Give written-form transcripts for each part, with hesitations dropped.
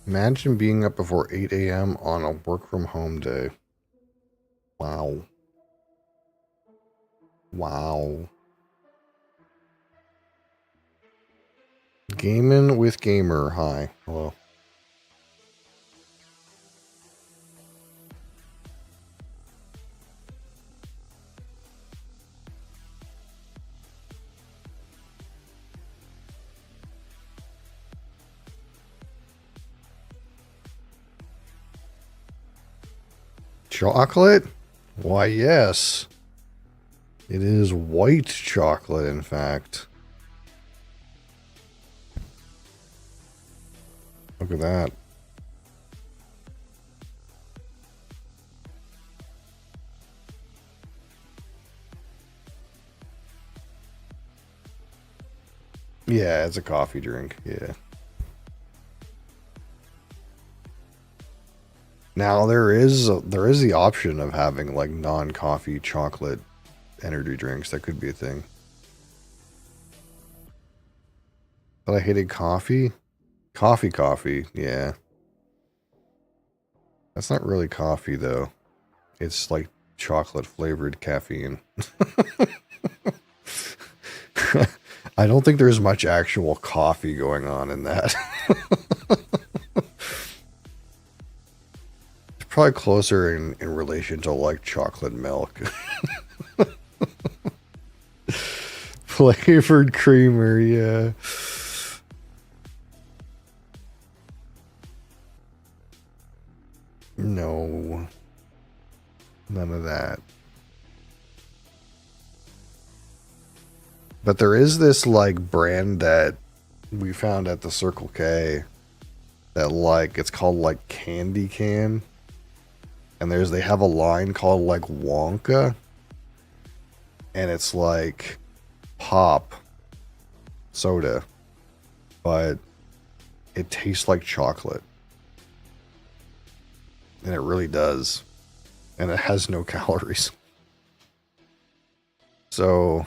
Imagine being up before 8 a.m. on a work from home day. Wow. Wow. Gaming with Gamer. Hi. Hello. Chocolate? Why, yes. It is white chocolate, in fact. Look at that. Yeah, it's a coffee drink. Yeah. Now there is the option of having like non-coffee chocolate energy drinks. That could be a thing. But I hated coffee. Coffee. Yeah. That's not really coffee though. It's like chocolate flavored caffeine. I don't think there's much actual coffee going on in that. It's probably closer in relation to like chocolate milk. Flavored creamer, yeah. No. None of that. But there is this like brand that we found at the Circle K that like it's called like Candy Can. And they have a line called like Wonka. And it's like pop soda. But it tastes like chocolate. And it really does. And it has no calories. So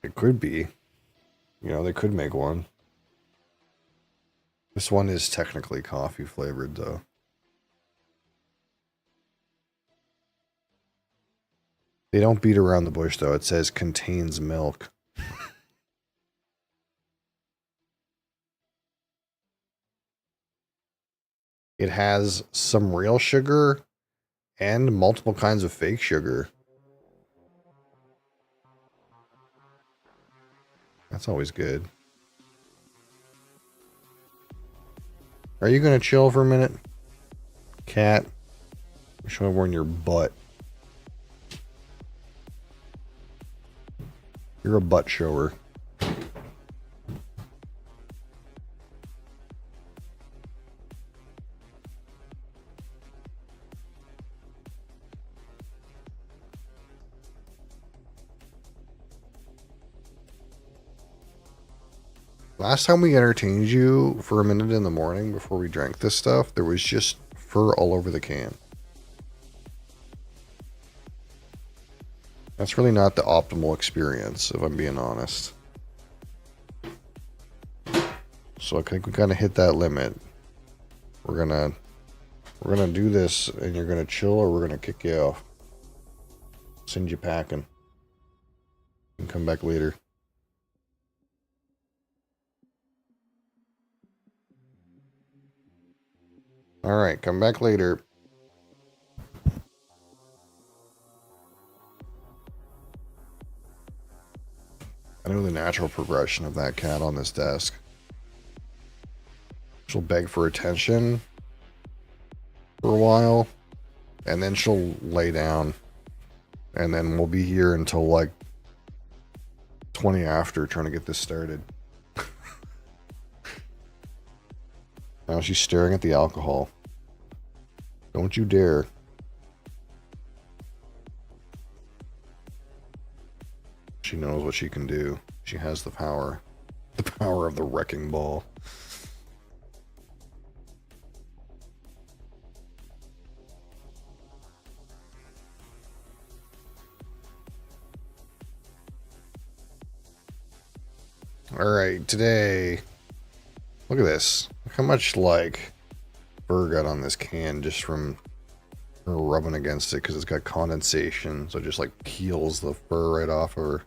it could be. You know, they could make one. This one is technically coffee flavored though. They don't beat around the bush though. It says contains milk. It has some real sugar and multiple kinds of fake sugar. That's always good. Are you going to chill for a minute? Cat, show everyone your butt. You're a butt shower. Last time we entertained you for a minute in the morning before we drank this stuff, there was just fur all over the can. That's really not the optimal experience, if I'm being honest. So I think we kind of hit that limit. We're gonna do this, and you're gonna chill, or we're gonna kick you off. Send you packing. And come back later. Alright, come back later. I know the natural progression of that cat on this desk. She'll beg for attention for a while, and then she'll lay down. And then we'll be here until like 20 after trying to get this started. Now she's staring at the alcohol. Don't you dare. She knows what she can do. She has the power. The power of the wrecking ball. Alright, today... Look at this. Look how much like fur got on this can just from rubbing against it because it's got condensation, so it just like peels the fur right off of her.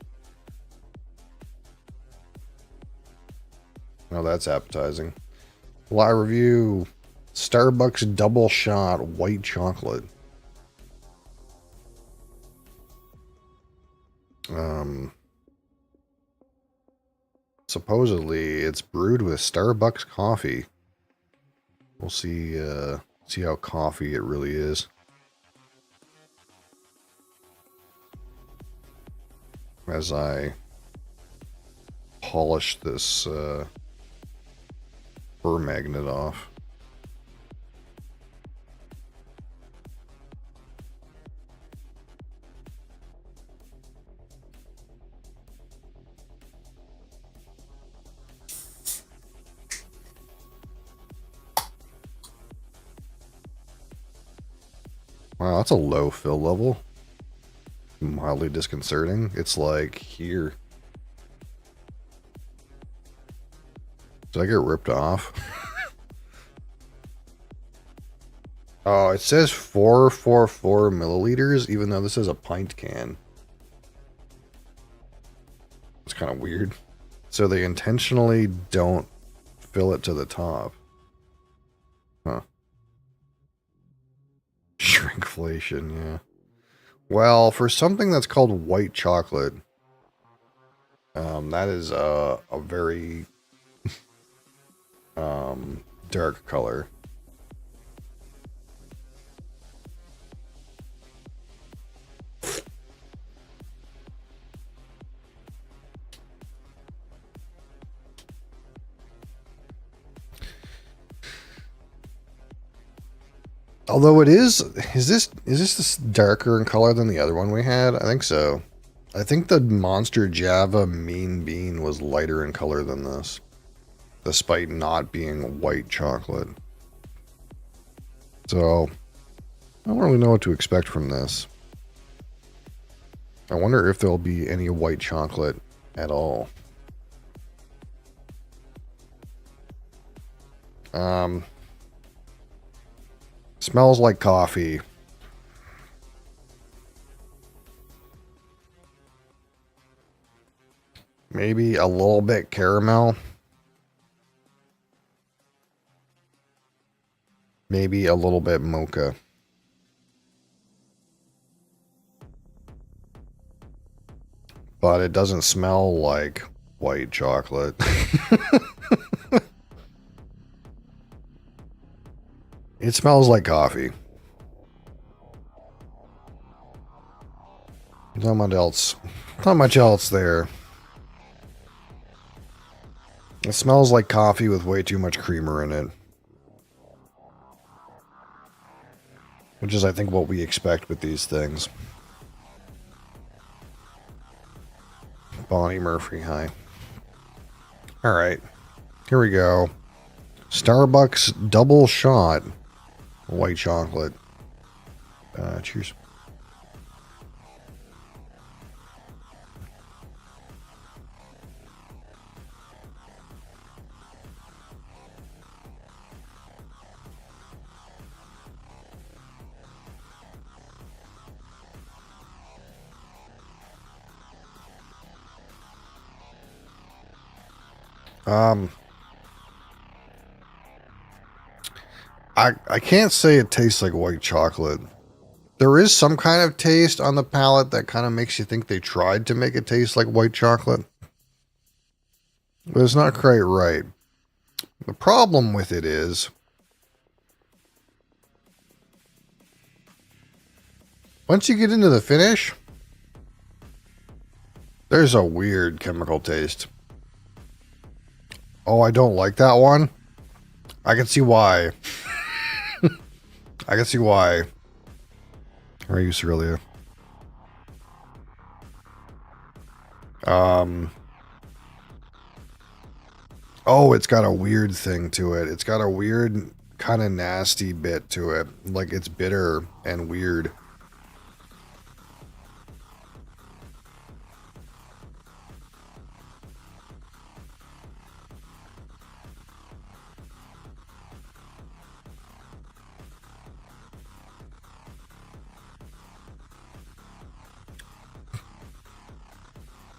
Oh, that's appetizing. Live review: Starbucks double shot white chocolate. Supposedly it's brewed with Starbucks coffee. We'll see how coffee it really is. As I polish this fur magnet off. Wow, that's a low fill level. Mildly disconcerting. It's like here. Did I get ripped off? Oh, it says 444 milliliters, even though this is a pint can. It's kind of weird. So they intentionally don't fill it to the top. Huh. Shrinkflation, yeah. Well, for something that's called white chocolate, that is a very dark color. Although it is this darker in color than the other one we had? I think so. I think the Monster Java Mean Bean was lighter in color than this, despite not being white chocolate. So, I don't really know what to expect from this. I wonder if there'll be any white chocolate at all. Smells like coffee. Maybe a little bit caramel. Maybe a little bit mocha. But it doesn't smell like white chocolate. It smells like coffee. Not much else. Not much else there. It smells like coffee with way too much creamer in it. Which is, I think, what we expect with these things. Bonnie Murphy, hi. Alright. Here we go. Starbucks double shot white chocolate. Cheers. I can't say it tastes like white chocolate. There is some kind of taste on the palate that kind of makes you think they tried to make it taste like white chocolate. But it's not quite right. The problem with it is, once you get into the finish, there's a weird chemical taste. Oh, I don't like that one. I can see why. I can see why. How are you, Cerealia? Oh, it's got a weird thing to it. It's got a weird, kind of nasty bit to it. Like, it's bitter and weird.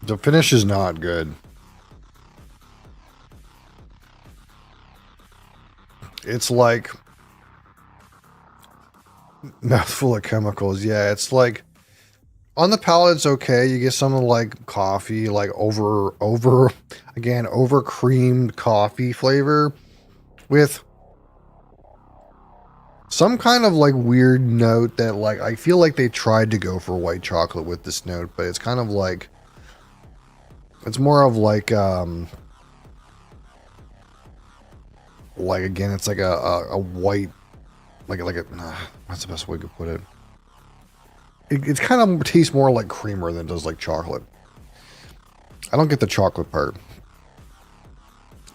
The finish is not good. It's like mouthful of chemicals. Yeah, it's like on the palate it's okay. You get some like coffee, like over creamed coffee flavor with some kind of like weird note that like I feel like they tried to go for white chocolate with this note, but it's kind of like it's more of like again it's like a white what's the best way to put it? It's kind of tastes more like creamer than it does like chocolate. I don't get the chocolate part.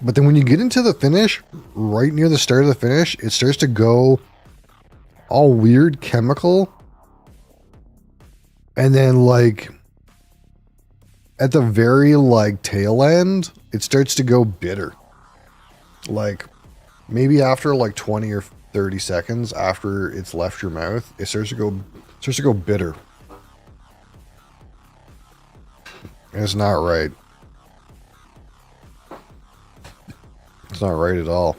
But then when you get into the finish, right near the start of the finish, it starts to go all weird chemical. And then like at the very like tail end, it starts to go bitter. Like maybe after like 20 or 30 seconds after it's left your mouth, it starts to go bitter. And it's not right. It's not right at all.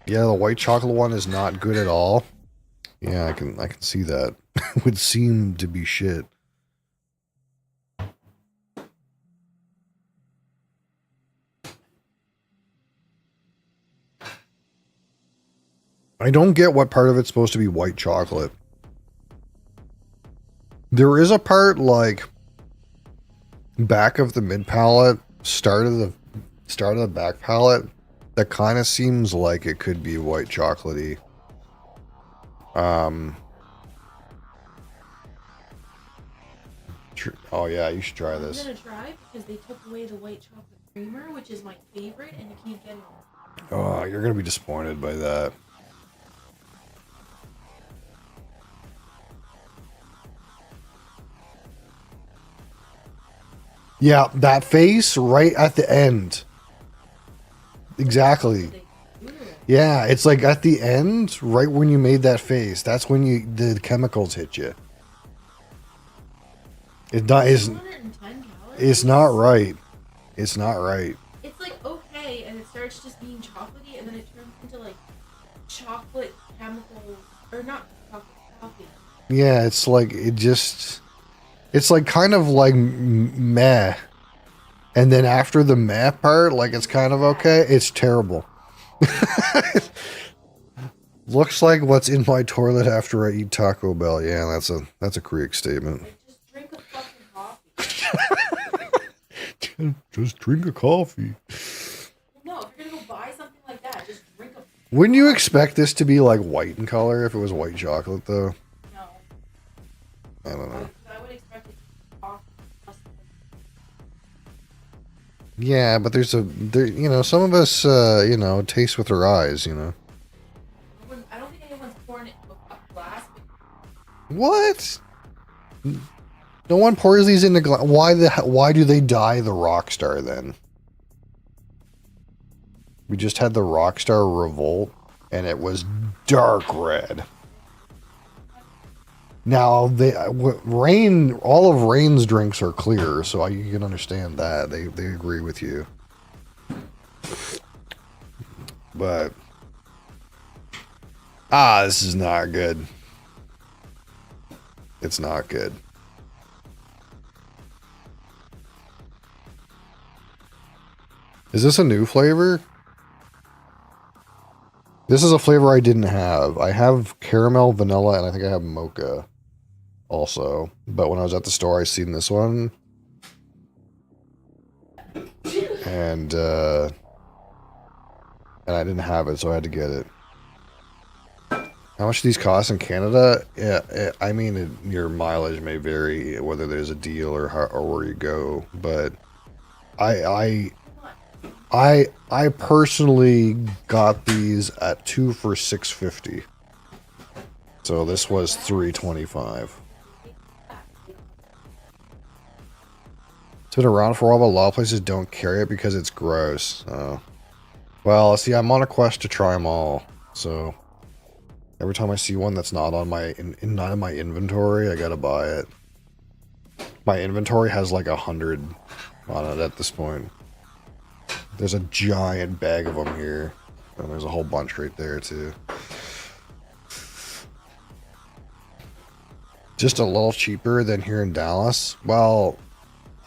Yeah, the white chocolate one is not good at all. Yeah, I can see that. Would seem to be shit. I don't get what part of it's supposed to be white chocolate. There is a part like back of the mid palate, start of the back palate that kind of seems like it could be white chocolatey. Oh yeah, you should try this. I'm gonna try because they took away the white chocolate creamer, which is my favorite, and you can't get it. Oh, you're gonna be disappointed by that. Yeah, that face right at the end. Exactly. Yeah, it's like at the end, right when you made that face. That's when the chemicals hit you. It's not right. It's not right. It's like okay, and it starts just being chocolatey, and then it turns into like chocolate chemicals, or not chocolate coffee. Yeah, it's like it's like kind of like meh, and then after the meh part, like it's kind of okay. It's terrible. Looks like what's in my toilet after I eat Taco Bell. Yeah, that's a correct statement. Like, just drink a fucking coffee. Just drink a coffee. No, if you're gonna go buy something like that, just drink a. Wouldn't you expect this to be like white in color if it was white chocolate though? No. I don't know. I would expect it to be coffee. Yeah, but some of us taste with our eyes, you know. I don't think anyone's pouring it into a glass. What? No one pours these into glass. Why do they dye the Rockstar then? We just had the Rockstar Revolt, and it was dark red. Now, all of Rain's drinks are clear, so you can understand that. They agree with you. But, this is not good. It's not good. Is this a new flavor? This is a flavor I didn't have. I have caramel, vanilla, and I think I have mocha also. But when I was at the store, I seen this one. And I didn't have it, so I had to get it. How much do these cost in Canada? Yeah, I mean, your mileage may vary, whether there's a deal or where you go. But I personally got these at 2 for $6.50. So this was $3.25. It's been around for a while, but a lot of places don't carry it because it's gross. Well, see, I'm on a quest to try them all. So Every time I see one that's not on my not in my inventory, I gotta buy it. My inventory has like 100 on it at this point. There's a giant bag of them here, and there's a whole bunch right there too. Just a little cheaper than here in Dallas. Well,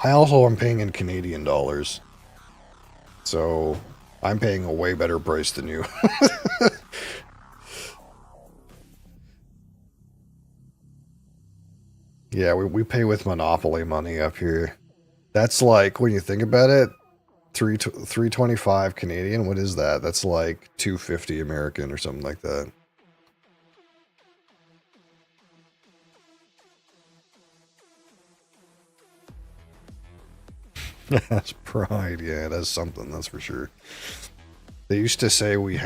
I also am paying in Canadian dollars, so I'm paying a way better price than you. Yeah, we pay with Monopoly money up here. That's like, when you think about it, 325 Canadian. What is that? That's like 250 American or something like that. That's pride. Yeah, that's something. That's for sure. They used to say we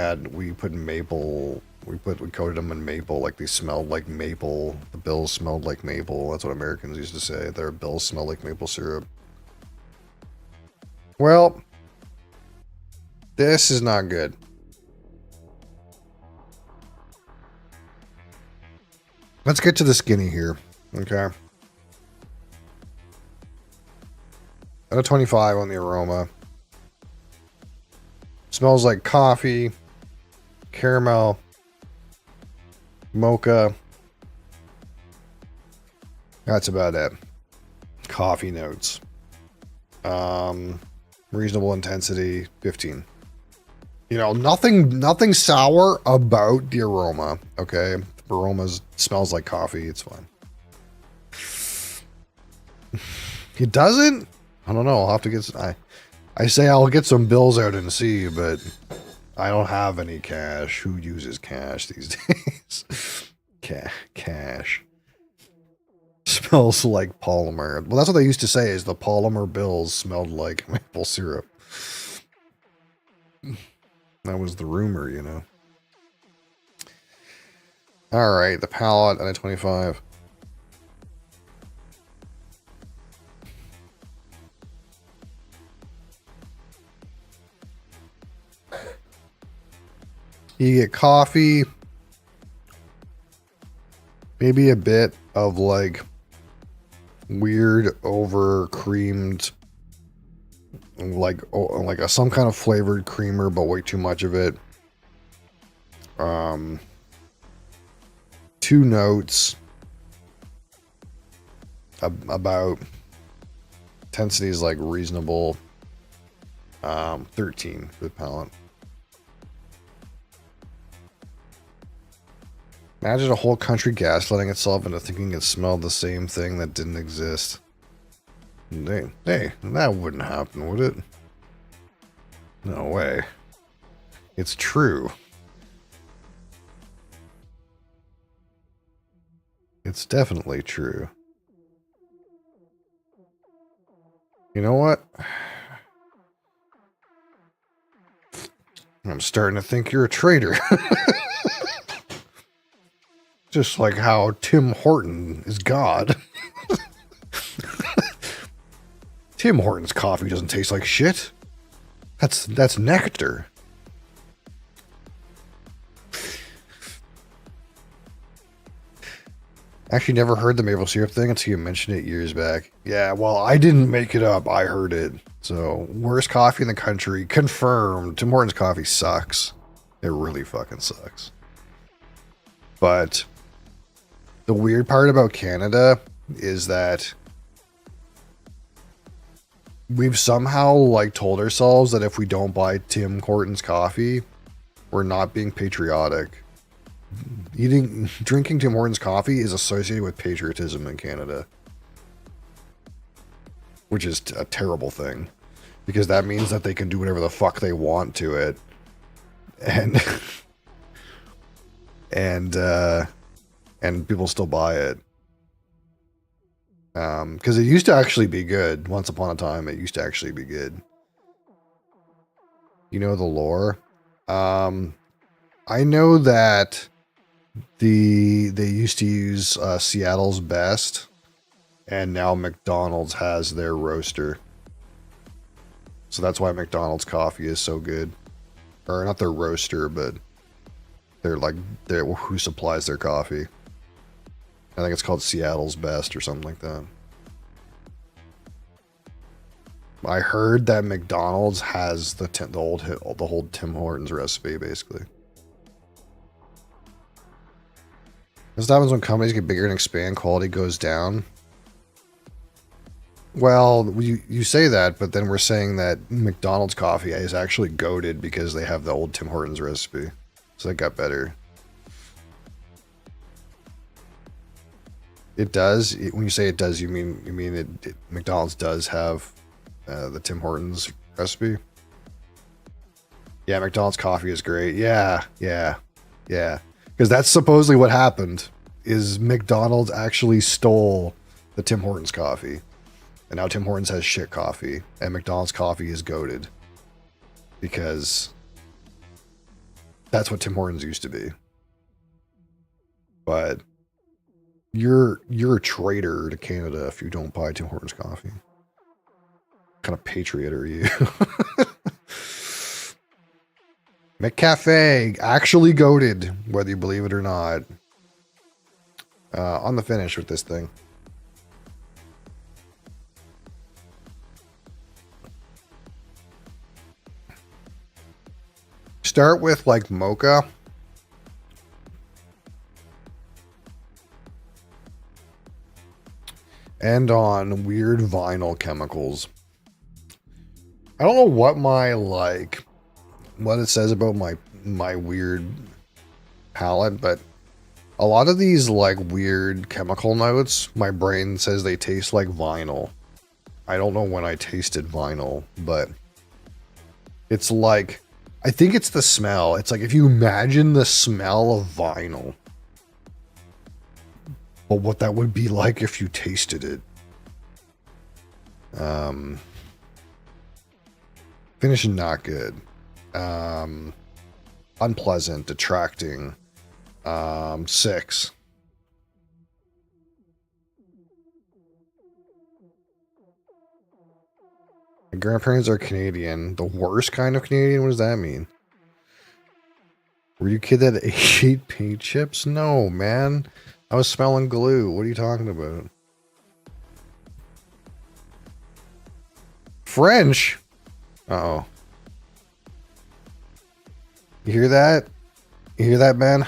put maple. We coated them in maple, like they smelled like maple. The bills smelled like maple. That's what Americans used to say. Their bills smell like maple syrup. Well, this is not good. Let's get to the skinny here, okay? Out of 25 on the aroma. Smells like coffee, caramel, mocha. That's about it. Coffee notes. Reasonable intensity, 15. You know, nothing sour about the aroma, okay? The aroma smells like coffee, it's fine. It doesn't? I don't know, I'll have to get I say I'll get some bills out and see, but I don't have any cash. Who uses cash these days? Cash. Smells like polymer. Well, that's what they used to say, is the polymer bills smelled like maple syrup. That was the rumor, you know. Alright, the palette on a 25. You get coffee, maybe a bit of like weird over creamed, like some kind of flavored creamer, but way too much of it. 2 notes about intensity is like reasonable. 13 for the palette. Imagine a whole country gaslighting itself into thinking it smelled the same thing that didn't exist. Hey, that wouldn't happen, would it? No way. It's true. It's definitely true. You know what? I'm starting to think you're a traitor. Just like how Tim Horton is God. Tim Horton's coffee doesn't taste like shit. That's nectar. Actually never heard the maple syrup thing until you mentioned it years back. Yeah, well, I didn't make it up. I heard it. So, worst coffee in the country. Confirmed. Tim Hortons coffee sucks. It really fucking sucks. But the weird part about Canada is that we've somehow like told ourselves that if we don't buy Tim Hortons coffee, we're not being patriotic. Drinking Tim Hortons coffee is associated with patriotism in Canada, which is a terrible thing, because that means that they can do whatever the fuck they want to it, and and people still buy it. Because it used to actually be good. Once upon a time, it used to actually be good. You know the lore? I know that they used to use Seattle's Best, and now McDonald's has their roaster. So that's why McDonald's coffee is so good. Or not their roaster, but They're like they're who supplies their coffee. I think it's called Seattle's Best or something like that. I heard that McDonald's has the whole Tim Hortons recipe basically. This happens when companies get bigger and expand, quality goes down. Well, you say that, but then we're saying that McDonald's coffee is actually goated because they have the old Tim Hortons recipe. So it got better. It does. When you say it does, you mean McDonald's does have the Tim Hortons recipe? Yeah, McDonald's coffee is great. Yeah. Because that's supposedly what happened, is McDonald's actually stole the Tim Hortons coffee. And now Tim Hortons has shit coffee, and McDonald's coffee is goated. Because that's what Tim Hortons used to be. But you're a traitor to Canada if you don't buy Tim Hortons coffee. What kind of patriot are you? McCafe, actually goated, whether you believe it or not. On the finish with this thing. Start with like mocha. And on weird vinyl chemicals. I don't know what what it says about my weird palate, but a lot of these like weird chemical notes, my brain says they taste like vinyl. I don't know when I tasted vinyl, but it's like, I think it's the smell. It's like if you imagine the smell of vinyl, but what that would be like if you tasted it. Finish not good. Unpleasant, detracting. 6. My grandparents are Canadian. The worst kind of Canadian? What does that mean? Were you a kid that ate paint chips? No, man. I was smelling glue. What are you talking about? French? Uh-oh. You hear that? You hear that, man?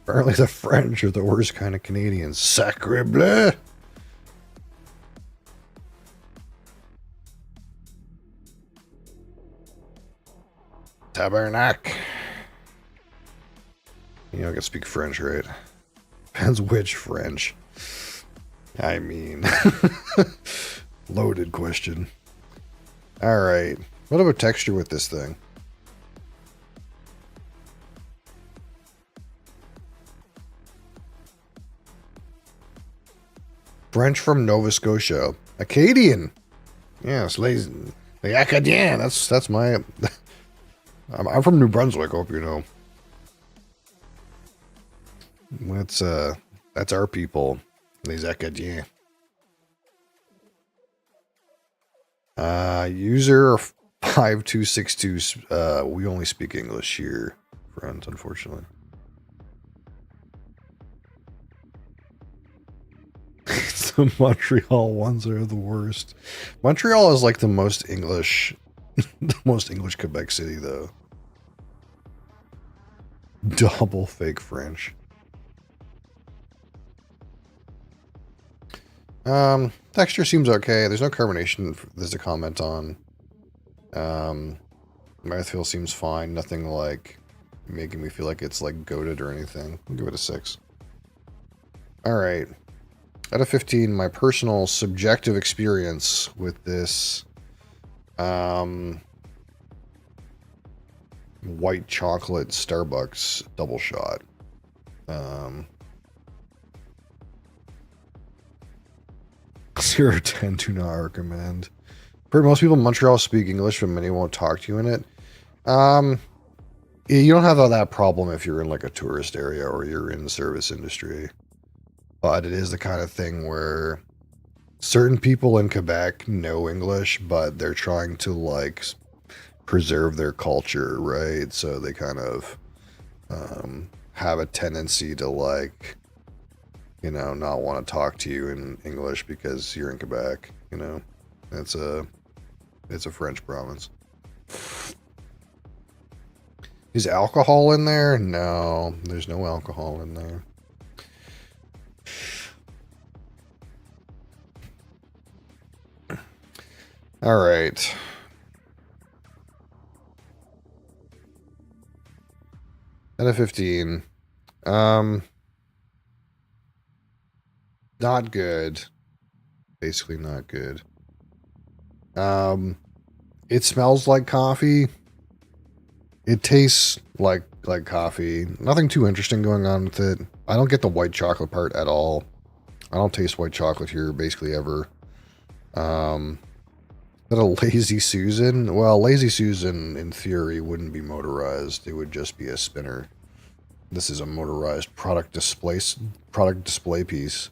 Apparently the French are the worst kind of Canadians. Sacre bleu! Tabernacle. You know, I can speak French, right? Depends which French. I mean, loaded question. All right. What about texture with this thing? French from Nova Scotia. Acadian. Yes, les Acadiens. That's my... I'm from New Brunswick, hope you know. That's our people. Les Acadiens. User 5262. We only speak English here, friends, unfortunately. The Montreal ones are the worst. Montreal is like the most English Quebec City, though. Double fake French. Texture seems okay. There's no carbonation there's a comment on. Mouthfeel seems fine. Nothing like making me feel like it's like goated or anything. I'll give it a 6. Alright. Out of 15, my personal subjective experience with this white chocolate Starbucks double shot. 0 to 10, do not recommend. For most people in Montreal speak English, but many won't talk to you in it. You don't have that problem if you're in like a tourist area or you're in the service industry. But it is the kind of thing where certain people in Quebec know English, but they're trying to like preserve their culture, right? So they kind of have a tendency to like, not want to talk to you in English because you're in Quebec. It's a French province. Is alcohol in there? No, there's no alcohol in there. All right. Out of 15. Not good. Basically not good. It smells like coffee. It tastes like coffee. Nothing too interesting going on with it. I don't get the white chocolate part at all. I don't taste white chocolate here basically ever. Is that a Lazy Susan? Well, Lazy Susan in theory wouldn't be motorized. It would just be a spinner. This is a motorized product display piece.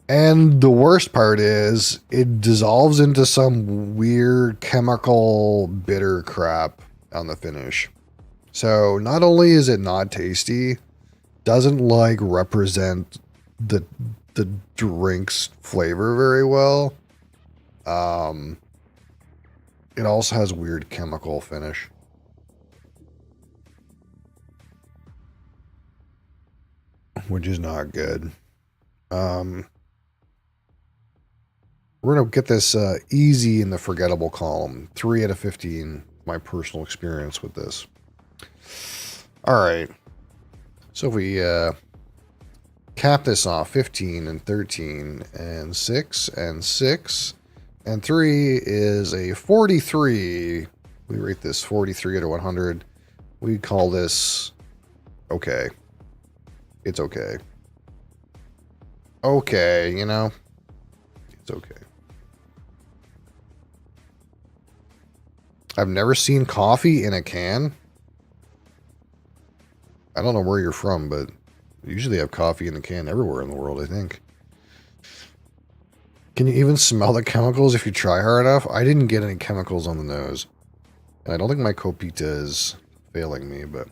And the worst part is it dissolves into some weird chemical bitter crap on the finish. So not only is it not tasty, doesn't like represent the drink's flavor very well. It also has weird chemical finish. Which is not good. We're going to get this easy in the forgettable column. 3 out of 15, my personal experience with this. All right. So if we cap this off, 15 and 13 and 6 and 6 and 3 is a 43. We rate this 43 out of 100. We call this okay. It's okay. Okay, it's okay. I've never seen coffee in a can. I don't know where you're from, but usually have coffee in a can everywhere in the world, I think. Can you even smell the chemicals if you try hard enough? I didn't get any chemicals on the nose. And I don't think my Copita is failing me, but...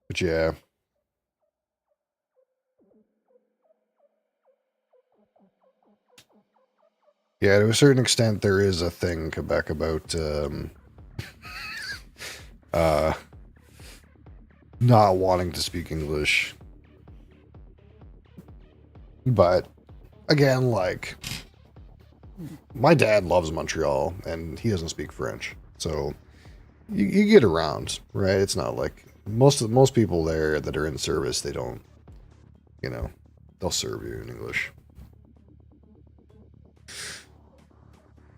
But yeah. Yeah, to a certain extent, there is a thing in Quebec about not wanting to speak English. But again, like, my dad loves Montreal, and he doesn't speak French, so you get around, right? It's not like most people there that are in service, they don't, they'll serve you in English.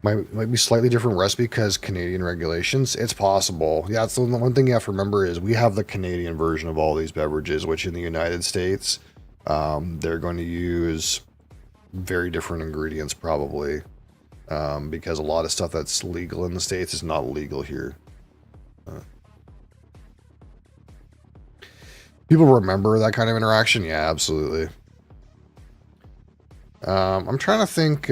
Might be slightly different recipe because Canadian regulations. It's possible. Yeah, it's the one thing you have to remember is we have the Canadian version of all these beverages, which in the United States, they're going to use very different ingredients probably, because a lot of stuff that's legal in the States is not legal here. People remember that kind of interaction? Yeah, absolutely. I'm trying to think...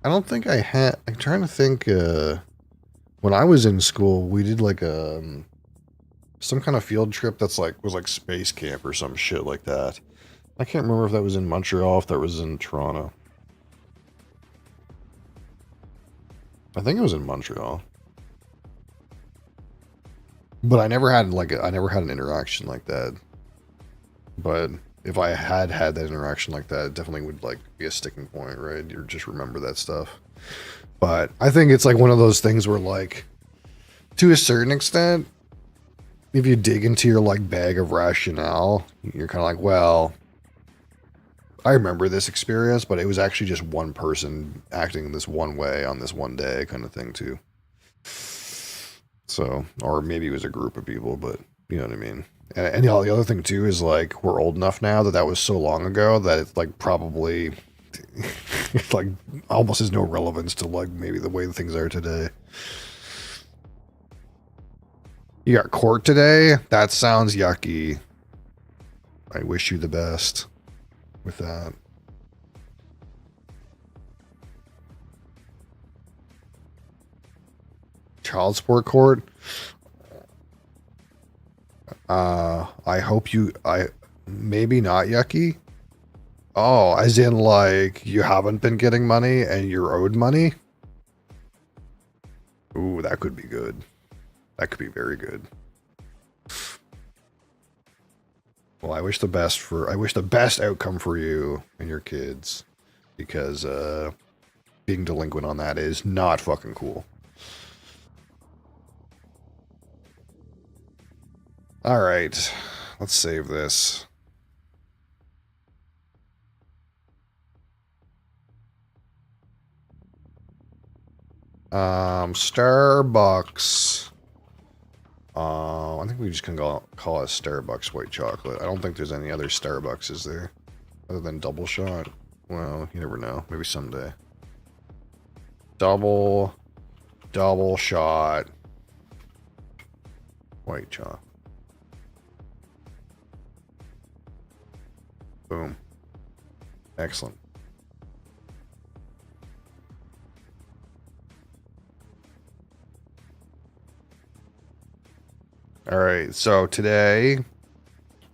I don't think I had... I'm trying to think... when I was in school, we did like some kind of field trip that's like... was like space camp or some shit like that. I can't remember if that was in Montreal, if that was in Toronto. I think it was in Montreal. But I never had an interaction like that. But if I had that interaction like that, it definitely would like be a sticking point, right? You just remember that stuff. But I think it's like one of those things where like, to a certain extent, if you dig into your like bag of rationale, you're kind of like, well, I remember this experience, but it was actually just one person acting this one way on this one day kind of thing too. So, or maybe it was a group of people, but you know what I mean? And the other thing too is like, we're old enough now that was so long ago that it's like probably it's like almost has no relevance to like maybe the way things are today. You got court today? That sounds yucky. I wish you the best with that. Child support court? I hope you, maybe not yucky. Oh, as in like you haven't been getting money and you're owed money? Ooh, that could be good. That could be very good. Well, I wish the best outcome for you and your kids, because being delinquent on that is not fucking cool. All right, let's save this. Starbucks. I think we just can call it Starbucks white chocolate. I don't think there's any other Starbucks, is there? Other than double shot? Well, you never know. Maybe someday. Double shot white chocolate. Boom. Excellent. All right, so today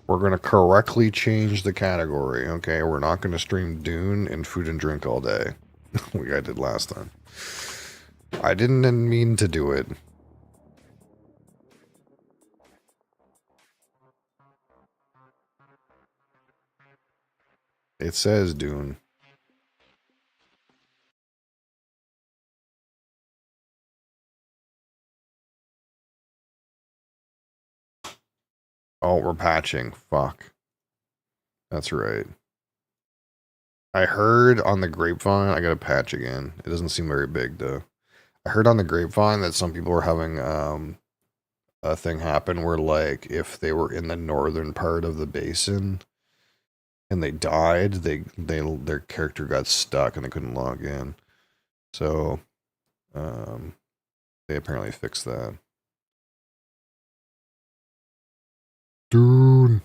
we're going to correctly change the category, okay? We're not going to stream Dune and food and drink all day, like I did last time. I didn't mean to do it. It says Dune. Oh, we're patching. Fuck. That's right. I heard on the grapevine, I got to patch again. It doesn't seem very big, though. I heard on the grapevine that some people were having a thing happen where, like, if they were in the northern part of the basin and they died, their character got stuck and they couldn't log in. So, they apparently fixed that. Dude.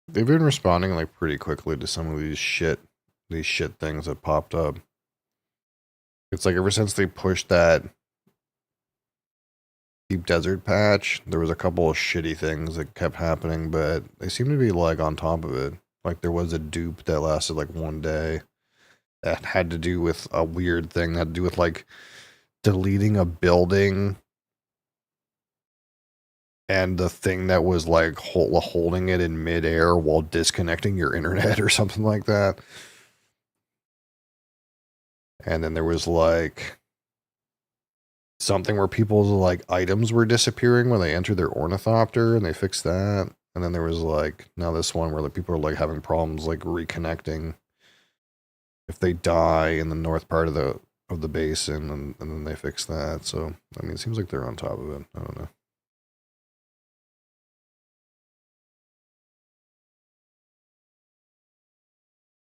They've been responding like pretty quickly to some of these shit things that popped up. It's like ever since they pushed that deep desert patch, there was a couple of shitty things that kept happening, but they seem to be like on top of it. Like there was a dupe that lasted like one day that had to do with a weird thing that had to do with like deleting a building and the thing that was like holding it in midair while disconnecting your internet or something like that. And then there was like something where people's like items were disappearing when they entered their ornithopter, and they fixed that. And then there was like now this one where like people are like having problems like reconnecting if they die in the north part of the basin, and then they fix that. So I mean, it seems like they're on top of it. I don't know.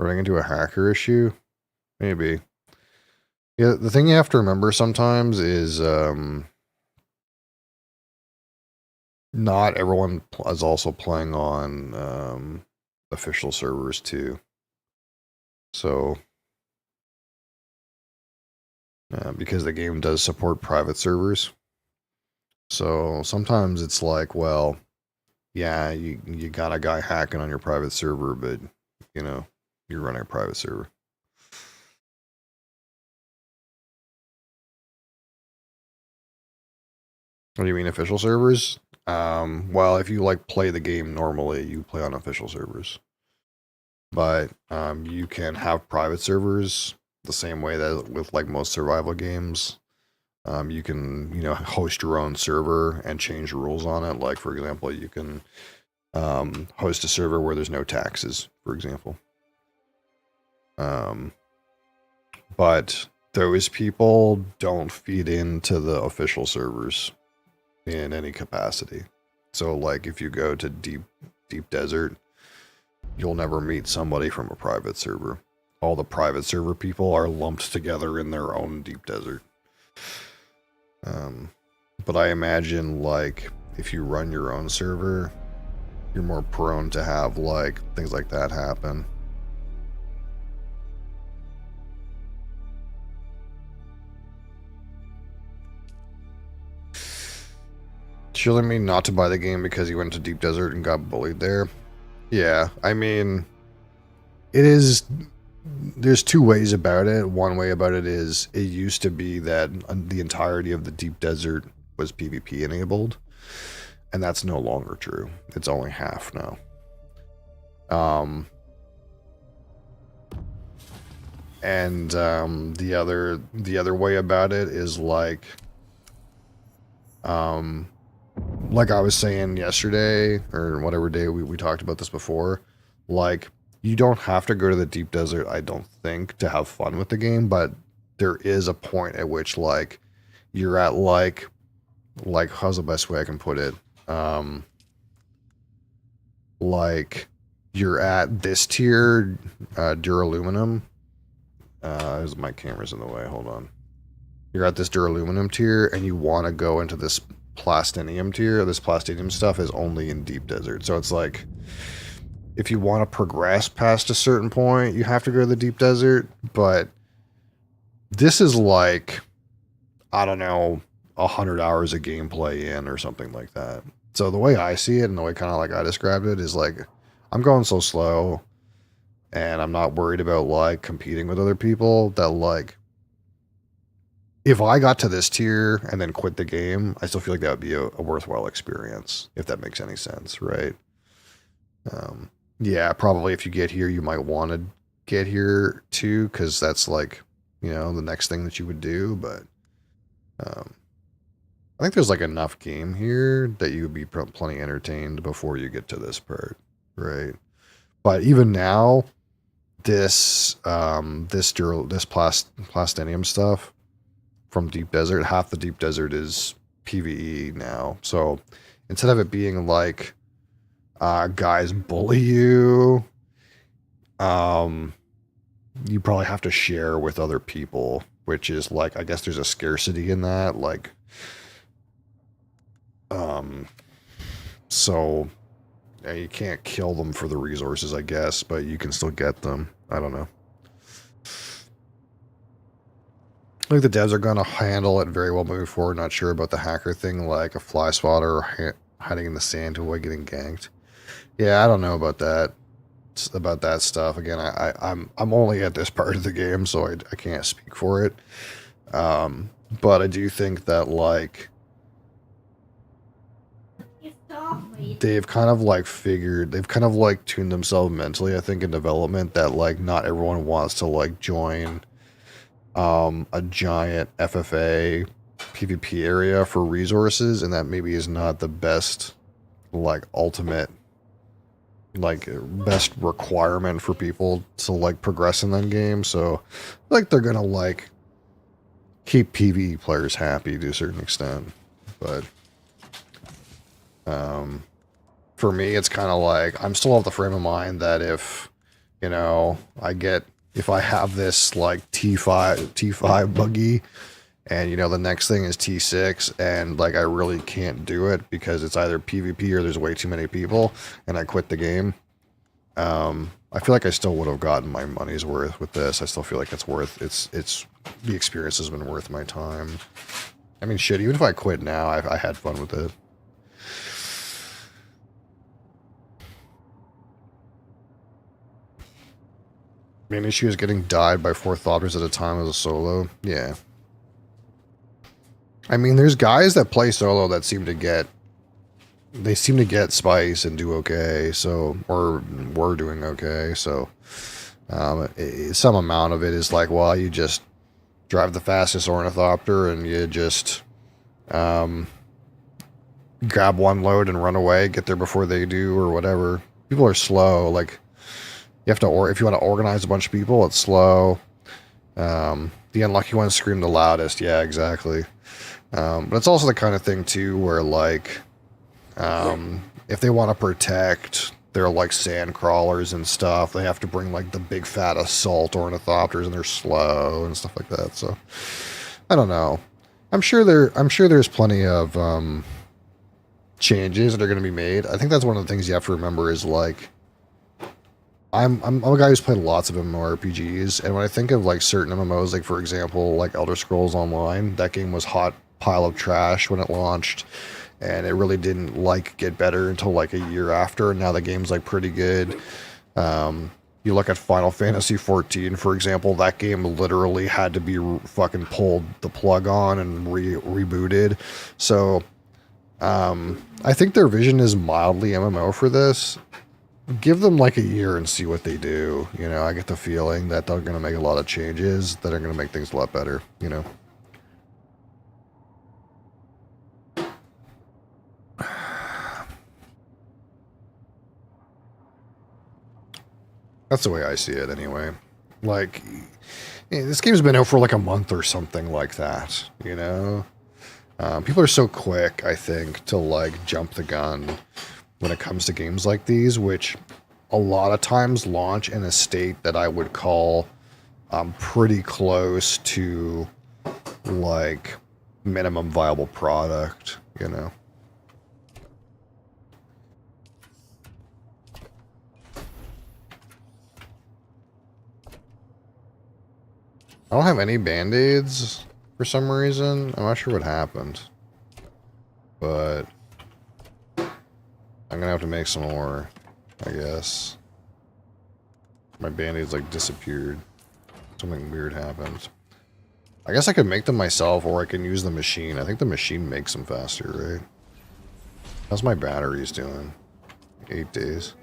Running into a hacker issue, maybe. Yeah, the thing you have to remember sometimes is not everyone is also playing on official servers too. So, because the game does support private servers. So sometimes it's like, well, yeah, you got a guy hacking on your private server, but you know, you're running a private server. What do you mean official servers? Well, if you like play the game normally, you play on official servers. But you can have private servers the same way that with like most survival games. You can, host your own server and change rules on it. Like, for example, you can host a server where there's no taxes, for example. But those people don't feed into the official servers in any capacity. So like if you go to deep desert, you'll never meet somebody from a private server. All the private server people are lumped together in their own deep desert. But I imagine like if you run your own server, you're more prone to have like things like that happen. Chilling me not to buy the game because he went to deep desert and got bullied there. Yeah, I mean, it is. There's two ways about it. One way about it is it used to be that the entirety of the deep desert was PvP enabled, and that's no longer true. It's only half now. And the other way about it is like I was saying yesterday or whatever day we talked about this before, like you don't have to go to the deep desert, I don't think, to have fun with the game, but there is a point at which like you're at like how's the best way I can put it? Like you're at this tier, duraluminum. My camera's in the way, hold on. You're at this duraluminum tier and you want to go into this plastinium tier. This plastinium stuff is only in deep desert. So it's like if you want to progress past a certain point, you have to go to the deep desert, but this is like, I don't know, 100 hours of gameplay in or something like that. So the way I see it and the way kind of like I described it is like I'm going so slow and I'm not worried about like competing with other people that like if I got to this tier and then quit the game, I still feel like that would be a worthwhile experience, if that makes any sense, right? Yeah, probably if you get here, you might want to get here too, because that's like, you know, the next thing that you would do. But I think there's like enough game here that you would be plenty entertained before you get to this part, right? But even now, this plastinium stuff from deep desert, half the deep desert is PvE now. So instead of it being like guys bully you, you probably have to share with other people, which is like, I guess there's a scarcity in that, like so yeah, you can't kill them for the resources, I guess, but you can still get them. I don't know. I think the devs are going to handle it very well moving forward. Not sure about the hacker thing, like a fly swatter or hiding in the sand to avoid getting ganked. Yeah, I don't know about that. About that stuff. Again, I'm only at this part of the game, so I can't speak for it. But I do think that like they've kind of like tuned themselves mentally, I think, in development that like not everyone wants to like join a giant FFA PvP area for resources, and that maybe is not the best like ultimate like best requirement for people to like progress in that game. So like they're gonna like keep PvE players happy to a certain extent, but for me it's kind of like I'm still of the frame of mind that if you know if I have this like T5 buggy and you know the next thing is T6 and like I really can't do it because it's either PvP or there's way too many people and I quit the game, I feel like I still would have gotten my money's worth with this. I still feel like it's worth it's the experience has been worth my time. I mean shit, even if I quit now, I had fun with it. Main issue is getting died by 4 throtters at a time as a solo. Yeah. I mean, there's guys that play solo that seem to get spice and do okay, so, or were doing okay, so, some amount of it is like, well, you just drive the fastest ornithopter and you just, grab one load and run away, get there before they do, or whatever. People are slow. Like you have to, or if you want to organize a bunch of people, it's slow. The unlucky ones scream the loudest. Yeah, exactly. But it's also the kind of thing too where like, if they want to protect their like sand crawlers and stuff, they have to bring like the big fat assault ornithopters, and they're slow and stuff like that. So I don't know. I'm sure there's plenty of changes that are going to be made. I think that's one of the things you have to remember is like I'm a guy who's played lots of MMORPGs, and when I think of like certain MMOs, like for example, like Elder Scrolls Online, that game was hot pile of trash when it launched, and it really didn't like get better until like a year after, and now the game's like pretty good. You look at Final Fantasy 14, for example, that game literally had to be fucking pulled the plug on and rebooted. So I think their vision is mildly MMO for this. Give them like a year and see what they do. You know, I get the feeling that they're going to make a lot of changes that are going to make things a lot better, you know. That's the way I see it anyway. Like, this game's been out for like a month or something like that, you know? People are so quick, I think, to like jump the gun when it comes to games like these, which a lot of times launch in a state that I would call pretty close to like minimum viable product, you know? I don't have any band-aids for some reason. I'm not sure what happened. But I'm gonna have to make some more, I guess. My band-aids like disappeared. Something weird happened. I guess I could make them myself, or I can use the machine. I think the machine makes them faster, right? How's my batteries doing? 8 days.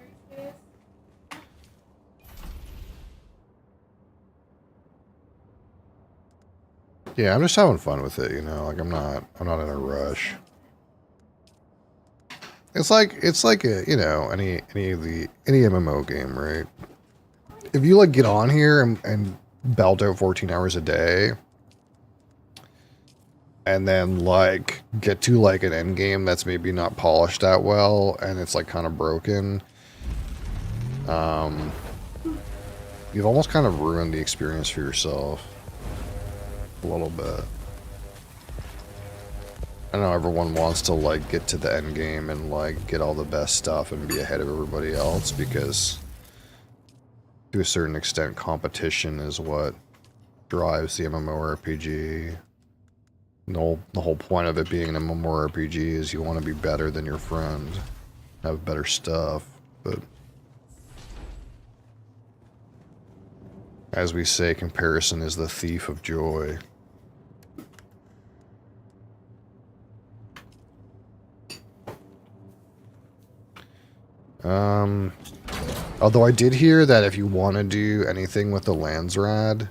Yeah, I'm just having fun with it, you know, like I'm not in a rush. It's like a, you know, any MMO game, right? If you like get on here and belt out 14 hours a day and then like get to like an end game that's maybe not polished that well and it's like kind of broken, you've almost kind of ruined the experience for yourself. A little bit. I know everyone wants to like get to the end game and like get all the best stuff and be ahead of everybody else because to a certain extent competition is what drives the MMORPG. The whole point of it being an MMORPG is you want to be better than your friend, have better stuff, but as we say, comparison is the thief of joy. Although I did hear that if you want to do anything with the Landsrad,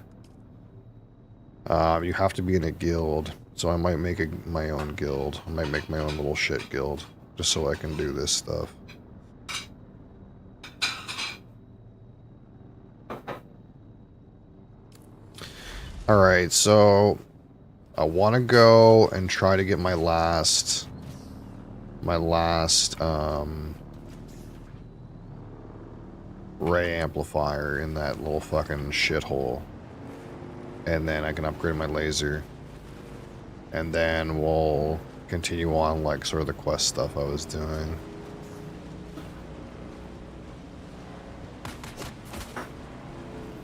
you have to be in a guild. So I might make my own guild. I might make my own little shit guild, just so I can do this stuff. Alright, so I want to go and try to get my last ray amplifier in that little fucking shithole. And then I can upgrade my laser. And then we'll continue on like sort of the quest stuff I was doing.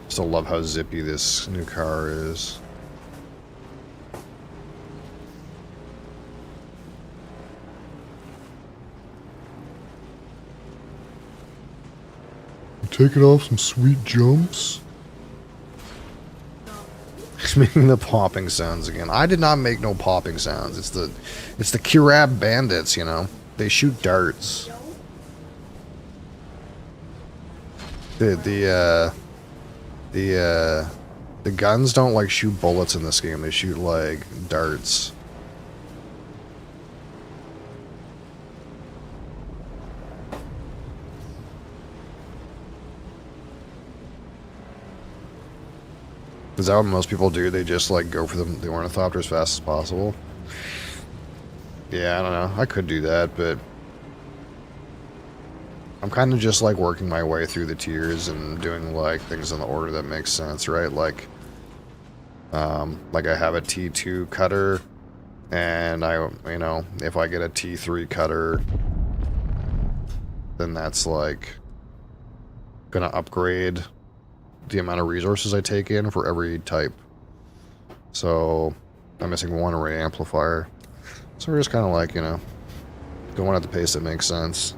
Still love how zippy this new car is. Taking off some sweet jumps. He's making the popping sounds again. I did not make no popping sounds. It's the Kirab bandits, you know. They shoot darts. The guns don't like shoot bullets in this game. They shoot like darts. Is that what most people do? They just like go for the ornithopter as fast as possible? Yeah, I don't know. I could do that, but I'm kind of just like working my way through the tiers and doing like things in the order that makes sense, right? Like I have a T2 cutter, and if I get a T3 cutter, then that's like gonna upgrade the amount of resources I take in for every type. So I'm missing one array amplifier. So we're just kind of like, going at the pace that makes sense.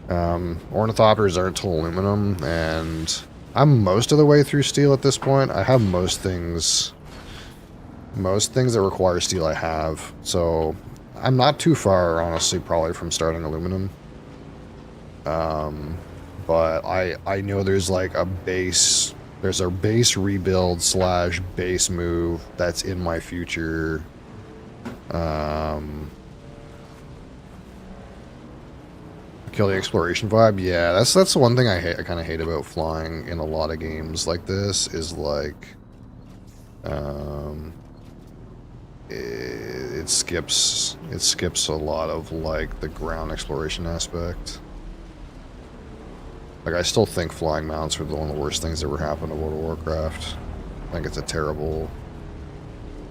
Ornithopters aren't till aluminum, and I'm most of the way through steel at this point. I have most things that require steel I have. So I'm not too far, honestly, probably from starting aluminum. But I know there's like a base rebuild / base move that's in my future. Kill the exploration vibe. Yeah, that's the one thing I kind of hate about flying in a lot of games like this is like, it skips a lot of like the ground exploration aspect. Like, I still think flying mounts are one of the worst things that ever happened to World of Warcraft. I think it's a terrible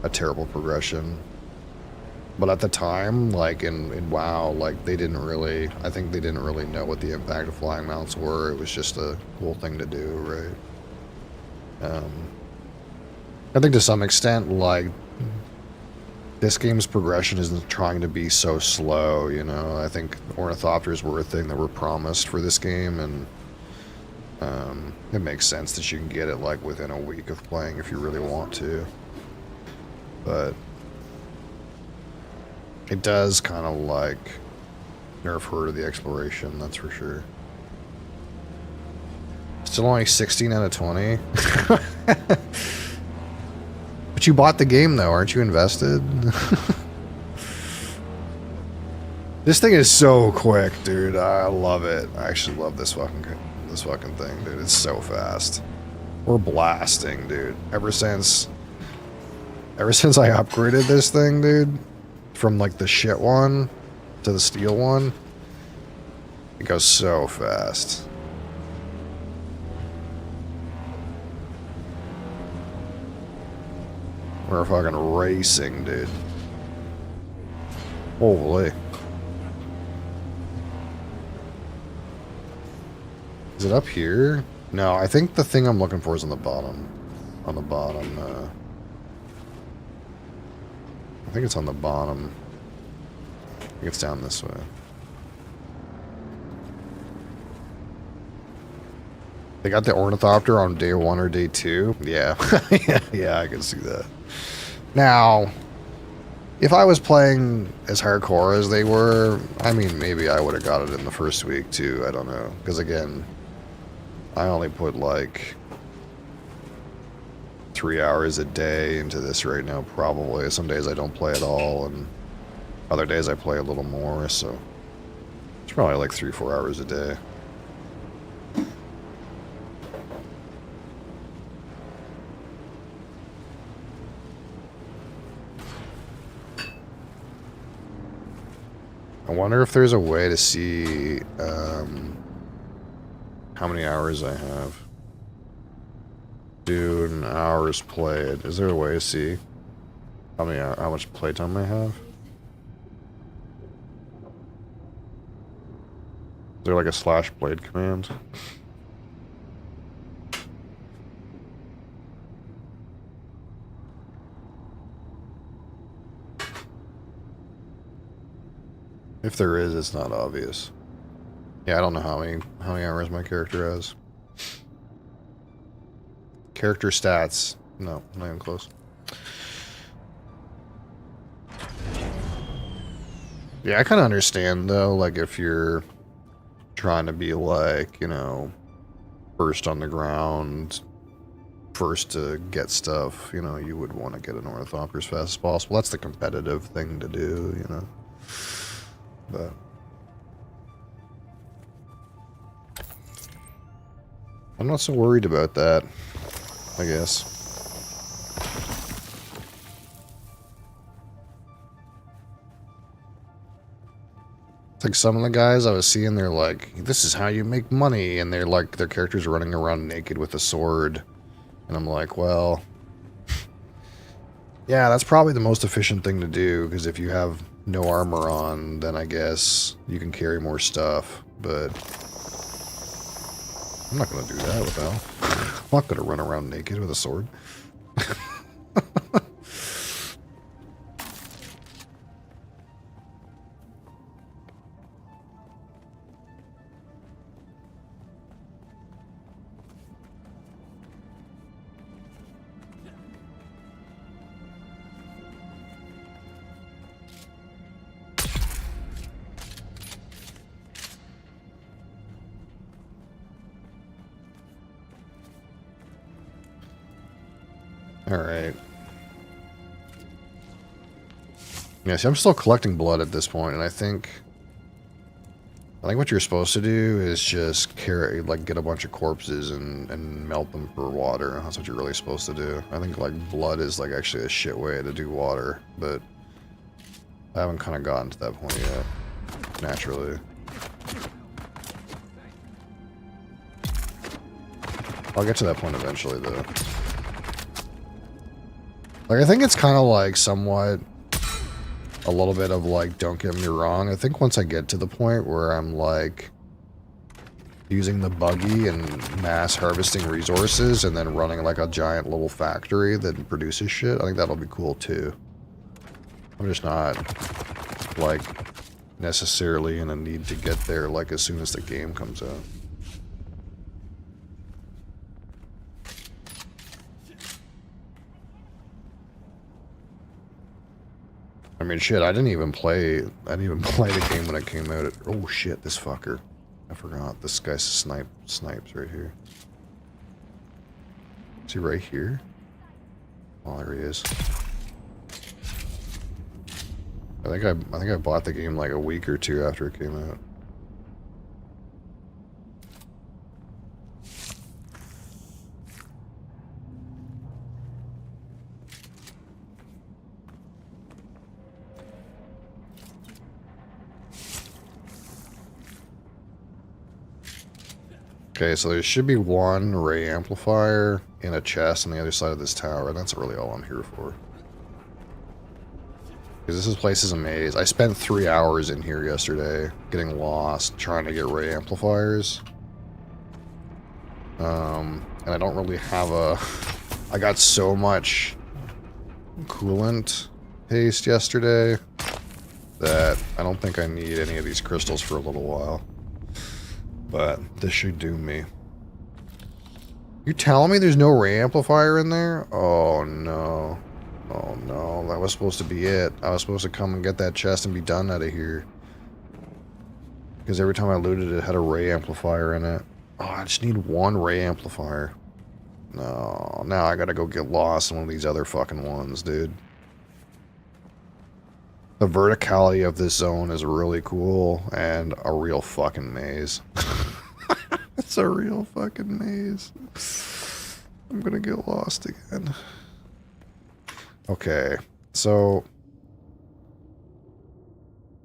progression. But at the time, like in WoW, like I think they didn't really know what the impact of flying mounts were. It was just a cool thing to do, right? I think to some extent, like, this game's progression isn't trying to be so slow, I think ornithopters were a thing that were promised for this game, and it makes sense that you can get it like within a week of playing if you really want to. But it does kind of like nerf her to the exploration, that's for sure. Still only 16 out of 20. But you bought the game though, aren't you invested? This thing is so quick, dude. I love it. I actually love this fucking thing, dude. It's so fast. We're blasting, dude. Ever since I upgraded this thing, dude, from like the shit one to the steel one, it goes so fast. We're fucking racing, dude. Holy. Is it up here? No, I think the thing I'm looking for is on the bottom. On the bottom, I think it's on the bottom. I think it's down this way. They got the ornithopter on day 1 or day 2? Yeah. yeah, I can see that. Now, if I was playing as hardcore as they were, I mean, maybe I would have got it in the first week too. I don't know. Because again, I only put like 3 hours a day into this right now, probably. Some days I don't play at all, and other days I play a little more, so it's probably like 3-4 hours a day. I wonder if there's a way to see how many hours I have. Dune hours played. Is there a way to see how much playtime I have? Is there like a /played command? If there is, it's not obvious. Yeah, I don't know how many hours my character has. Character stats. No, not even close. Yeah, I kind of understand though, like if you're trying to be like, first on the ground, first to get stuff, you would want to get an ornithopter as fast as possible. That's the competitive thing to do, But I'm not so worried about that, I guess. It's like some of the guys I was seeing, they're like, this is how you make money. And they're like, their characters are running around naked with a sword. And I'm like, well, yeah, that's probably the most efficient thing to do. Because if you have no armor on, then I guess you can carry more stuff. But I'm not going to do that without. I'm not going to run around naked with a sword. Alright. Yeah, see, I'm still collecting blood at this point, and I think what you're supposed to do is just carry, like, get a bunch of corpses and melt them for water. That's what you're really supposed to do. I think, like, blood is, like, actually a shit way to do water, but I haven't kind of gotten to that point yet, naturally. I'll get to that point eventually, though. Like, I think it's kind of, like, somewhat a little bit of, like, don't get me wrong. I think once I get to the point where I'm, like, using the buggy and mass harvesting resources and then running, like, a giant little factory that produces shit, I think that'll be cool, too. I'm just not, like, necessarily in a need to get there, like, as soon as the game comes out. I mean, shit, I didn't even play the game when it came out. Oh, shit, this fucker. I forgot. This guy snipes right here. Is he right here? Oh, there he is. I think I bought the game like a week or two after it came out. Okay, so there should be one ray amplifier in a chest on the other side of this tower, and that's really all I'm here for. Because this place is a maze. I spent 3 hours in here yesterday, getting lost, trying to get ray amplifiers. And I don't really have a... I got so much coolant paste yesterday that I don't think I need any of these crystals for a little while. But this should do me. You telling me there's no ray amplifier in there? Oh no. Oh no, that was supposed to be it. I was supposed to come and get that chest and be done out of here. Because every time I looted it had a ray amplifier in it. Oh, I just need one ray amplifier. No, now I gotta go get lost in one of these other fucking ones, dude. The verticality of this zone is really cool and a real fucking maze. It's a real fucking maze. I'm gonna get lost again. Okay, so...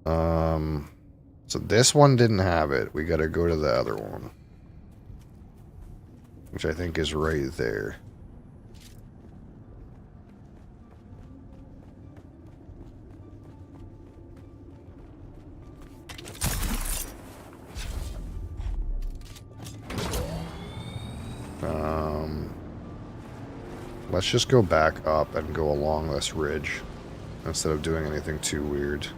So this one didn't have it. We gotta go to the other one. Which I think is right there. Let's just go back up and go along this ridge instead of doing anything too weird.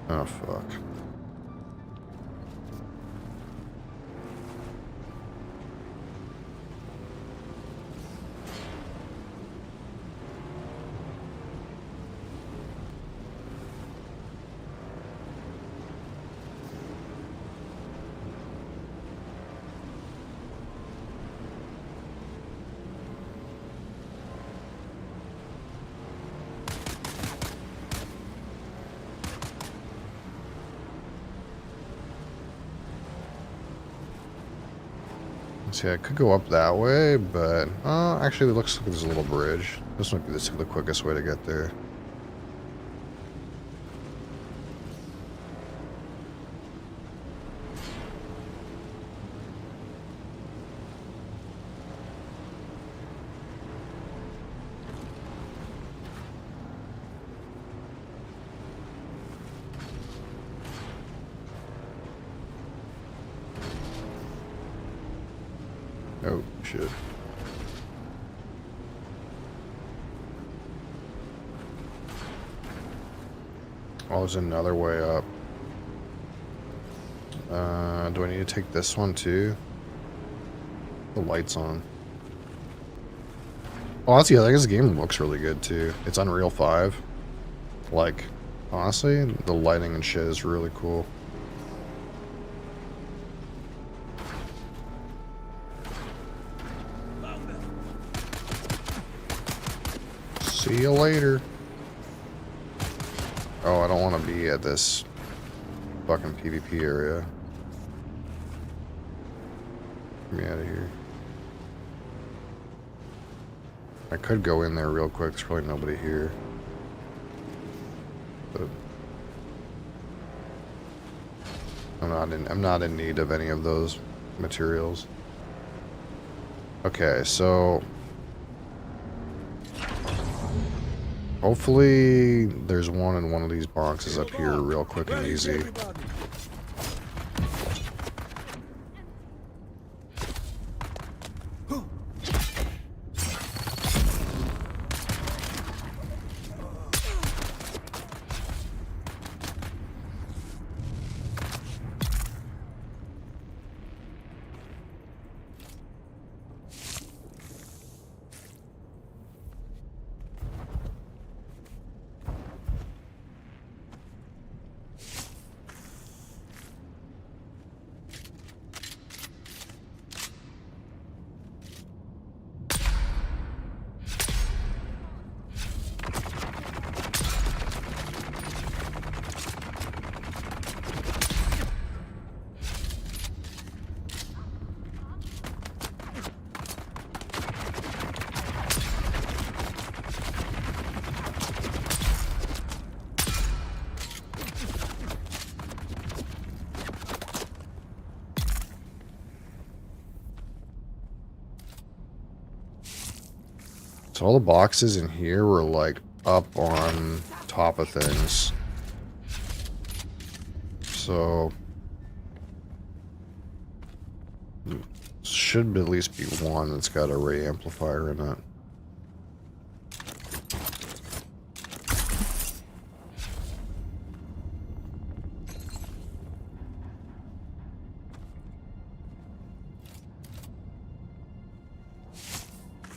Oh, fuck. See, I could go up that way, but... actually, it looks like there's a little bridge. This might be the quickest way to get there. Shit. Oh, there's another way up. Do I need to take this one too? The light's on. Oh, that's the other thing. This game looks really good too. It's Unreal 5. Like, honestly, the lighting and shit is really cool. See you later. Oh, I don't want to be at this fucking PvP area. Get me out of here. I could go in there real quick. There's probably nobody here. But I'm not in need of any of those materials. Okay, so hopefully there's one in one of these boxes up here real quick and easy. So all the boxes in here were like up on top of things. So should at least be one that's got a ray amplifier in it.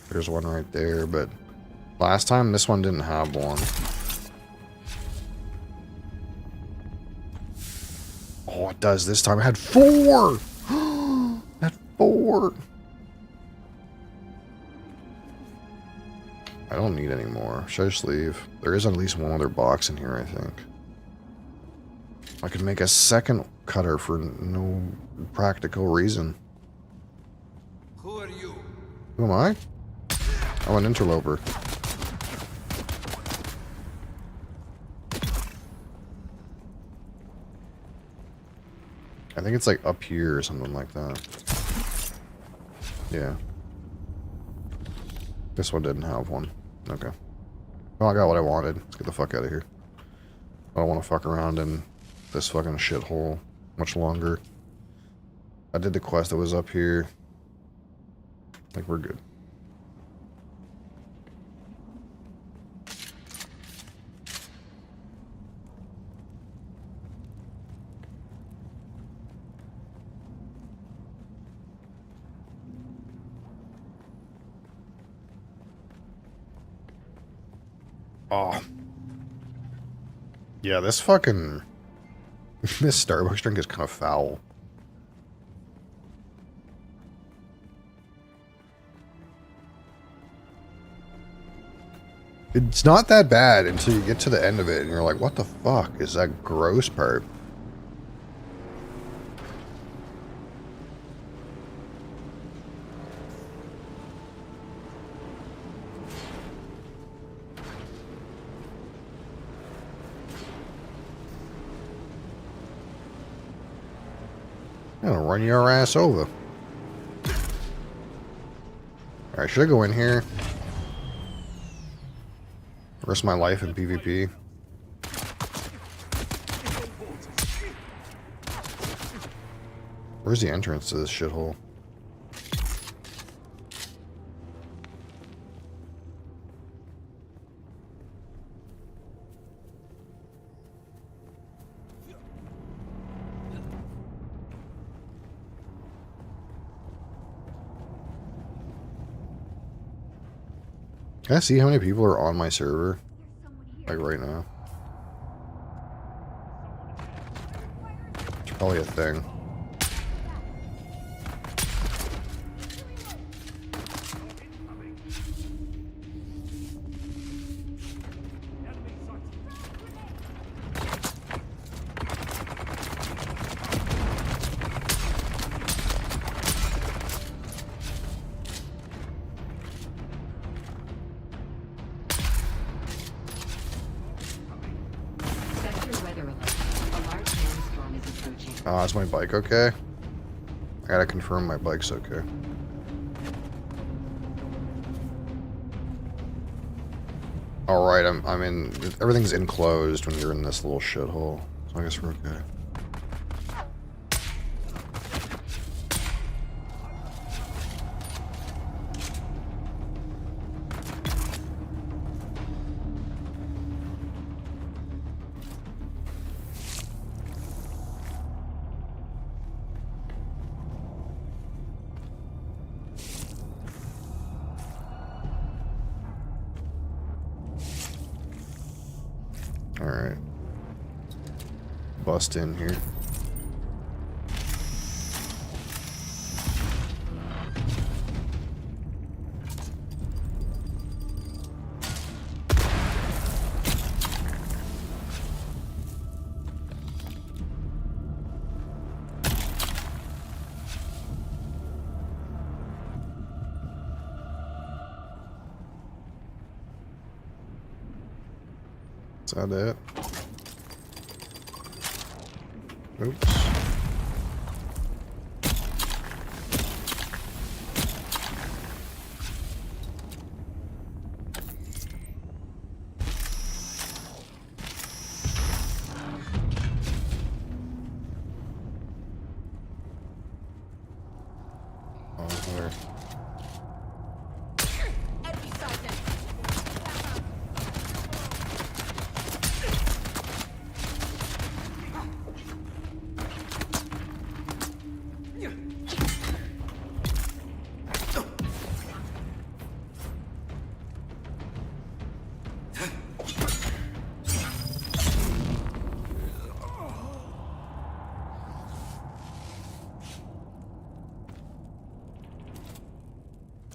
There's one right there, but last time this one didn't have one. Oh, it does this time. It had 4! Had 4! I don't need any more. Should I just leave? There is at least one other box in here, I think. I could make a second cutter for no practical reason. Who are you? Who am I? I'm an interloper. I think it's like up here or something like that. Yeah. This one didn't have one. Okay. Well, I got what I wanted. Let's get the fuck out of here. I don't want to fuck around in this fucking shithole much longer. I did the quest that was up here. I think we're good. Oh. Yeah, this fucking... this Starbucks drink is kind of foul. It's not that bad until you get to the end of it and you're like, what the fuck is that gross part? I'm gonna run your ass over. Alright, should I go in here? Risk my life in PvP. Where's the entrance to this shithole? Can I see how many people are on my server? Like right now? It's probably a thing. Ah, is my bike okay? I gotta confirm my bike's okay. Alright, I'm in... Everything's enclosed when you're in this little shithole. So I guess we're okay. Alright. Bust in here. Is that it? Oops. Oh, there.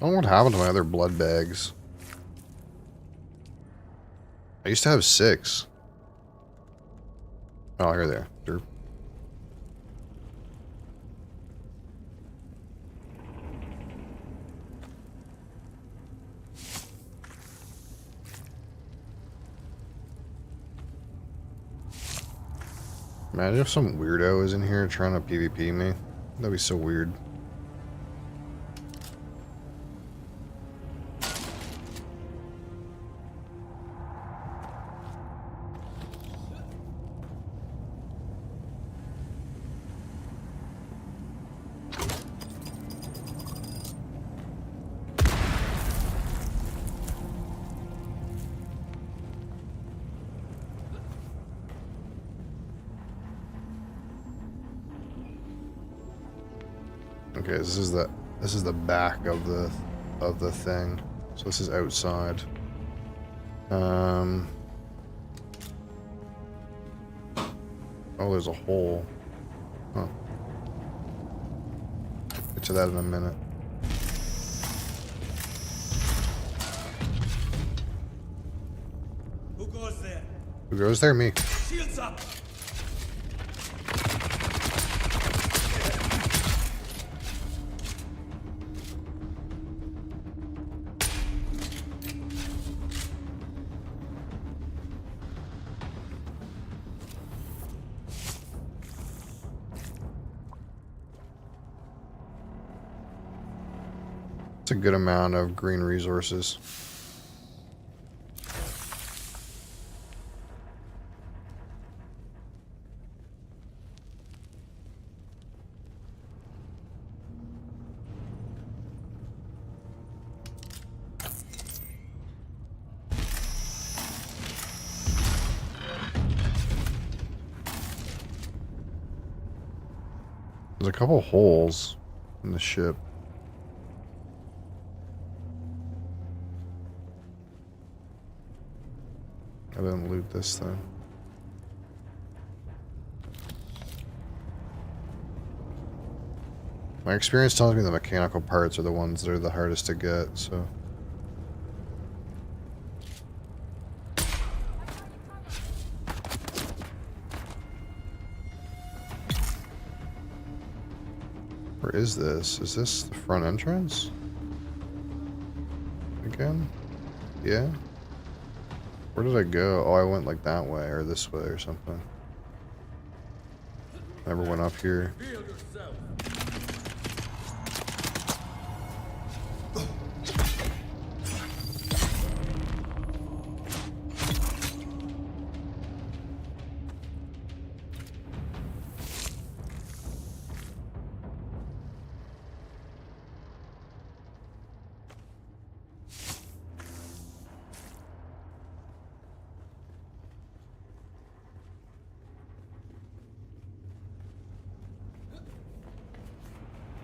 I don't know what happened to my other blood bags. I used to have 6. Oh, here they are. Derp. Imagine if some weirdo is in here trying to PvP me. That'd be so weird. Okay, this is the back of the thing. So this is outside. Oh, there's a hole. Huh. Get to that in a minute. Who goes there? Who goes there? Me. Shields up! It's a good amount of green resources. There's a couple holes in the ship. I didn't loot this thing. My experience tells me the mechanical parts are the ones that are the hardest to get, so... Where is this? Is this the front entrance? Again? Yeah? Where did I go? Oh, I went like that way, or this way, or something. Never went up here.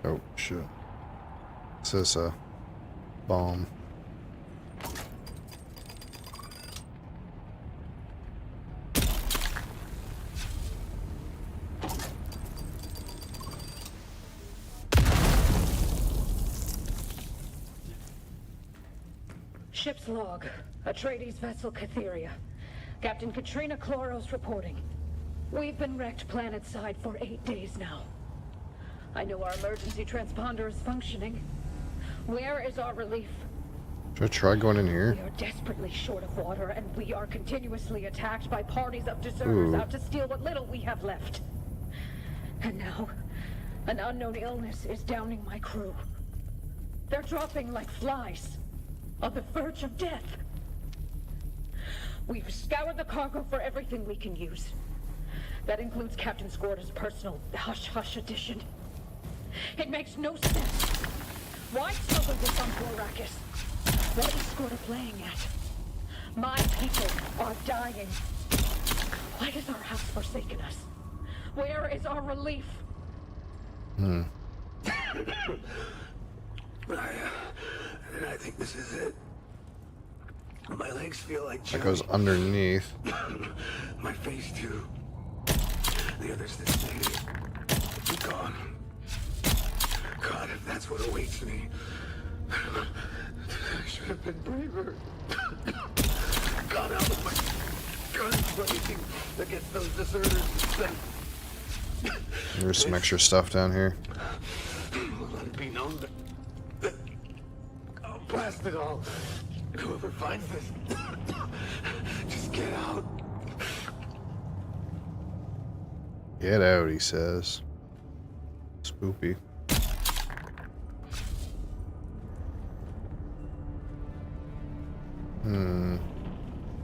Oh, shit. This is a bomb. Ship's log. Atreides vessel Catheria. Captain Katrina Chloros reporting. We've been wrecked planetside for 8 days now. I know our emergency transponder is functioning. Where is our relief? Should I try going in here? We are desperately short of water, and we are continuously attacked by parties of deserters out to steal what little we have left. And now, an unknown illness is downing my crew. They're dropping like flies, on the verge of death. We've scoured the cargo for everything we can use. That includes Captain Scorda's personal hush-hush edition. It makes no sense. Why smuggle this on poor Arrakis? What is Scorda playing at? My people are dying. Why has our house forsaken us? Where is our relief? I think this is it. My legs feel like That goes underneath. my face too. The others that stayed are gone. God, if that's what awaits me, I should have been braver. Gone out with my guns blazing against those deserters. There's some extra stuff down here. Unbeknown to... I'll blast it all. Whoever finds this, just get out. Get out, he says. Spoopy.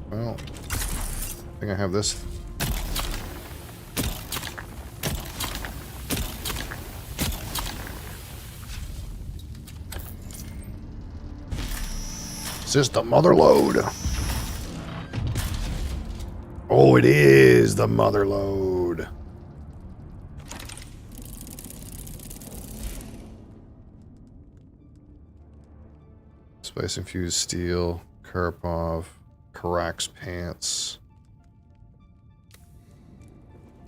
Well, I think I have this. Is this the mother load? Oh, it is the mother load. Spice infused steel, Karpov, Karak's pants.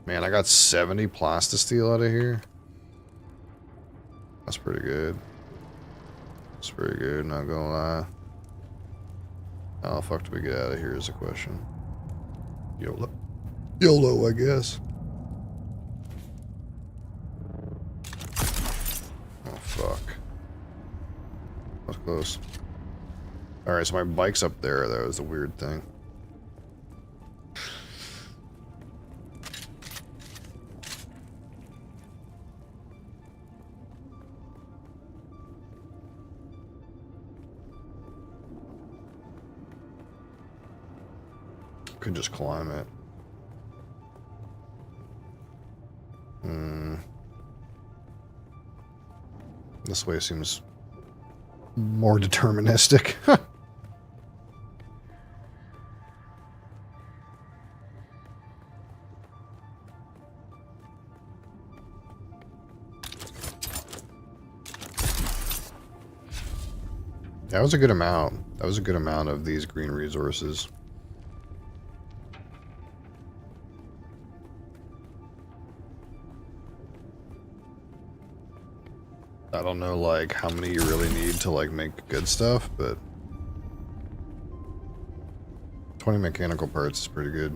Man, I got 70 plastisteel out of here. That's pretty good. That's pretty good, not gonna lie. How the fuck do we get out of here is the question. YOLO. YOLO, I guess. Oh, fuck. That was close. Alright, so my bike's up there. That was a weird thing. Could just climb it. This way seems more deterministic. That was a good amount. That was a good amount of these green resources. I don't know, like, how many you really need to, like, make good stuff, but 20 mechanical parts is pretty good.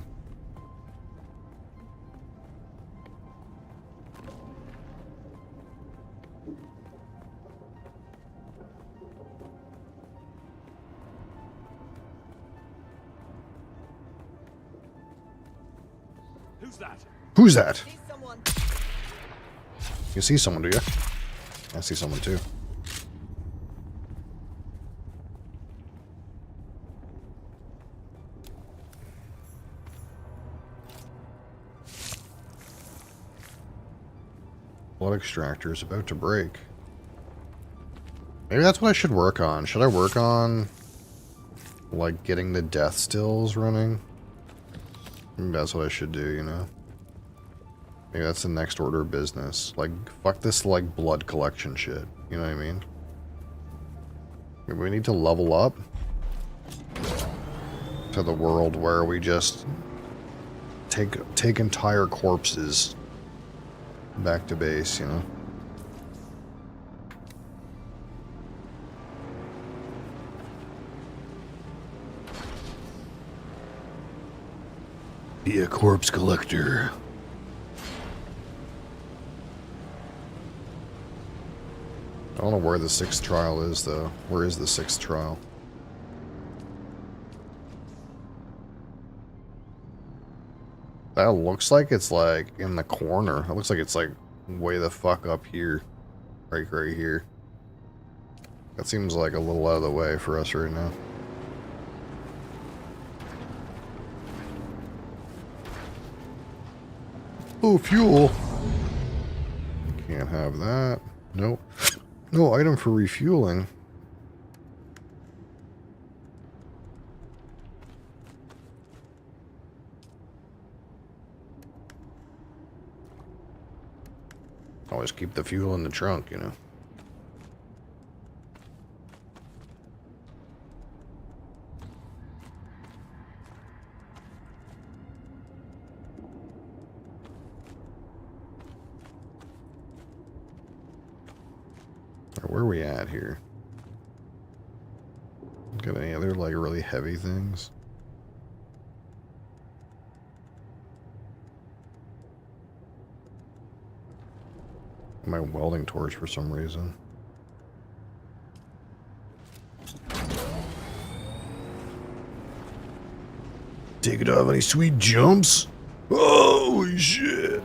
Who's that? Who's that? See someone. You see someone, do you? I see someone too. Blood extractor is about to break. Maybe that's what I should work on. Should I work on, like, getting the death stills running? Maybe that's what I should do, you know? Maybe that's the next order of business. Like, fuck this, like, blood collection shit. You know what I mean? Maybe we need to level up to the world where we just take entire corpses back to base, you know? Be a corpse collector. I don't know where the 6th trial is, though. Where is the 6th trial? That looks like it's, like, in the corner. It looks like it's, like, way the fuck up here. Right here. That seems like a little out of the way for us right now. Oh, fuel! Can't have that. Nope. No item for refueling. Always keep the fuel in the trunk, you know. Where are we at here? Got any other, like, really heavy things? My welding torch for some reason. Take it off any sweet jumps? Holy shit!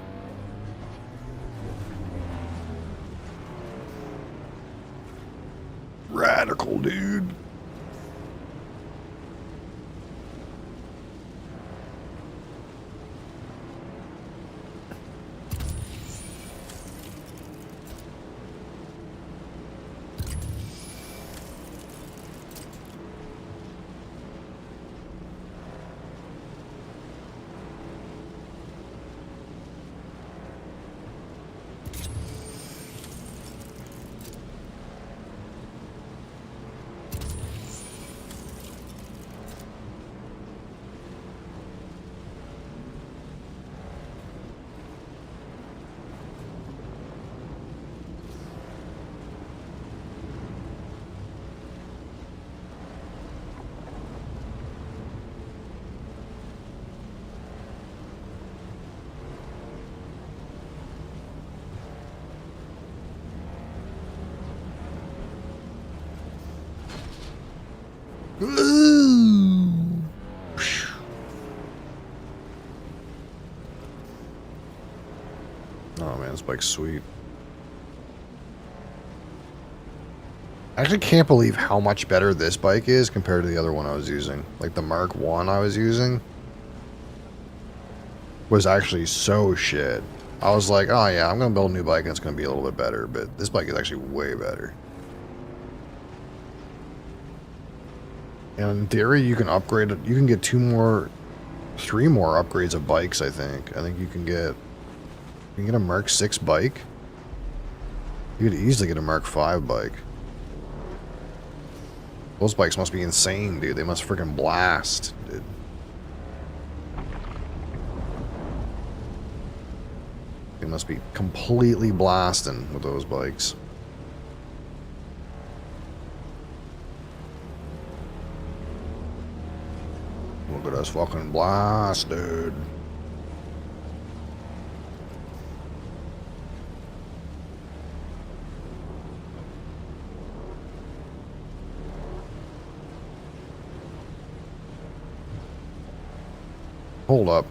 Radical, dude. Oh man, this bike's sweet. I actually can't believe how much better this bike is compared to the other one I was using. Like the Mark 1 I was using was actually so shit. I was like, oh yeah, I'm gonna build a new bike and it's gonna be a little bit better, but this bike is actually way better. And in theory, you can upgrade it. You can get 3 more upgrades of bikes, I think. I think you can get a Mark 6 bike. You could easily get a Mark 5 bike. Those bikes must be insane, dude. They must freaking blast, dude. They must be completely blasting with those bikes. Look at us fucking blasted. Hold up.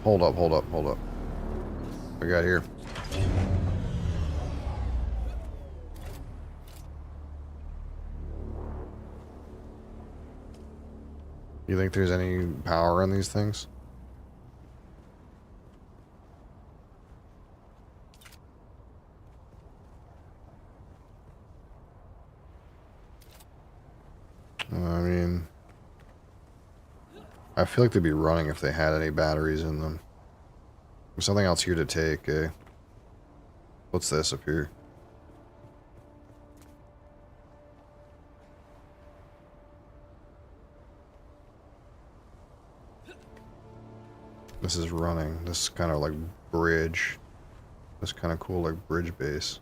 We got here. You think there's any power in these things? I mean, I feel like they'd be running if they had any batteries in them. There's something else here to take, eh? What's this up here? This is running. This is kind of like bridge. This kind of cool, like bridge base.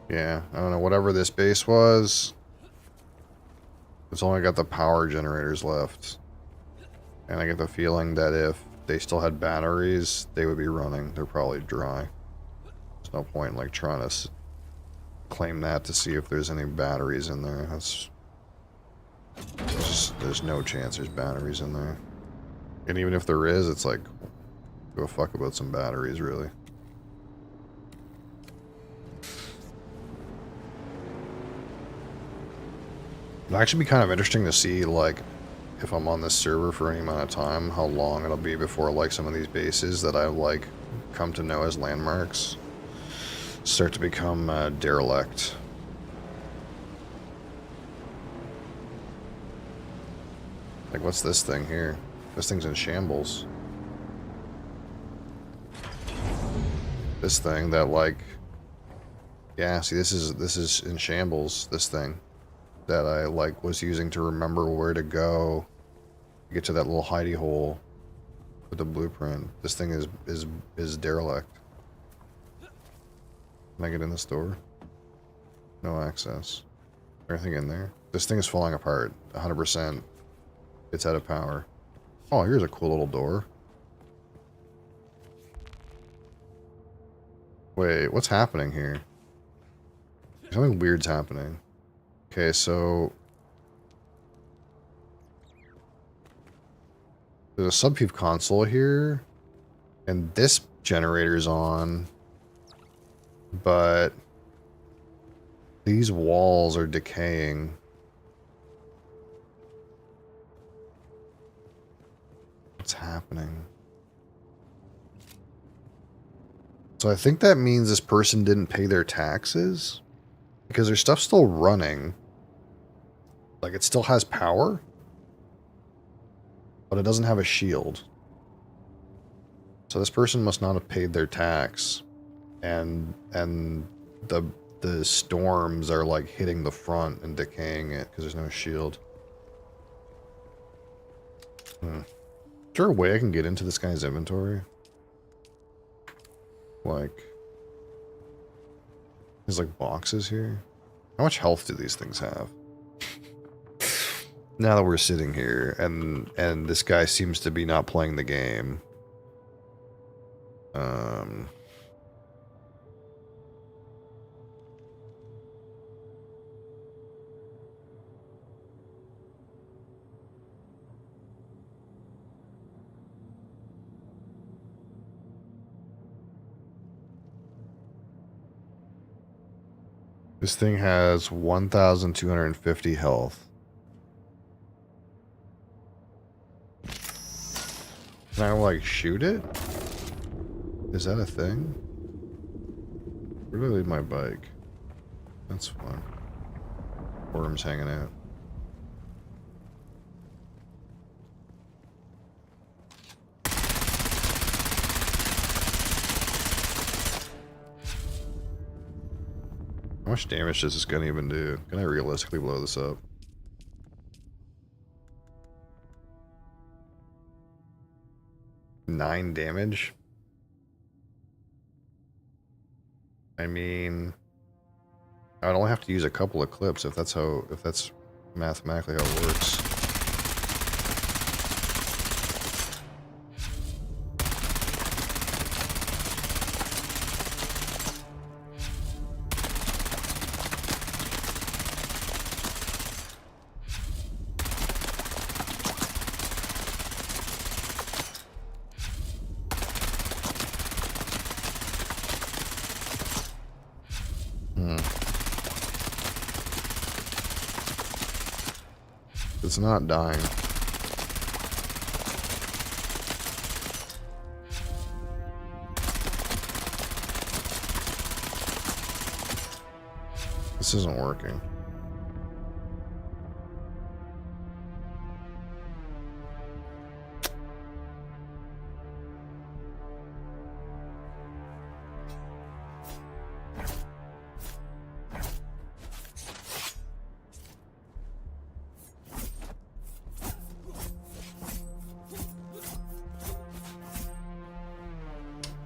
Yeah, I don't know. Whatever this base was, it's only got the power generators left. And I get the feeling that if they still had batteries, they would be running. They're probably dry. There's no point in like trying to claim that to see if there's any batteries in there. There's no chance there's batteries in there. And even if there is, it's like, go fuck about some batteries, really. It'd actually be kind of interesting to see, like, if I'm on this server for any amount of time, how long it'll be before, like, some of these bases that I've, like, come to know as landmarks start to become derelict. Like, what's this thing here? This thing's in shambles. This thing that, like, yeah, see, this is in shambles, this thing that I, like, was using to remember where to go to get to that little hidey hole with the blueprint. This thing is derelict. Can I get in this door? No access. Anything in there? This thing is falling apart. 100%. It's out of power. Oh, here's a cool little door. Wait, what's happening here? Something weird's happening. Okay, so there's a subfeed console here, and this generator's on, but these walls are decaying. What's happening? So I think that means this person didn't pay their taxes, because their stuff's still running. Like, it still has power, but it doesn't have a shield. So this person must not have paid their tax, and the storms are like hitting the front and decaying it because there's no shield. Is there a way I can get into this guy's inventory? Like, there's like boxes here. How much health do these things have? Now that we're sitting here and this guy seems to be not playing the game. This thing has 1,250 health. Can I, like, shoot it? Is that a thing? Where did I leave my bike? That's fun. Worms hanging out. How much damage does this gun even do? Can I realistically blow this up? Nine damage? I mean, I'd only have to use a couple of clips if that's mathematically how it works. It's not dying. This isn't working.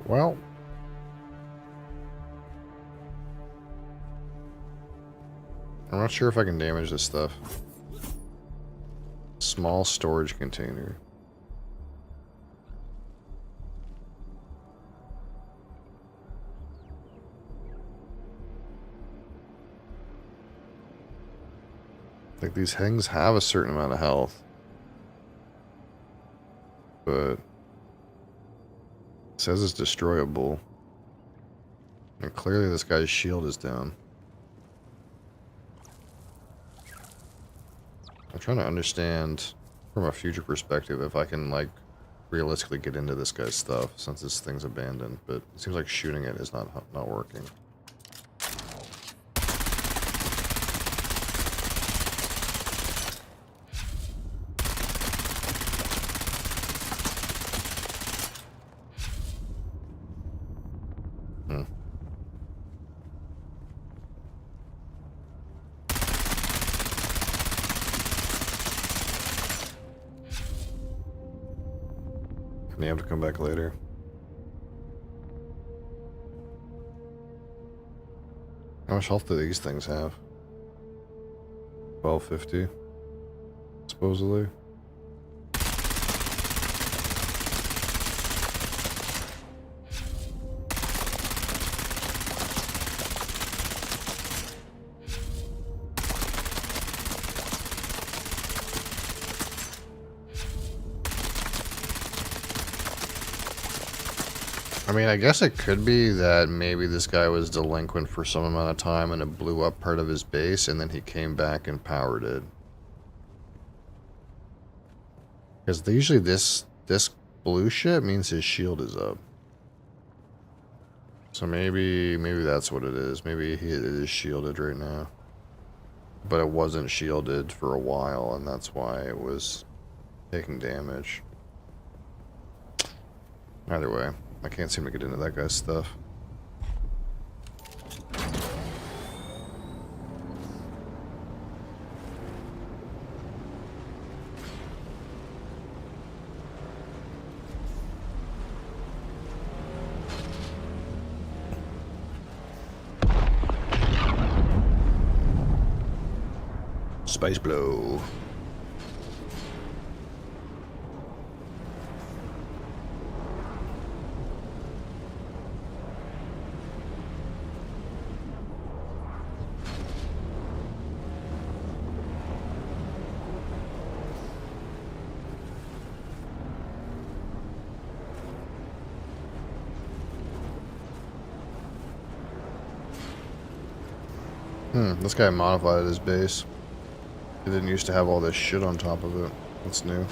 Well, I'm not sure if I can damage this stuff. Small storage container. Like, these things have a certain amount of health. But it says it's destroyable. And clearly this guy's shield is down. I'm trying to understand from a future perspective if I can, like, realistically get into this guy's stuff since this thing's abandoned, but it seems like shooting it is not working. You have to come back later. How much health do these things have? 1250, supposedly. I mean, I guess it could be that maybe this guy was delinquent for some amount of time and it blew up part of his base and then he came back and powered it. Because usually this blue shit means his shield is up. So maybe that's what it is. Maybe it is shielded right now. But it wasn't shielded for a while and that's why it was taking damage. Either way. I can't seem to get into that guy's stuff. Space blow. This guy modified his base. He didn't used to have all this shit on top of it. That's new.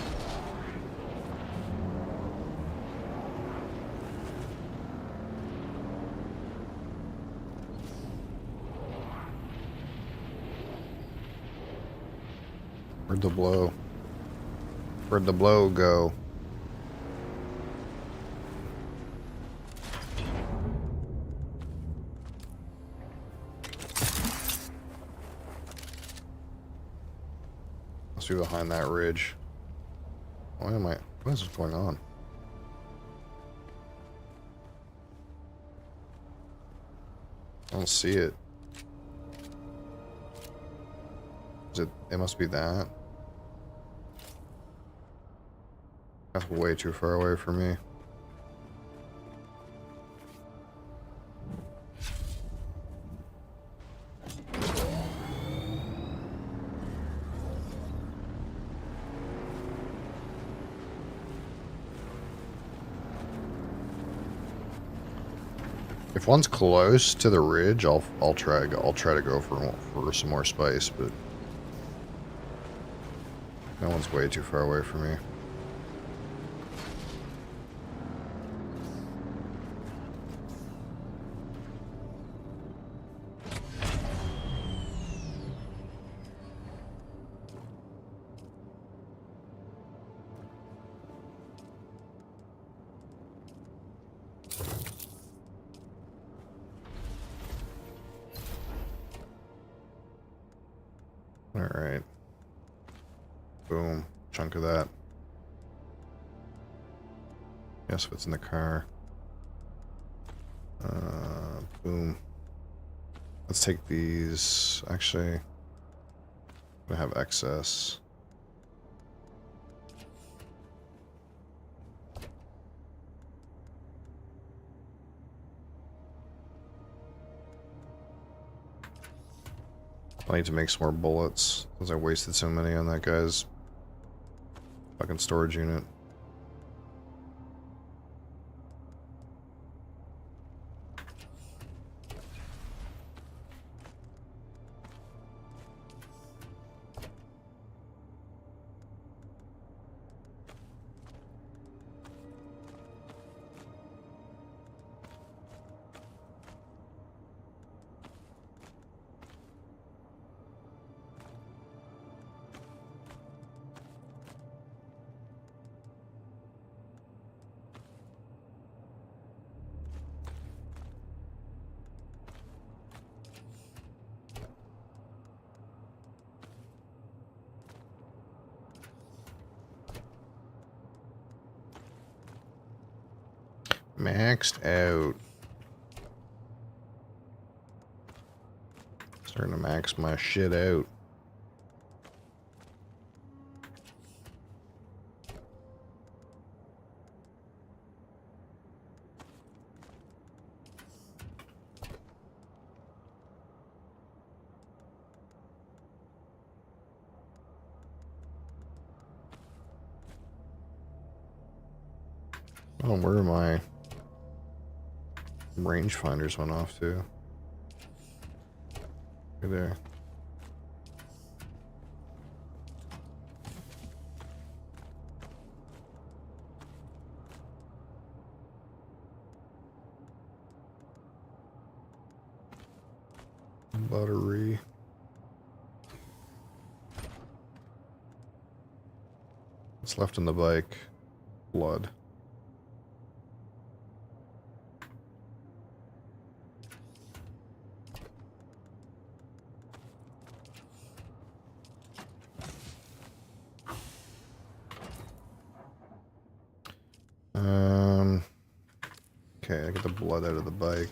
Where'd the blow? Where'd the blow go? Must be behind that ridge. Why am I? What is going on? I don't see it. Is it? It must be that. That's way too far away for me. If one's close to the ridge, I'll try to go for some more spice, but That one's way too far away from me. Alright. Boom. Chunk of that. Guess what's in the car. Boom. Let's take these. Actually, I have excess. I need to make some more bullets, because I wasted so many on that guy's fucking storage unit. Maxed out. Starting to max my shit out. Oh, where are my rangefinders went off to? Right there. Battery. What's left in the bike? Blood. Okay, I get the blood out of the bike.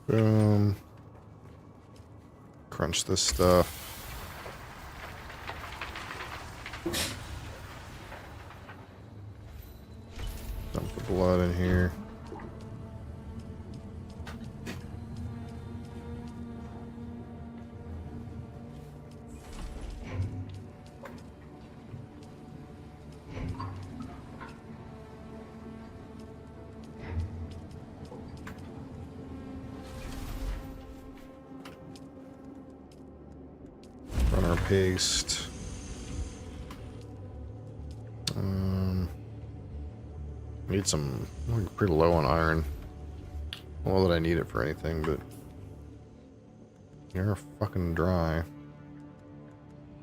Boom. Crunch this stuff. Dump the blood in here. Run our paste. Need some. I'm pretty low on iron. Well, that I need it for anything, but you're fucking dry.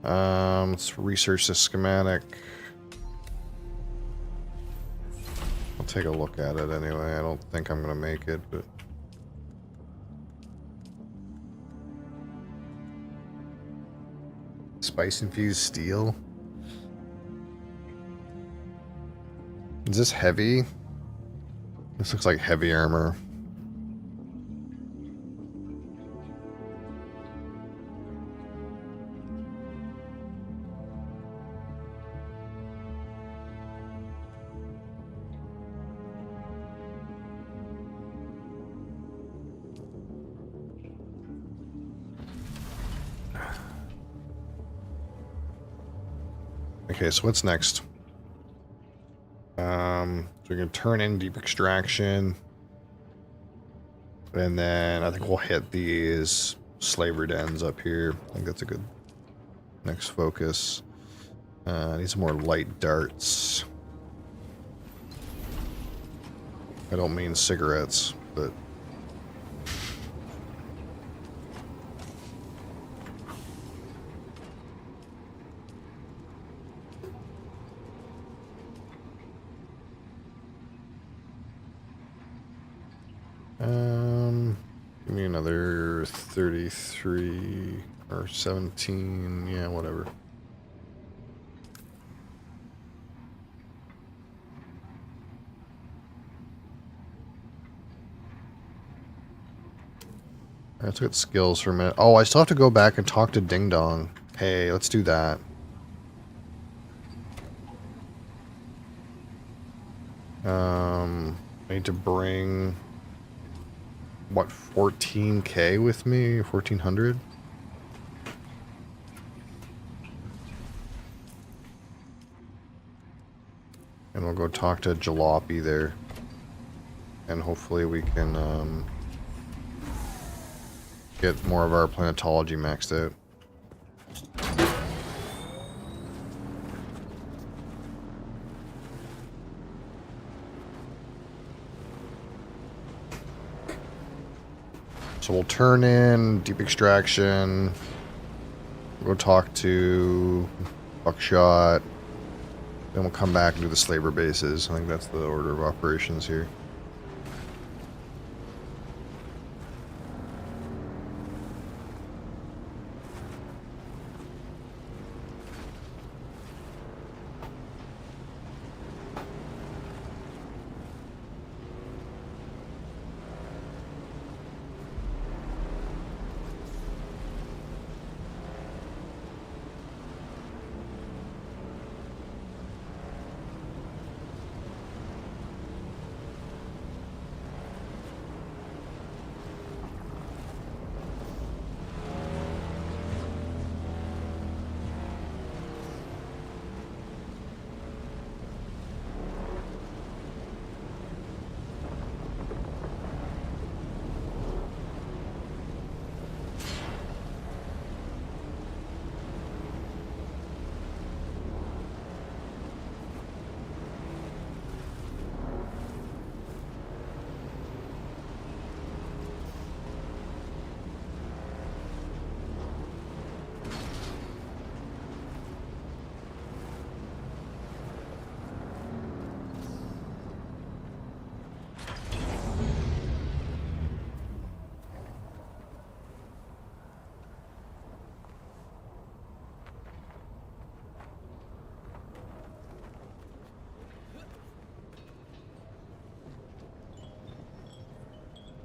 Let's research the schematic. I'll take a look at it anyway. I don't think I'm gonna make it, but. Spice infused steel. Is this heavy? This looks like heavy armor. Okay, so what's next? So we can turn in deep extraction. And then I think we'll hit these slavery dens up here. I think that's a good next focus. I need some more light darts. I don't mean cigarettes, but... Give me another 33 or 17, yeah, whatever. Let's get skills for a minute. Oh, I still have to go back and talk to Ding Dong. Hey, let's do that. I need to bring, what, 14k with me? 1400? And we'll go talk to Jalopy there. And hopefully we can, get more of our planetology maxed out. So we'll turn in deep extraction. We'll go talk to Buckshot. Then we'll come back and do the slaver bases. I think that's the order of operations here.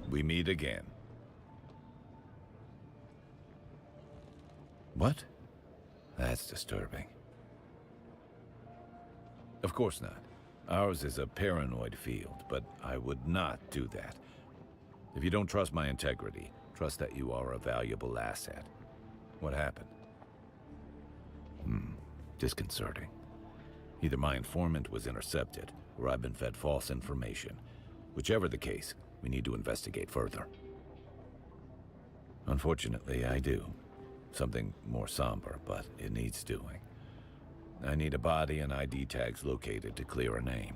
We meet again. What? That's disturbing. Of course not. Ours is a paranoid field, but I would not do that. If you don't trust my integrity, trust that you are a valuable asset. What happened? Disconcerting. Either my informant was intercepted, or I've been fed false information. Whichever the case, we need to investigate further. Unfortunately, I do. Something more somber, but it needs doing. I need a body and ID tags located to clear a name.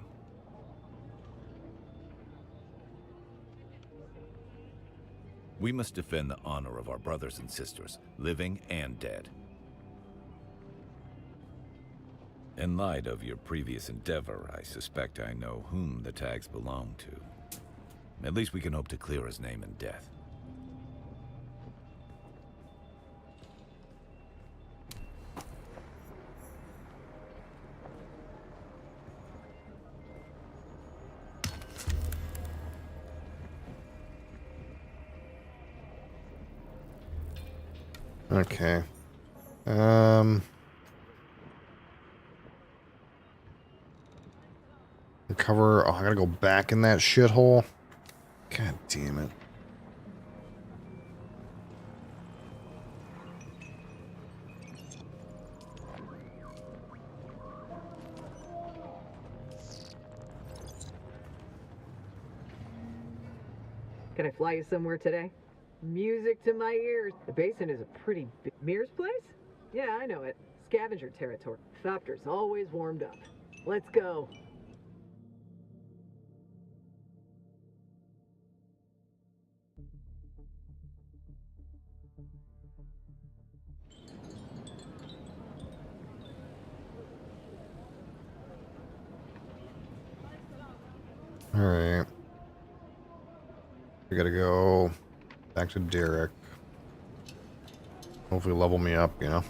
We must defend the honor of our brothers and sisters, living and dead. In light of your previous endeavor, I suspect I know whom the tags belong to. At least we can hope to clear his name in death. Okay. Cover. Oh, I gotta go back in that shithole. God damn it. Can I fly you somewhere today? Music to my ears. The basin is a pretty big... Mir's place? Yeah, I know it. Scavenger territory. Thopter's always warmed up. Let's go. Alright. We gotta go back to Derek. Hopefully level me up, you know?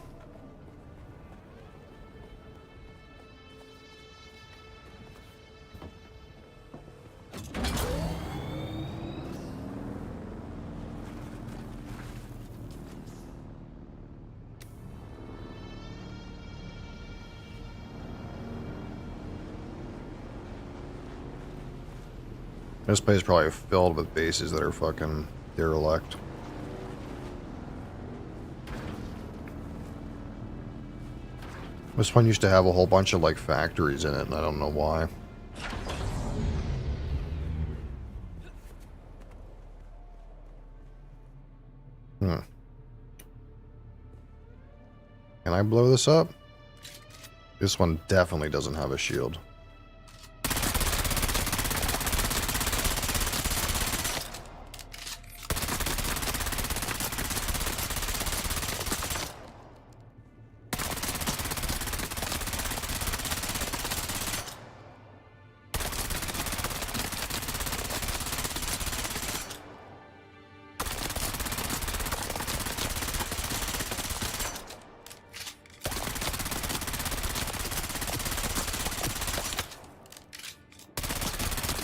This place is probably filled with bases that are fucking derelict. This one used to have a whole bunch of like factories in it, and I don't know why. Can I blow this up? This one definitely doesn't have a shield.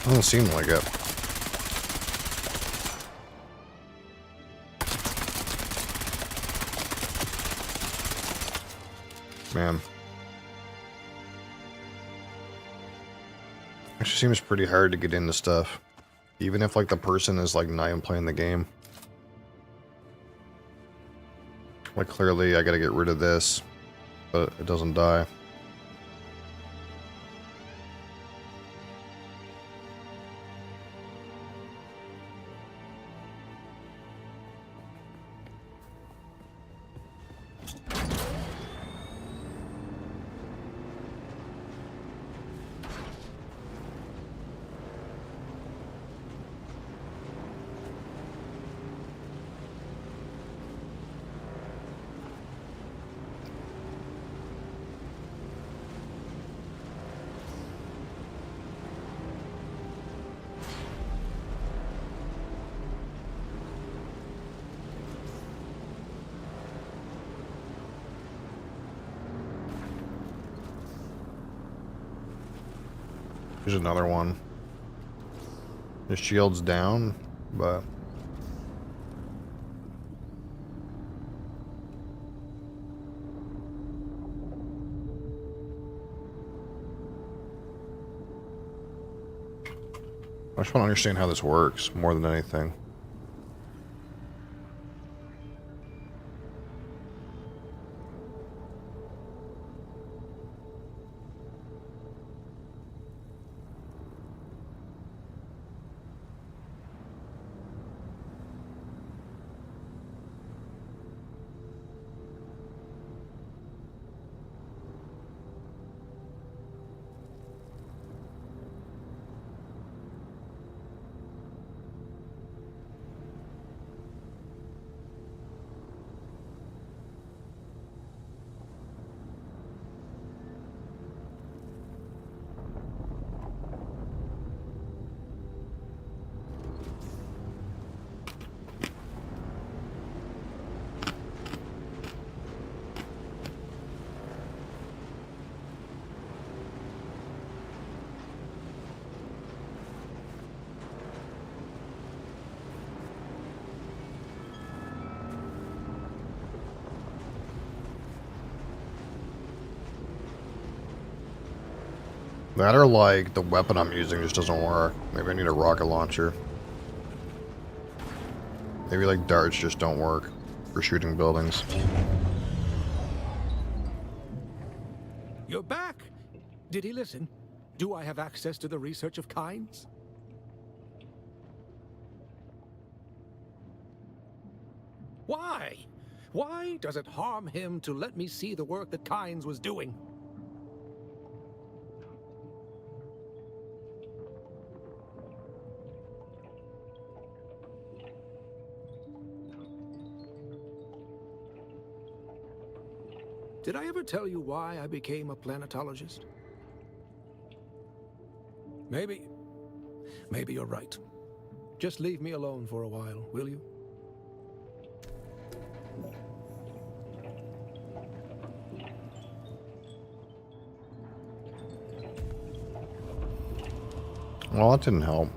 Doesn't seem like it. Man. Actually seems pretty hard to get into stuff. Even if like the person is like not even playing the game. Like clearly I gotta get rid of this, but it doesn't die. Here's another one. His shield's down, but... I just want to understand how this works, more than anything. That or like the weapon I'm using just doesn't work. Maybe I need a rocket launcher. Maybe like darts just don't work for shooting buildings. You're back! Did he listen? Do I have access to the research of kinds? Why? Why does it harm him to let me see the work that Kynes was doing? Did I ever tell you why I became a planetologist? Maybe you're right. Just leave me alone for a while, will you? Well, that didn't help.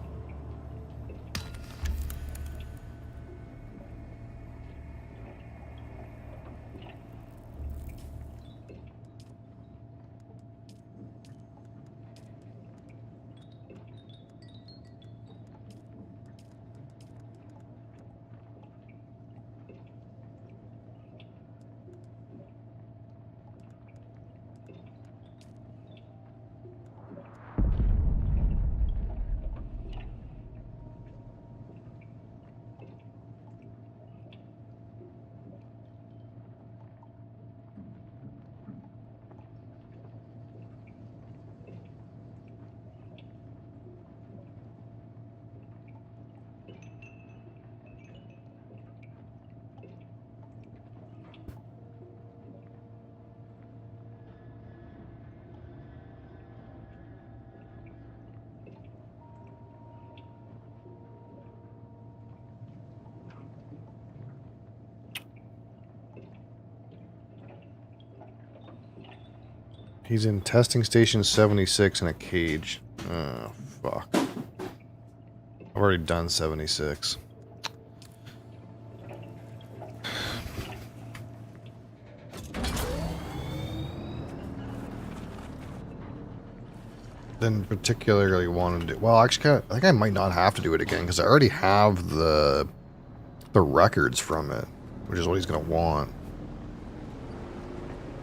He's in testing station 76 in a cage. Oh, fuck. I've already done 76. Didn't particularly want to do... Well, actually, I think I might not have to do it again, because I already have the records from it, which is what he's going to want.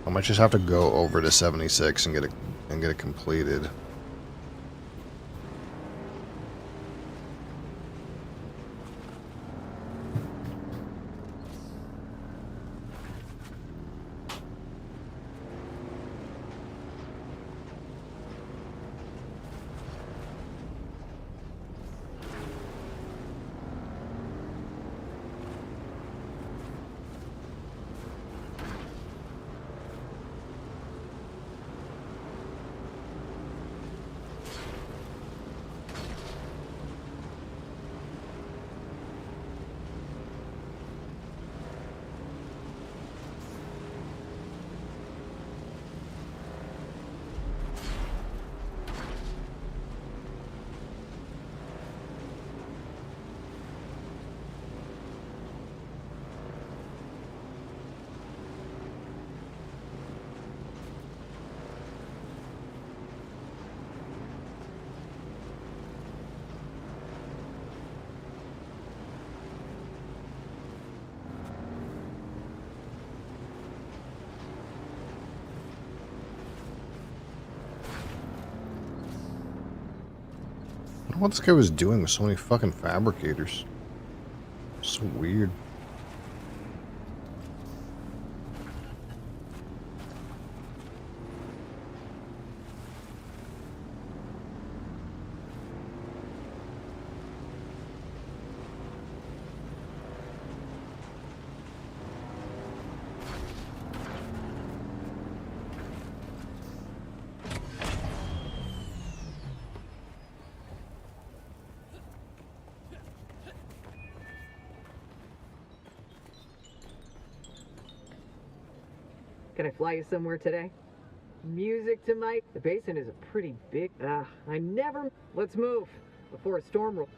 I might just have to go over to 76 and get it completed. I don't know what this guy was doing with so many fucking fabricators. So weird. Can I fly you somewhere today? Music to my... The basin is a pretty big... I never... Let's move before a storm rolls.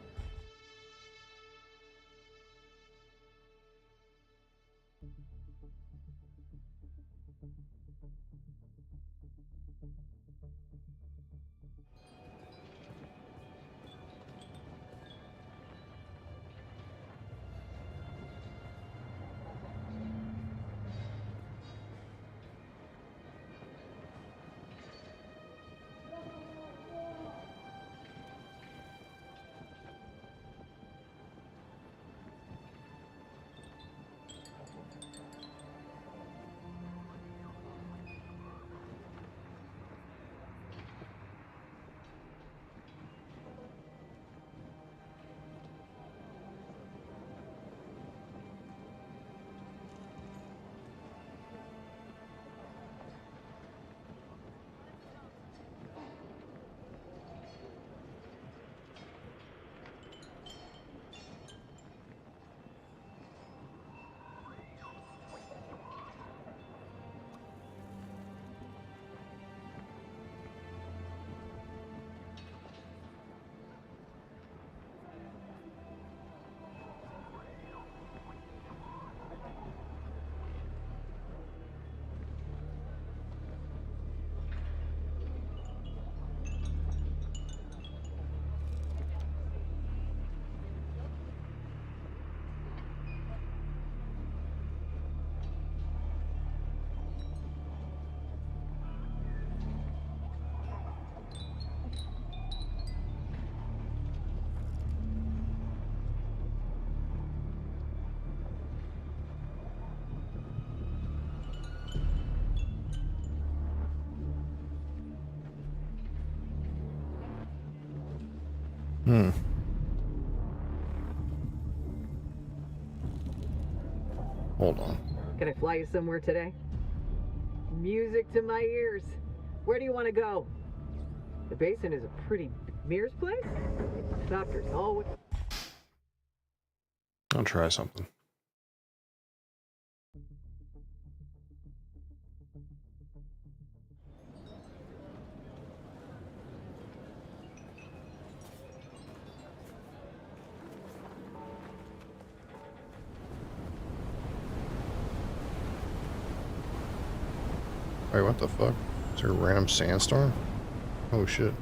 Hmm. Hold on. Can I fly you somewhere today? Music to my ears. Where do you want to go? The basin is a pretty... Mir's place? Doctors always... I'll try something. Wait, what the fuck? Is there a random sandstorm? Oh shit.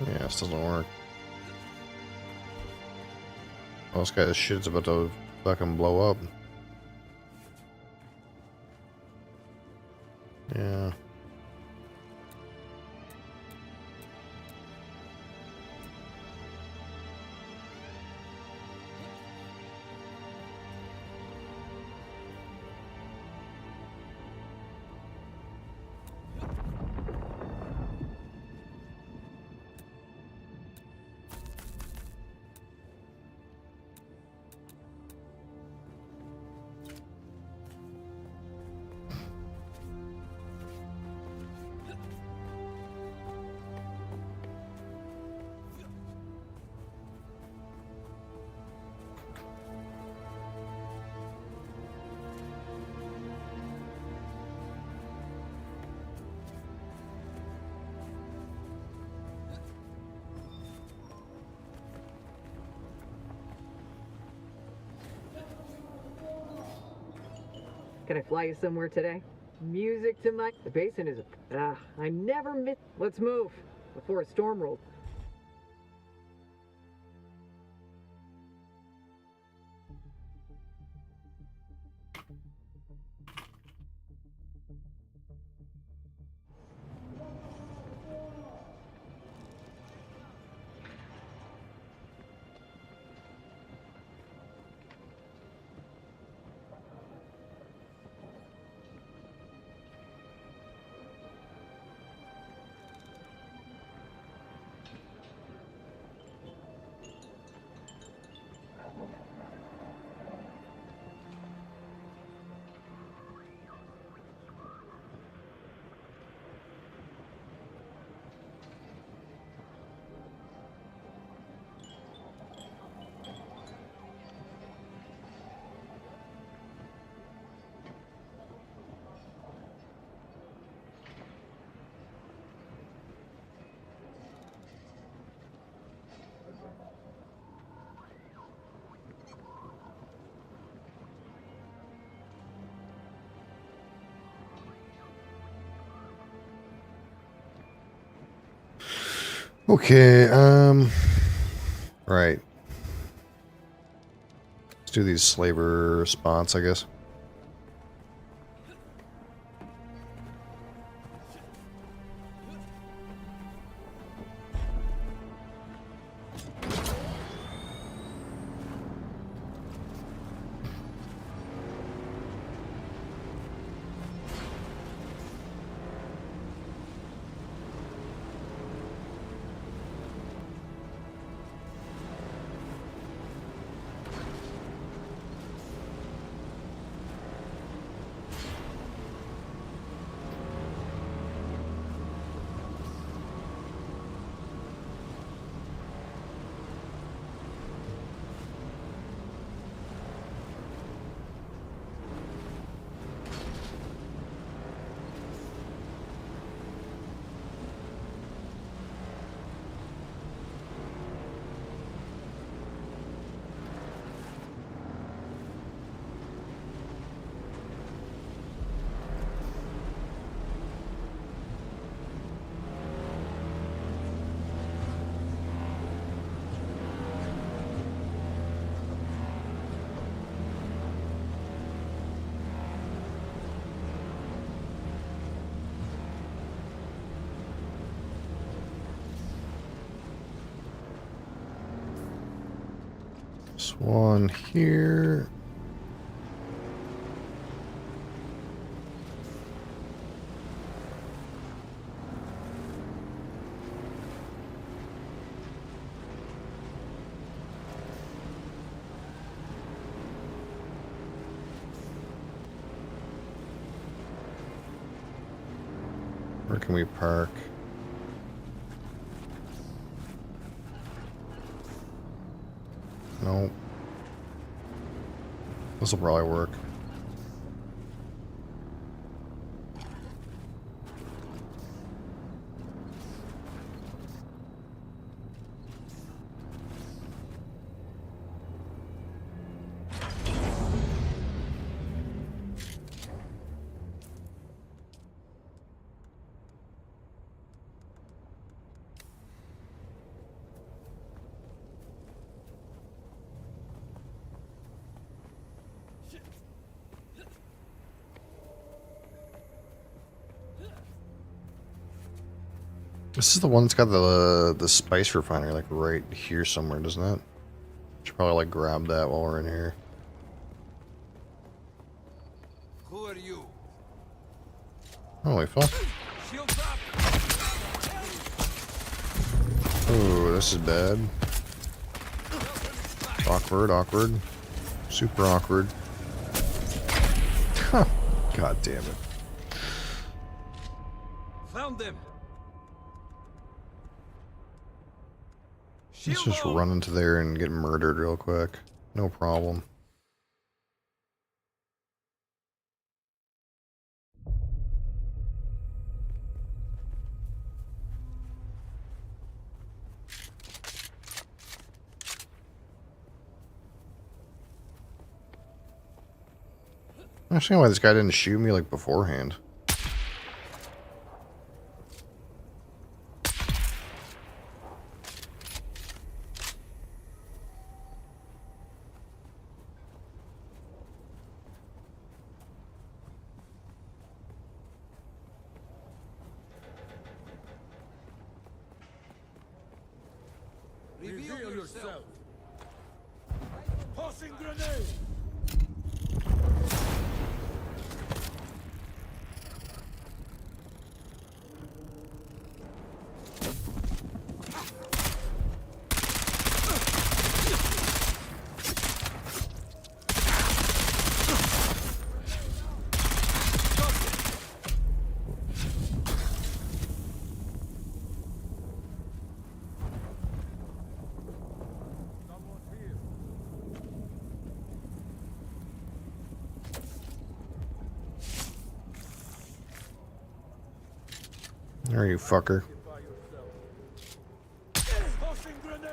Yeah, this doesn't work. Oh, this guy's shit's about to fucking blow up. Yeah. Can I fly you somewhere today? Music to my... The basin is a... I never miss... Let's move before a storm rolls. Okay, right. Let's do these slaver spots, I guess. This one here. Where can we park? Nope. This will probably work. This is the one that's got the spice refinery like right here somewhere, doesn't it? Should probably like grab that while we're in here. Who are you? Holy fuck. Shields up! Oh, this is bad. Awkward, awkward. Super awkward. God damn it. Found them! Let's just run into there and get murdered real quick. No problem. I understand why this guy didn't shoot me like beforehand. Reveal yourself! Tossing grenade! There you fucker. Tossing grenade!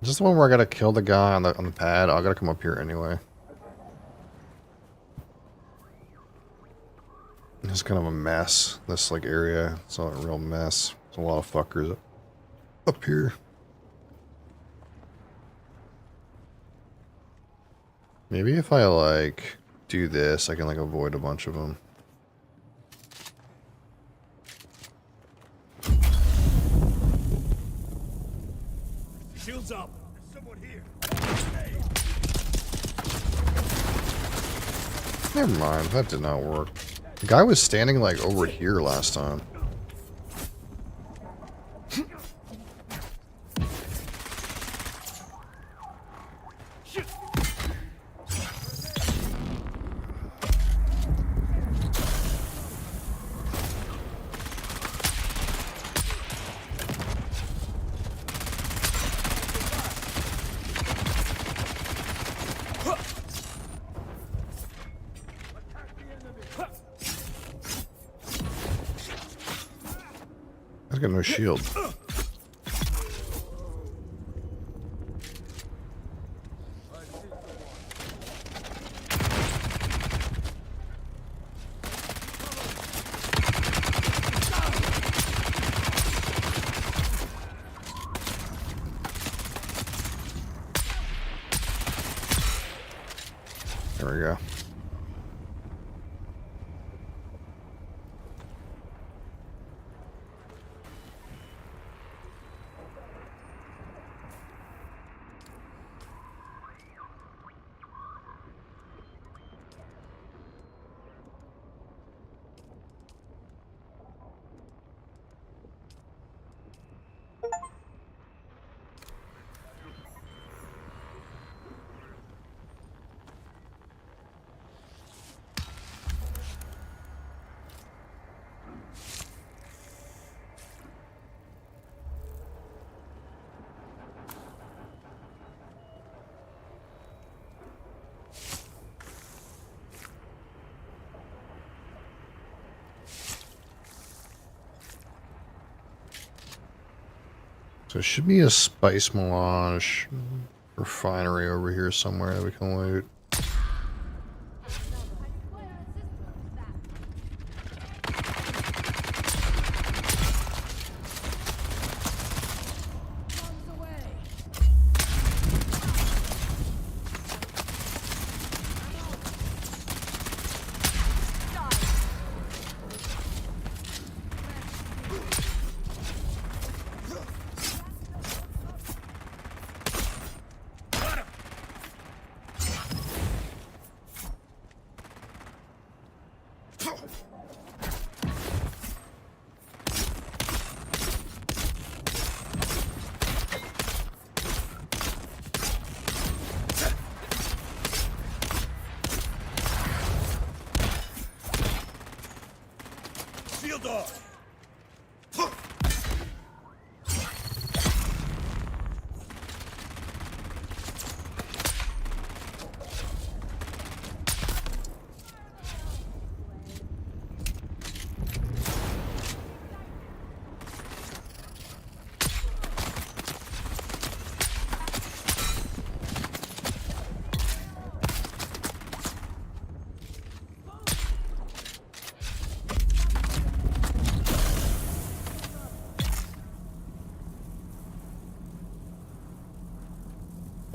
Is this the one where I gotta kill the guy on the pad? I gotta come up here anyway. It's kind of a mess. This like area, it's not a real mess. There's a lot of fuckers up here. Maybe if I like do this, I can like avoid a bunch of them. Shields up! There's someone here! Never mind, that did not work. The guy was standing like over here last time. I've got no shield. There we go. So it should be a spice melange refinery over here somewhere that we can loot. Shield off!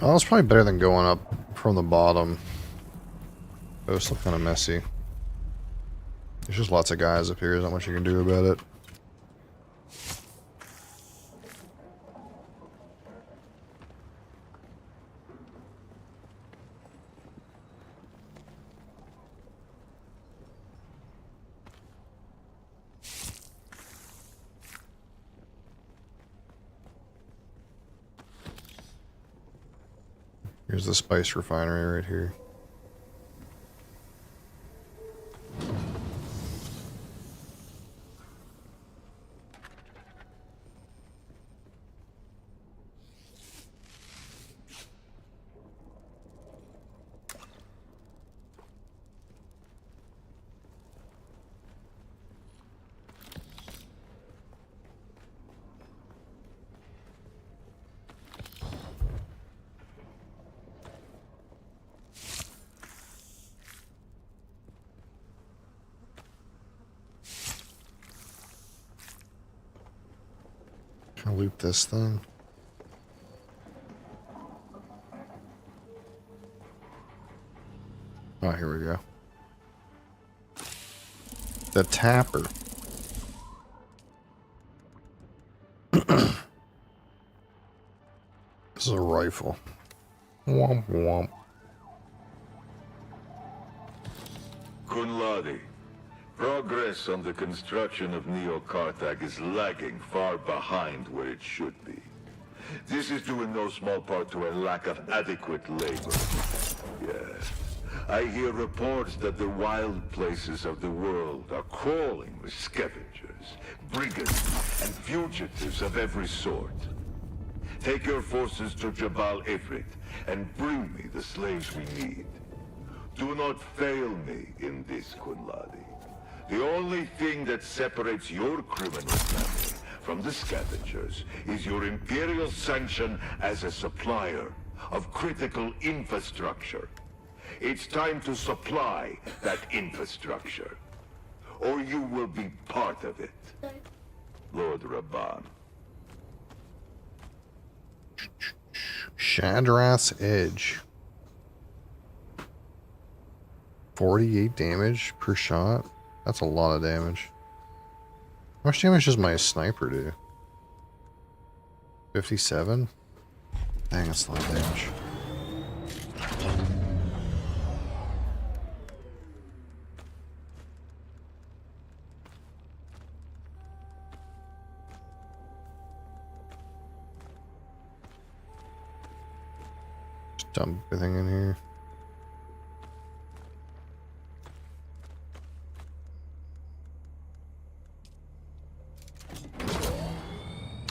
Oh, it's probably better than going up from the bottom. It was still kind of messy. There's just lots of guys up here. There's not much you can do about it. Here's the spice refinery right here. Can I loot this thing? Oh, here we go. The tapper. This is a rifle. Womp womp. Kunladi, progress on the construction of Neo-Karthag is lagging far behind where it should be. This is due in no small part to a lack of adequate labor. Yes, I hear reports that the wild places of the world are crawling with scavengers, brigands, and fugitives of every sort. Take your forces to Jabal Ifrit and bring me the slaves we need. Do not fail me in this, Kunladi. The only thing that separates your criminal family from the scavengers is your Imperial sanction as a supplier of critical infrastructure. It's time to supply that infrastructure, or you will be part of it. Lord Rabban. Shadrath's Edge. 48 damage per shot. That's a lot of damage. How much damage does my sniper do? 57? Dang, that's a lot of damage. Just dump everything in here.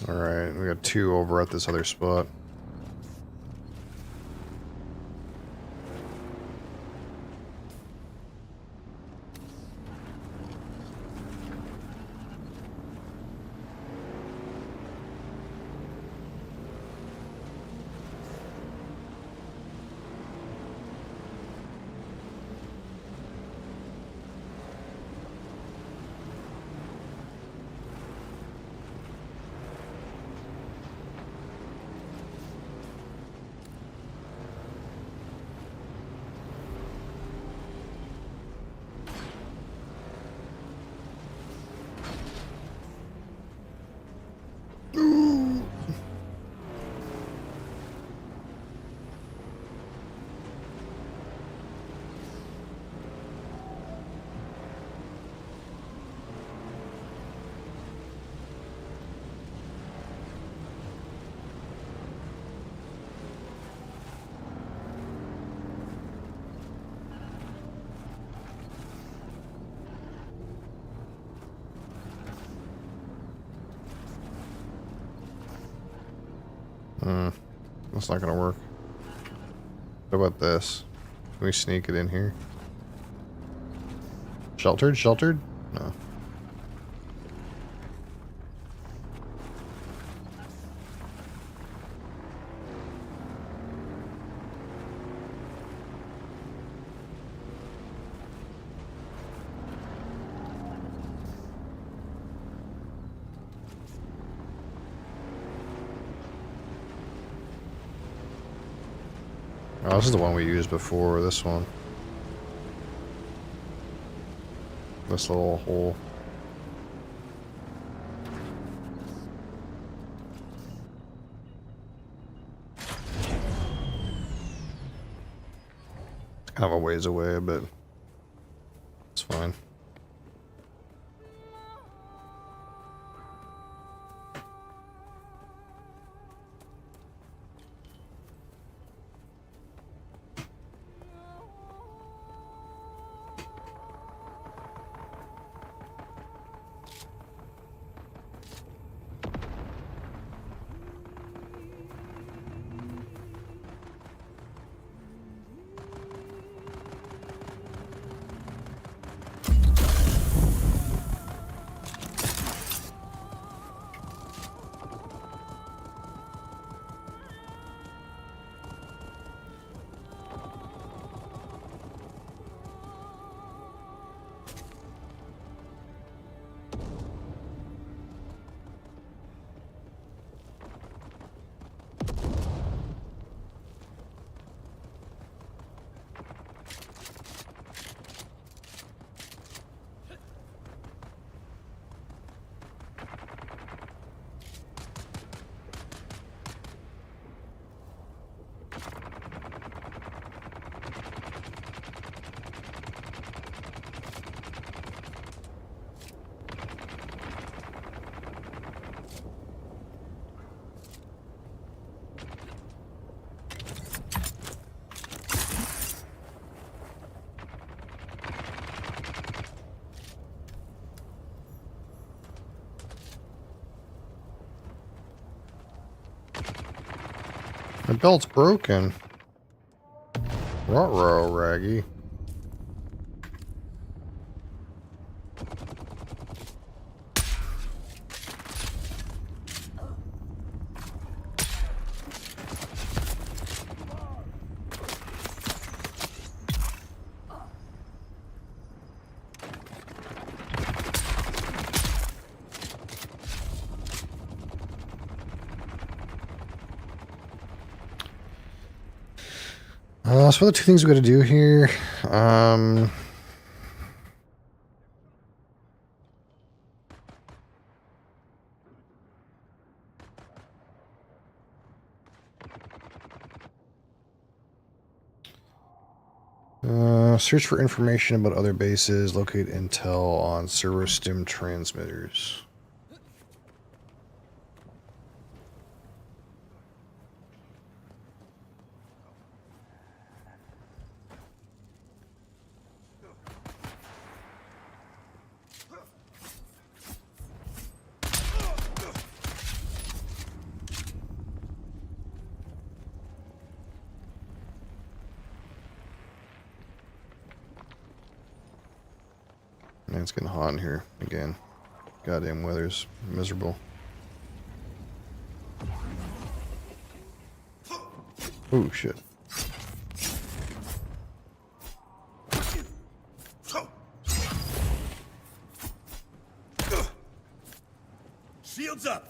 Alright, we got 2 over at this other spot. That's not gonna work. What about this? Can we sneak it in here? Sheltered? Sheltered? No. Oh, this is the one we used before, this one. This little hole. Kind of a ways away, but it's fine. My belt's broken. Ruh-roh, Raggy. So the 2 things we gotta do here. Search for information about other bases. Locate intel on servo stim transmitters. Man, it's getting hot in here again. Goddamn weather's miserable. Oh shit. Shields up!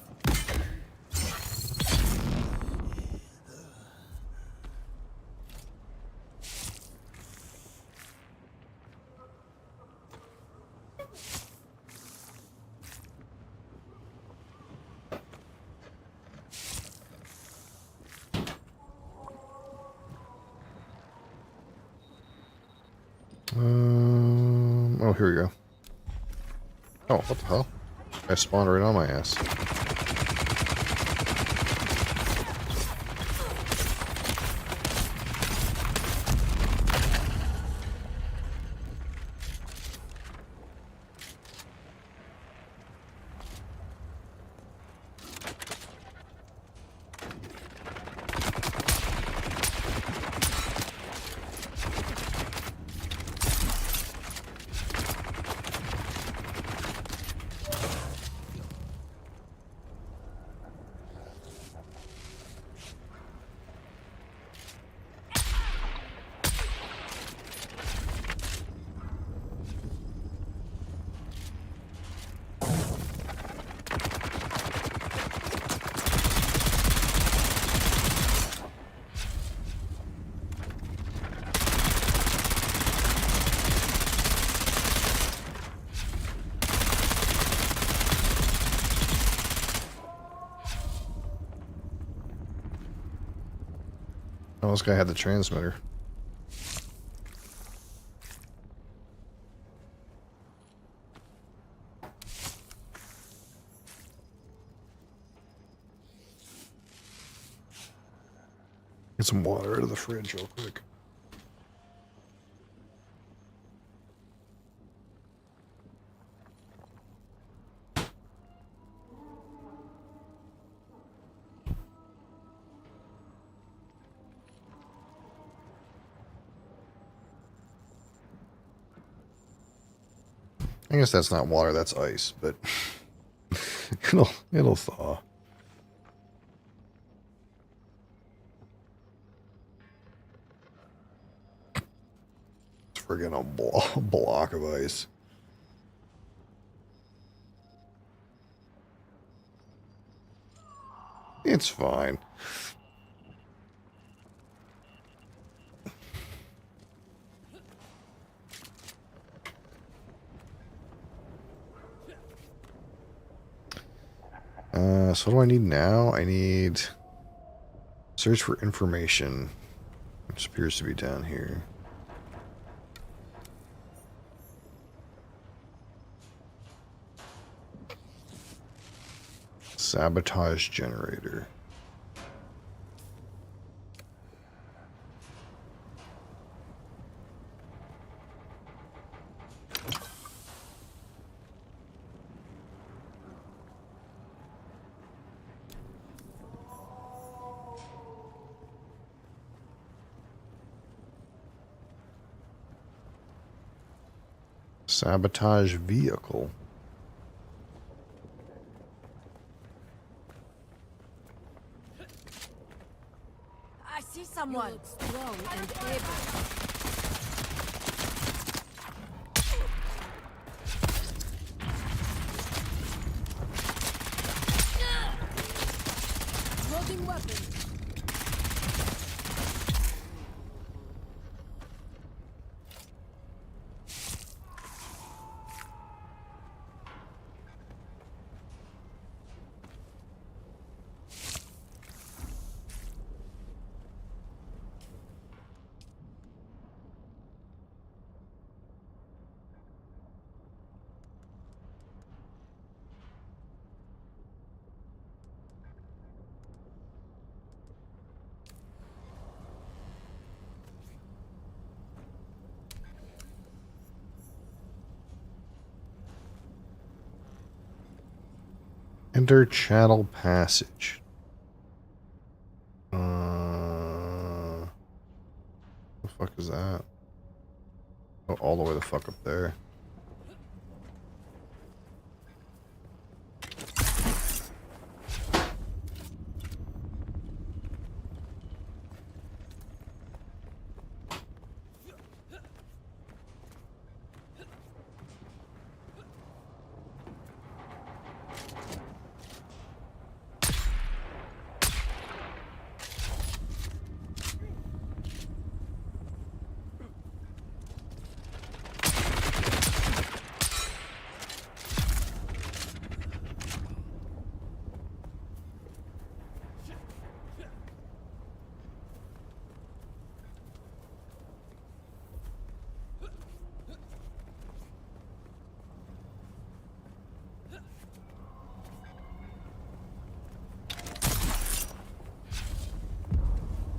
Oh, here we go. Oh, what the hell? I spawned right on my ass. Oh, this guy had the transmitter. Get some water out of the fridge real quick. I guess that's not water, that's ice, but it'll thaw. It's friggin' a block of ice. It's fine. So what do I need now? I need search for information, which appears to be down here. Sabotage generator. Sabotage vehicle. I see someone. Strong and able. Loading weapon. Interchannel passage. The fuck is that? Oh, all the way the fuck up there.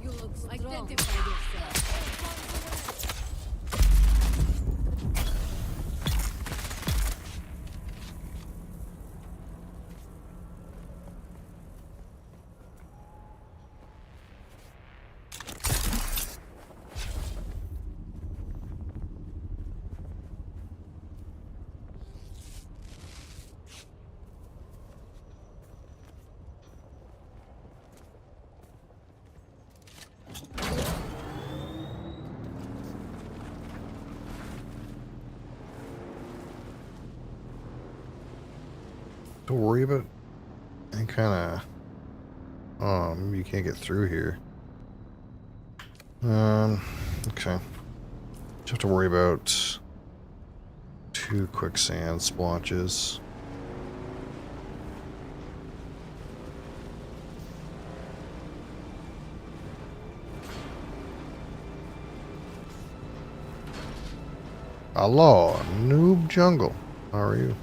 You look strong. Identify yourself. Don't worry about any kind of. Maybe you can't get through here. Okay. Just have to worry about 2 quicksand splotches. Hello, Noob Jungle. How are you?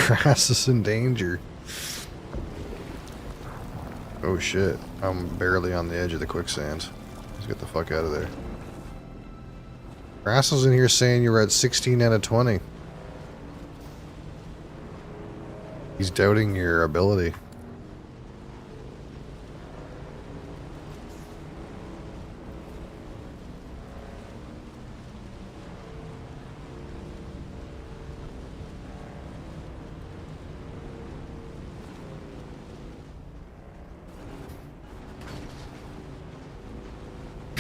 Grass is in danger. Oh shit, I'm barely on the edge of the quicksand. Let's get the fuck out of there. Grass is in here saying you're at 16 out of 20. He's doubting your ability.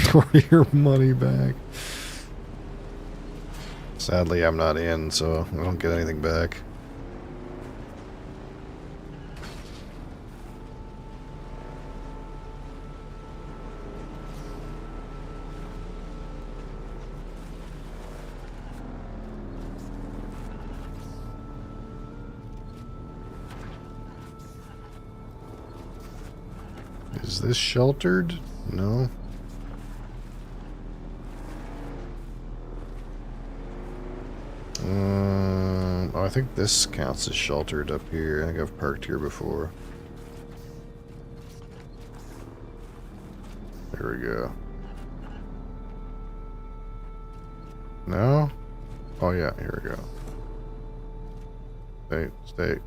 For your money back. Sadly, I'm not in, so I don't get anything back. Is this sheltered? No. I think this counts as sheltered up here. I think I've parked here before. There we go. No? Oh yeah, here we go. Stay.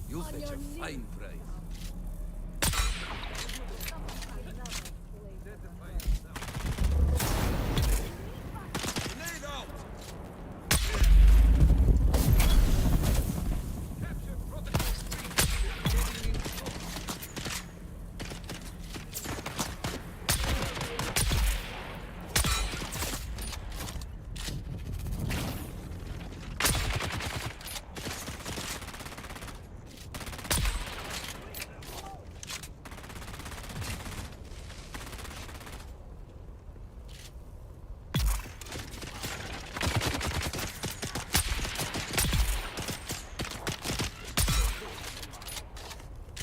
You'll fetch a fine price.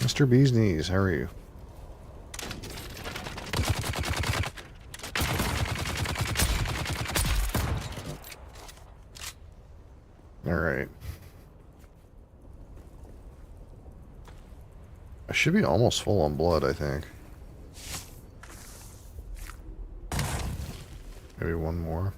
Mr. Bee's Knees, how are you? Alright. I should be almost full on blood, I think. Maybe one more.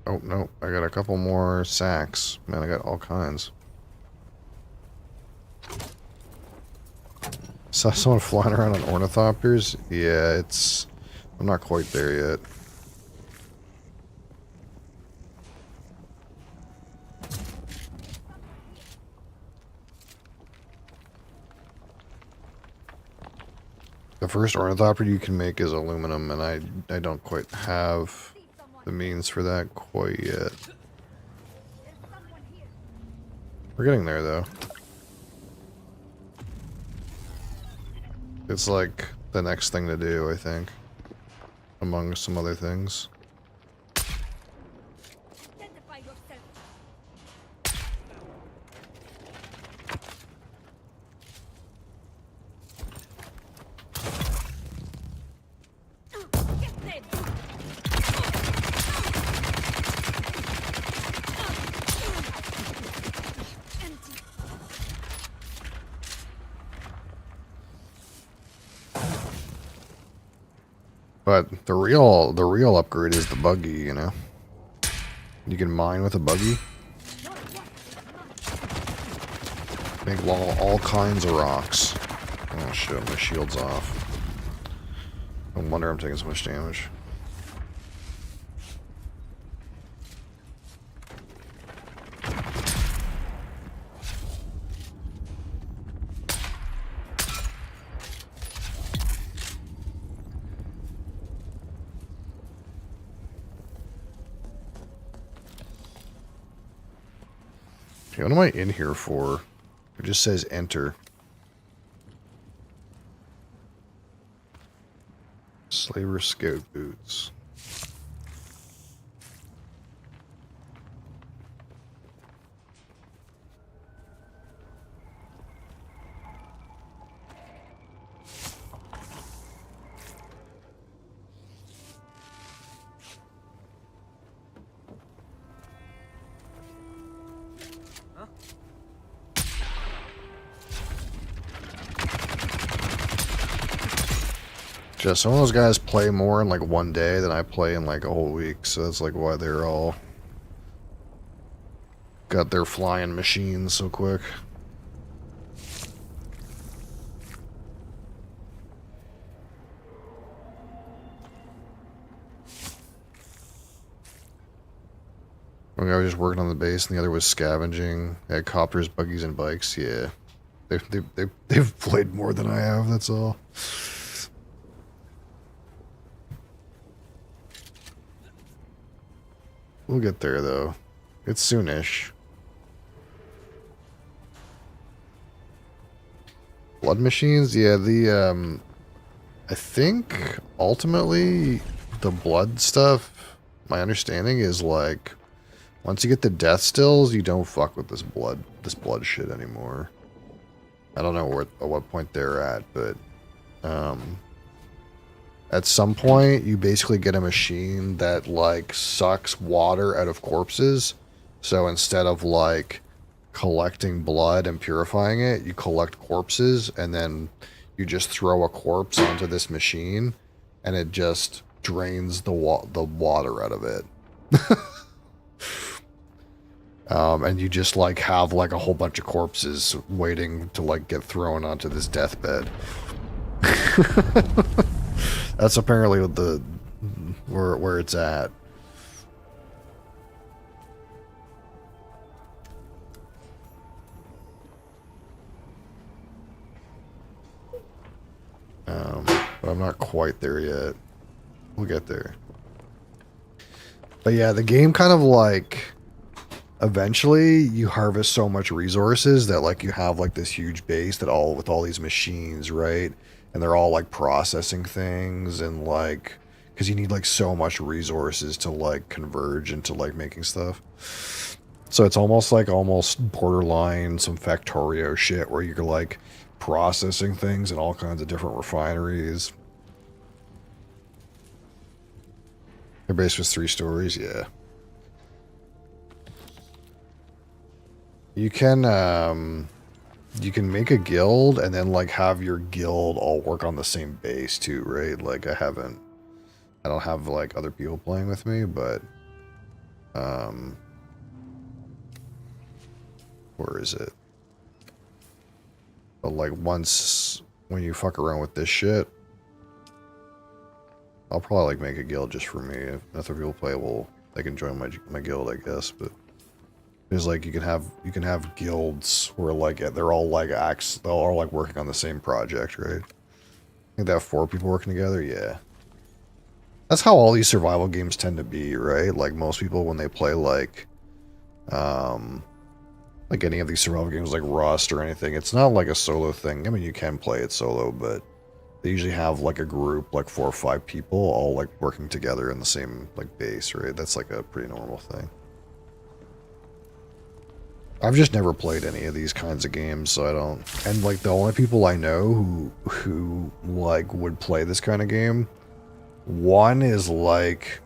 Oh, no. I got a couple more sacks. Man, I got all kinds. Saw someone flying around on ornithopters? Yeah, it's... I'm not quite there yet. The first ornithopter you can make is aluminum, and I don't quite have the means for that quite yet. We're getting there, though. It's like the next thing to do, I think. Among some other things. Identify yourself. Get them. Empty. But the real upgrade is the buggy, you know. You can mine with a buggy. Make all kinds of rocks. Oh shit, my shield's off. No wonder I'm taking so much damage. Okay, what am I in here for? It just says enter. Slaver scout boots. Just some of those guys play more in like one day than I play in like a whole week, so that's like why they're all got their flying machines so quick. One guy was just working on the base, and the other was scavenging. They had copters, buggies, and bikes. Yeah, they've played more than I have. That's all. We'll get there, though. It's soonish. Blood machines? Yeah, I think, ultimately, the blood stuff, my understanding is, like, once you get the death stills, you don't fuck with this blood shit anymore. I don't know at what point they're at, but, at some point, you basically get a machine that, like, sucks water out of corpses. So instead of, like, collecting blood and purifying it, you collect corpses, and then you just throw a corpse onto this machine, and it just drains the water out of it. And you just, like, have, like, a whole bunch of corpses waiting to, like, get thrown onto this deathbed. That's apparently what where it's at. But I'm not quite there yet. We'll get there. But yeah, the game kind of like eventually you harvest so much resources that like you have like this huge base that with all these machines, right? And they're all like processing things and like because you need like so much resources to like converge into like making stuff. So it's almost borderline some Factorio shit where you're like processing things in all kinds of different refineries. Their base was 3 stories, yeah. You can make a guild and then like have your guild all work on the same base too, right? Like I don't have like other people playing with me, but where is it? But like once when you fuck around with this shit, I'll probably like make a guild just for me. If other people play, well, they can join my guild, I guess. But there's like you can have guilds where like they're all like working on the same project, right? I think they have 4 people working together. Yeah, that's how all these survival games tend to be, right? Like most people when they play like any of these survival games like Rust or anything, it's not like a solo thing. I mean, you can play it solo, but they usually have like a group, like 4 or 5 people, all like working together in the same like base, right? That's like a pretty normal thing. I've just never played any of these kinds of games, so I don't. And like the only people I know who like would play this kind of game, one is like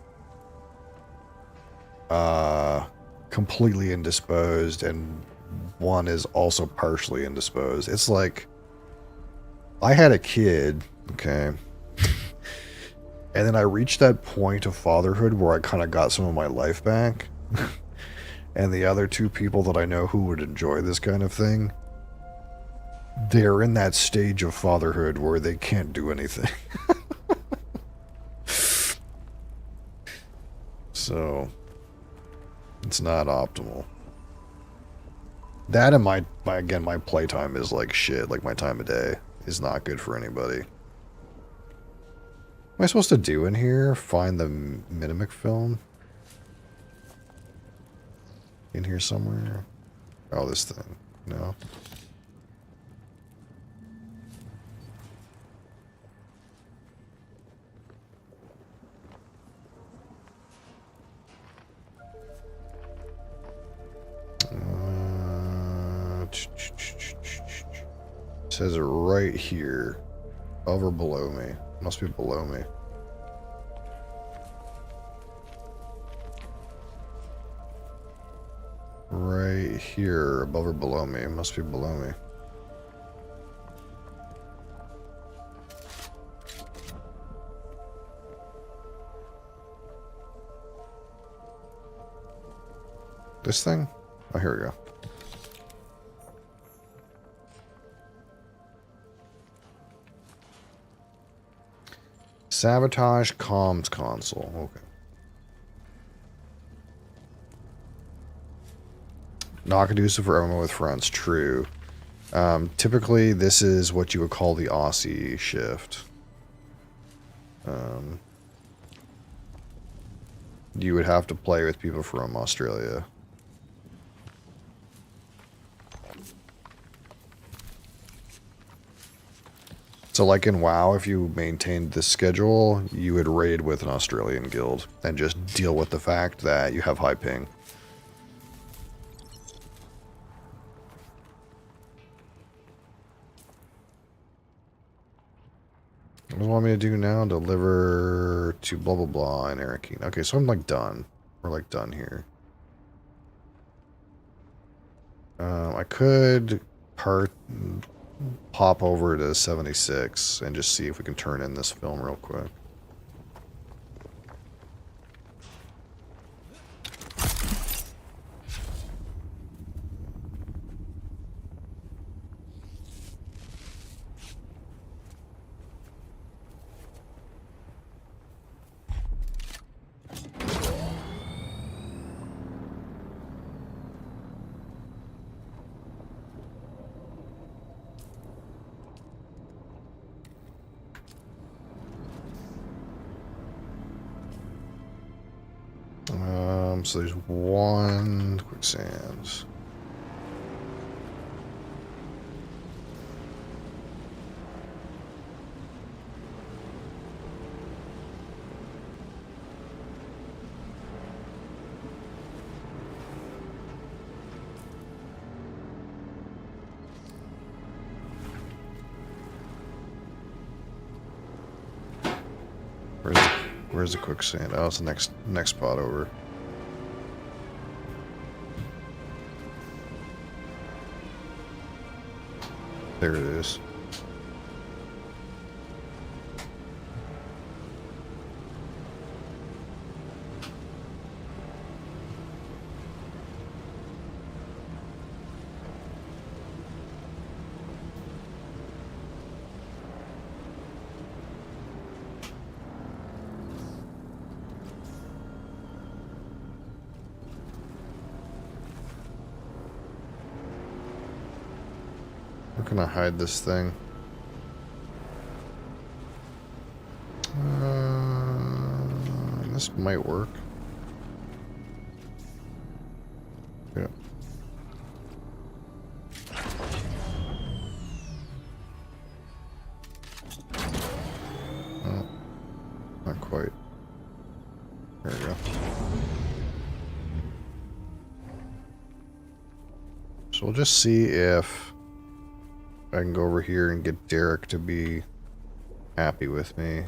completely indisposed, and one is also partially indisposed. It's like I had a kid, okay, and then I reached that point of fatherhood where I kind of got some of my life back. And the other 2 people that I know who would enjoy this kind of thing, they're in that stage of fatherhood where they can't do anything. So, it's not optimal. That and my playtime is like shit. Like my time of day is not good for anybody. What am I supposed to do in here? Find the Mimic film? In here somewhere? Oh, this thing. No. It says it right here. Above or below me? Must be below me. Right here, above or below me. It must be below me. This thing? Oh, here we go. Sabotage comms console. Okay. Not conducive for everyone with friends. True. Typically, this is what you would call the Aussie shift. You would have to play with people from Australia. So like in WoW, if you maintained this schedule, you would raid with an Australian guild and just deal with the fact that you have high ping. What do you want me to do now? Deliver to blah blah blah in Arakeen. Okay, so I'm like done. We're like done here. I could pop over to 76 and just see if we can turn in this film real quick. So there's one quicksand. Where's the quicksand? Oh, it's the next spot over. There it is. Where can I hide this thing? This might work. Yeah. Oh, not quite. There we go. So we'll just see if I can go over here and get Derek to be happy with me.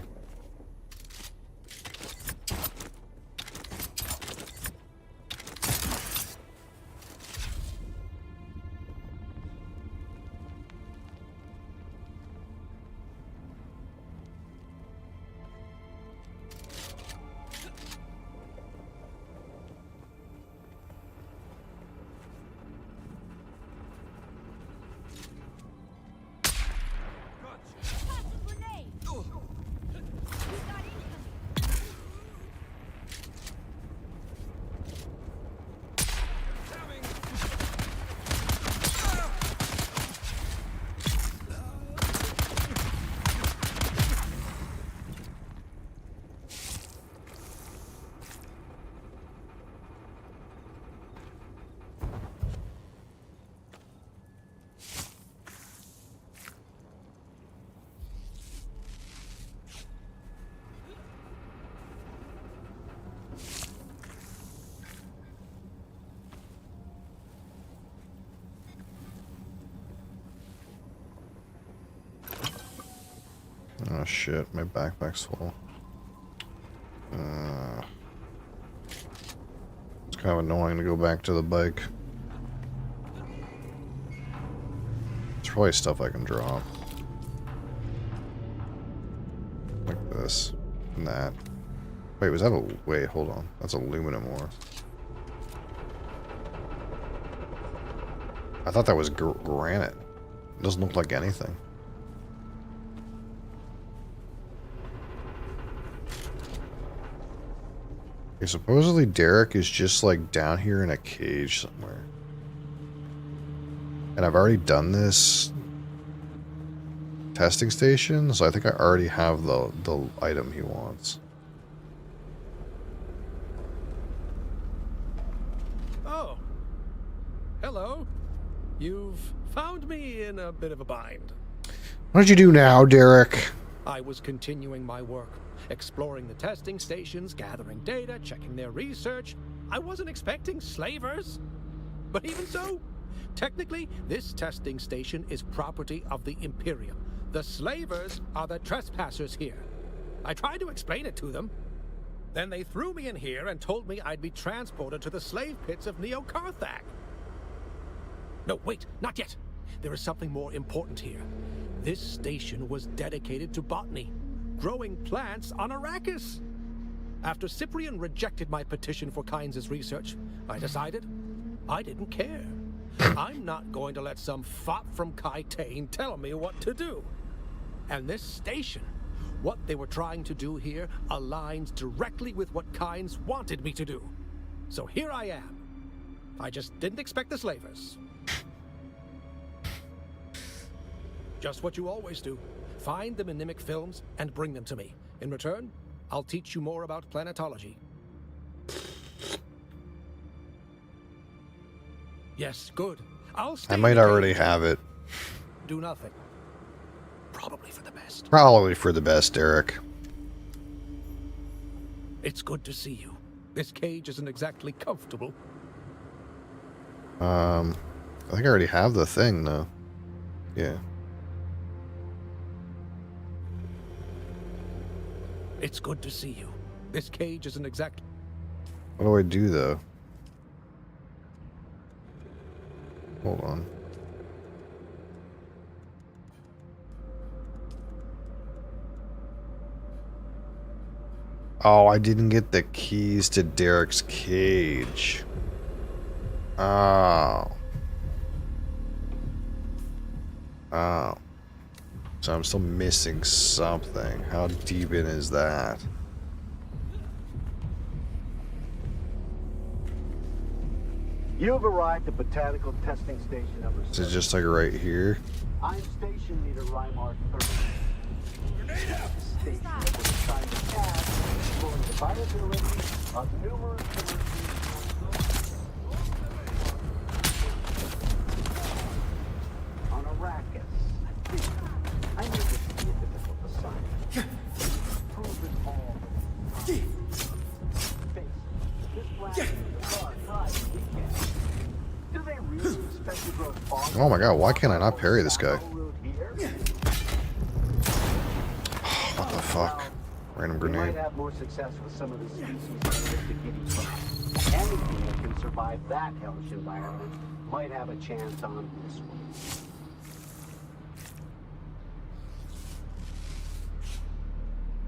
Oh shit, my backpack's full. It's kind of annoying to go back to the bike. There's probably stuff I can drop. Like this. And that. Wait, was that a... Wait, hold on. That's aluminum ore. I thought that was granite. It doesn't look like anything. Okay, supposedly Derek is just like down here in a cage somewhere. And I've already done this testing station, so I think I already have the item he wants. Oh. Hello. You've found me in a bit of a bind. What did you do now, Derek? I was continuing my work, exploring the testing stations, gathering data, checking their research. I wasn't expecting slavers. But even so, technically, this testing station is property of the Imperium. The slavers are the trespassers here. I tried to explain it to them. Then they threw me in here and told me I'd be transported to the slave pits of Neo-Karthag. No, wait, not yet. There is something more important here. This station was dedicated to botany, growing plants on Arrakis. After Cyprian rejected my petition for Kynes' research, I decided I didn't care. I'm not going to let some fop from Kytane tell me what to do. And this station, what they were trying to do here, aligns directly with what Kynes wanted me to do. So here I am. I just didn't expect the slavers. Just what you always do. Find the mnemic films and bring them to me. In return, I'll teach you more about planetology. Yes, good. I'll stay I might in the already cage. have it. Do nothing. Probably for the best. Probably for the best, Derek. It's good to see you. This cage isn't exactly comfortable. I think I already have the thing, though. Yeah. It's good to see you. This cage isn't exact. What do I do though? Hold on. Oh, I didn't get the keys to Derek's cage. Oh. Oh. So I'm still missing something. How deep in is that? You've arrived at Botanical Testing Station number 6. Is it just like right here? I'm Station Leader Rymar 30. Grenade out! Station that was assigned to task exploring the viability of numerous on Arrakis. I knew this would be a difficult assignment. Prove it all. Face it, this blast is a far cry from weekend. Do they really expect to grow farther? Oh my god, why can't I not parry this guy? What the fuck? Random We grenade. might have more success with some of the species sophisticated tribes. Anything that can survive that hellish environment might have a chance on this one.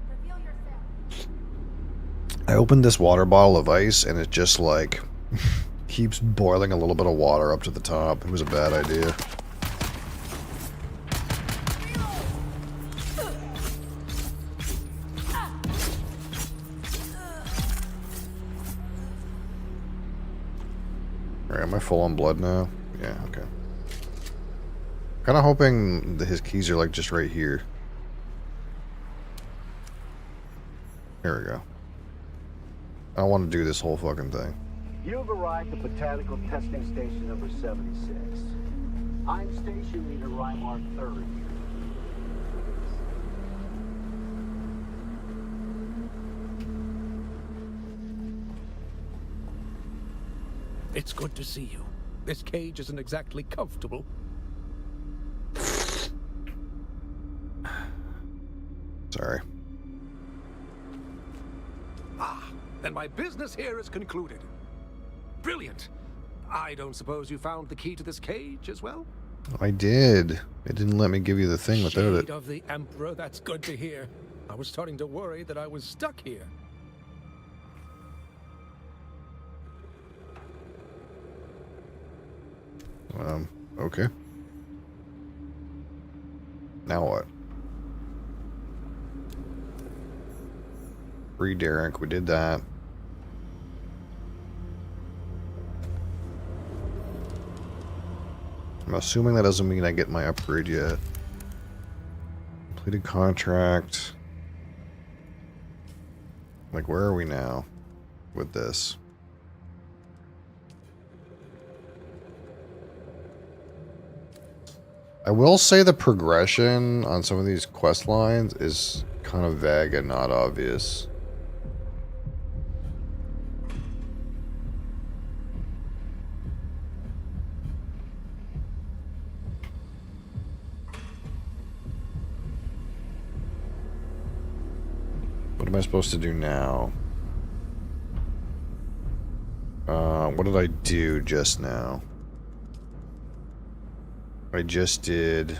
Reveal yourself. I opened this water bottle of ice and it just like keeps boiling a little bit of water up to the top. It was a bad idea. Alright, am I full on blood now? Yeah, okay. Kinda hoping that his keys are like just right here. Here we go. I don't want to do this whole fucking thing. You've arrived at Botanical Testing Station number 76. I'm Station Leader Rymar 30. It's good to see you. This cage isn't exactly comfortable. Sorry. Ah, then my business here is concluded. Brilliant. I don't suppose you found the key to this cage as well? I did. It didn't let me give you the thing without it. Shade of the Emperor, that's good to hear. I was starting to worry that I was stuck here. Okay. Now what? Free Derek, we did that. I'm assuming that doesn't mean I get my upgrade yet. Completed contract. Like, where are we now with this? I will say the progression on some of these quest lines is kind of vague and not obvious. What am I supposed to do now? What did I do just now? I just did...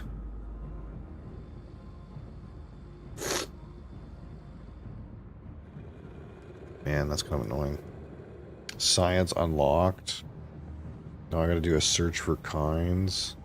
Man, that's kind of annoying. Science unlocked. Now I gotta do a search for kinds.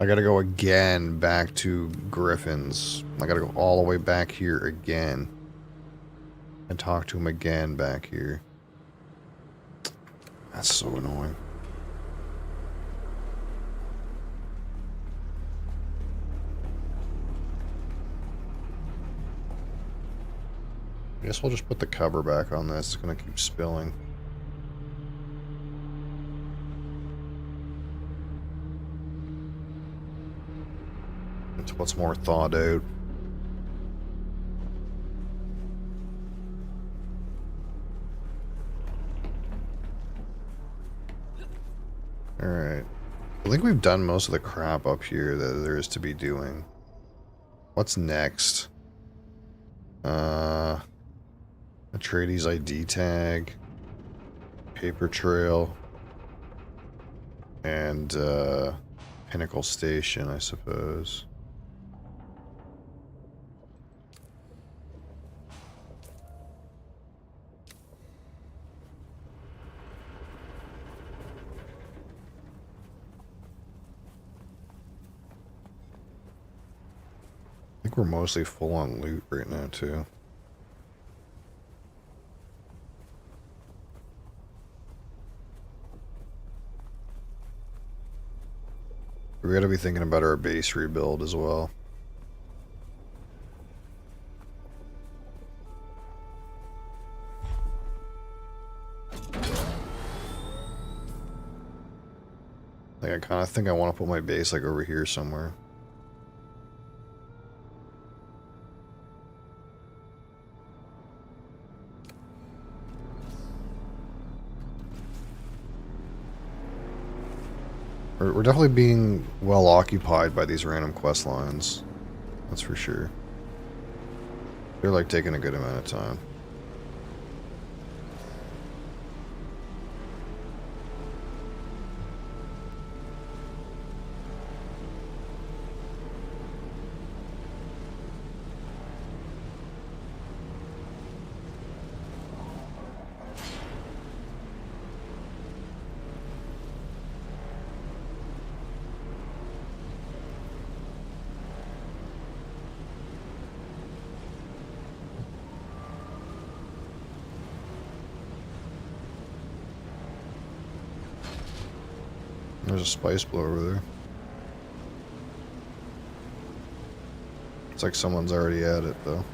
I gotta go again back to Griffin's. I gotta go all the way back here again. And talk to him again back here. That's so annoying. I guess we'll just put the cover back on this. It's gonna keep spilling. It's what's more thawed out. Alright. I think we've done most of the crap up here that there is to be doing. What's next? Atreides ID tag. Paper trail. And, Pinnacle Station, I suppose. I think we're mostly full on loot right now, too. We gotta be thinking about our base rebuild as well. Like, I kind of think I want to put my base, like, over here somewhere. We're definitely being well occupied by these random quest lines. That's for sure. They're like taking a good amount of time. There's a spice blow over there. It's like someone's already at it, though.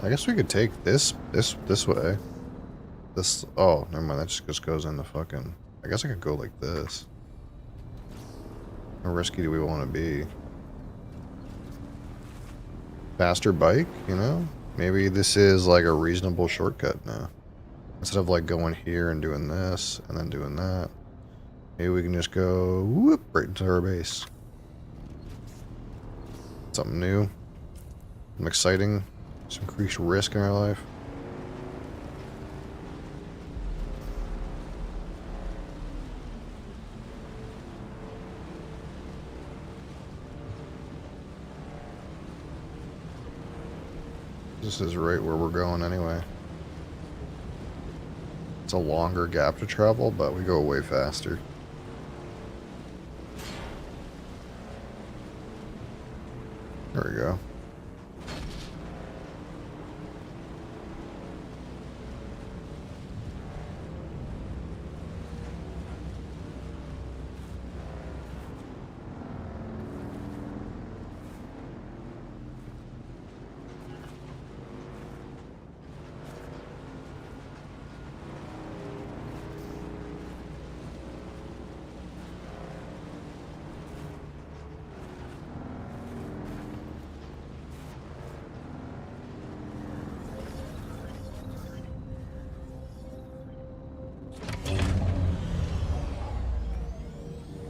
I guess we could take this way. This, oh, never mind, that just goes in the fucking, I guess I could go like this. How risky do we want to be? Faster bike, you know? Maybe this is like a reasonable shortcut now. Instead of like going here and doing this and then doing that. Maybe we can just go whoop right into our base. Something new. Some exciting. Some increased risk in our life. This is right where we're going anyway. It's a longer gap to travel, but we go way faster. There we go.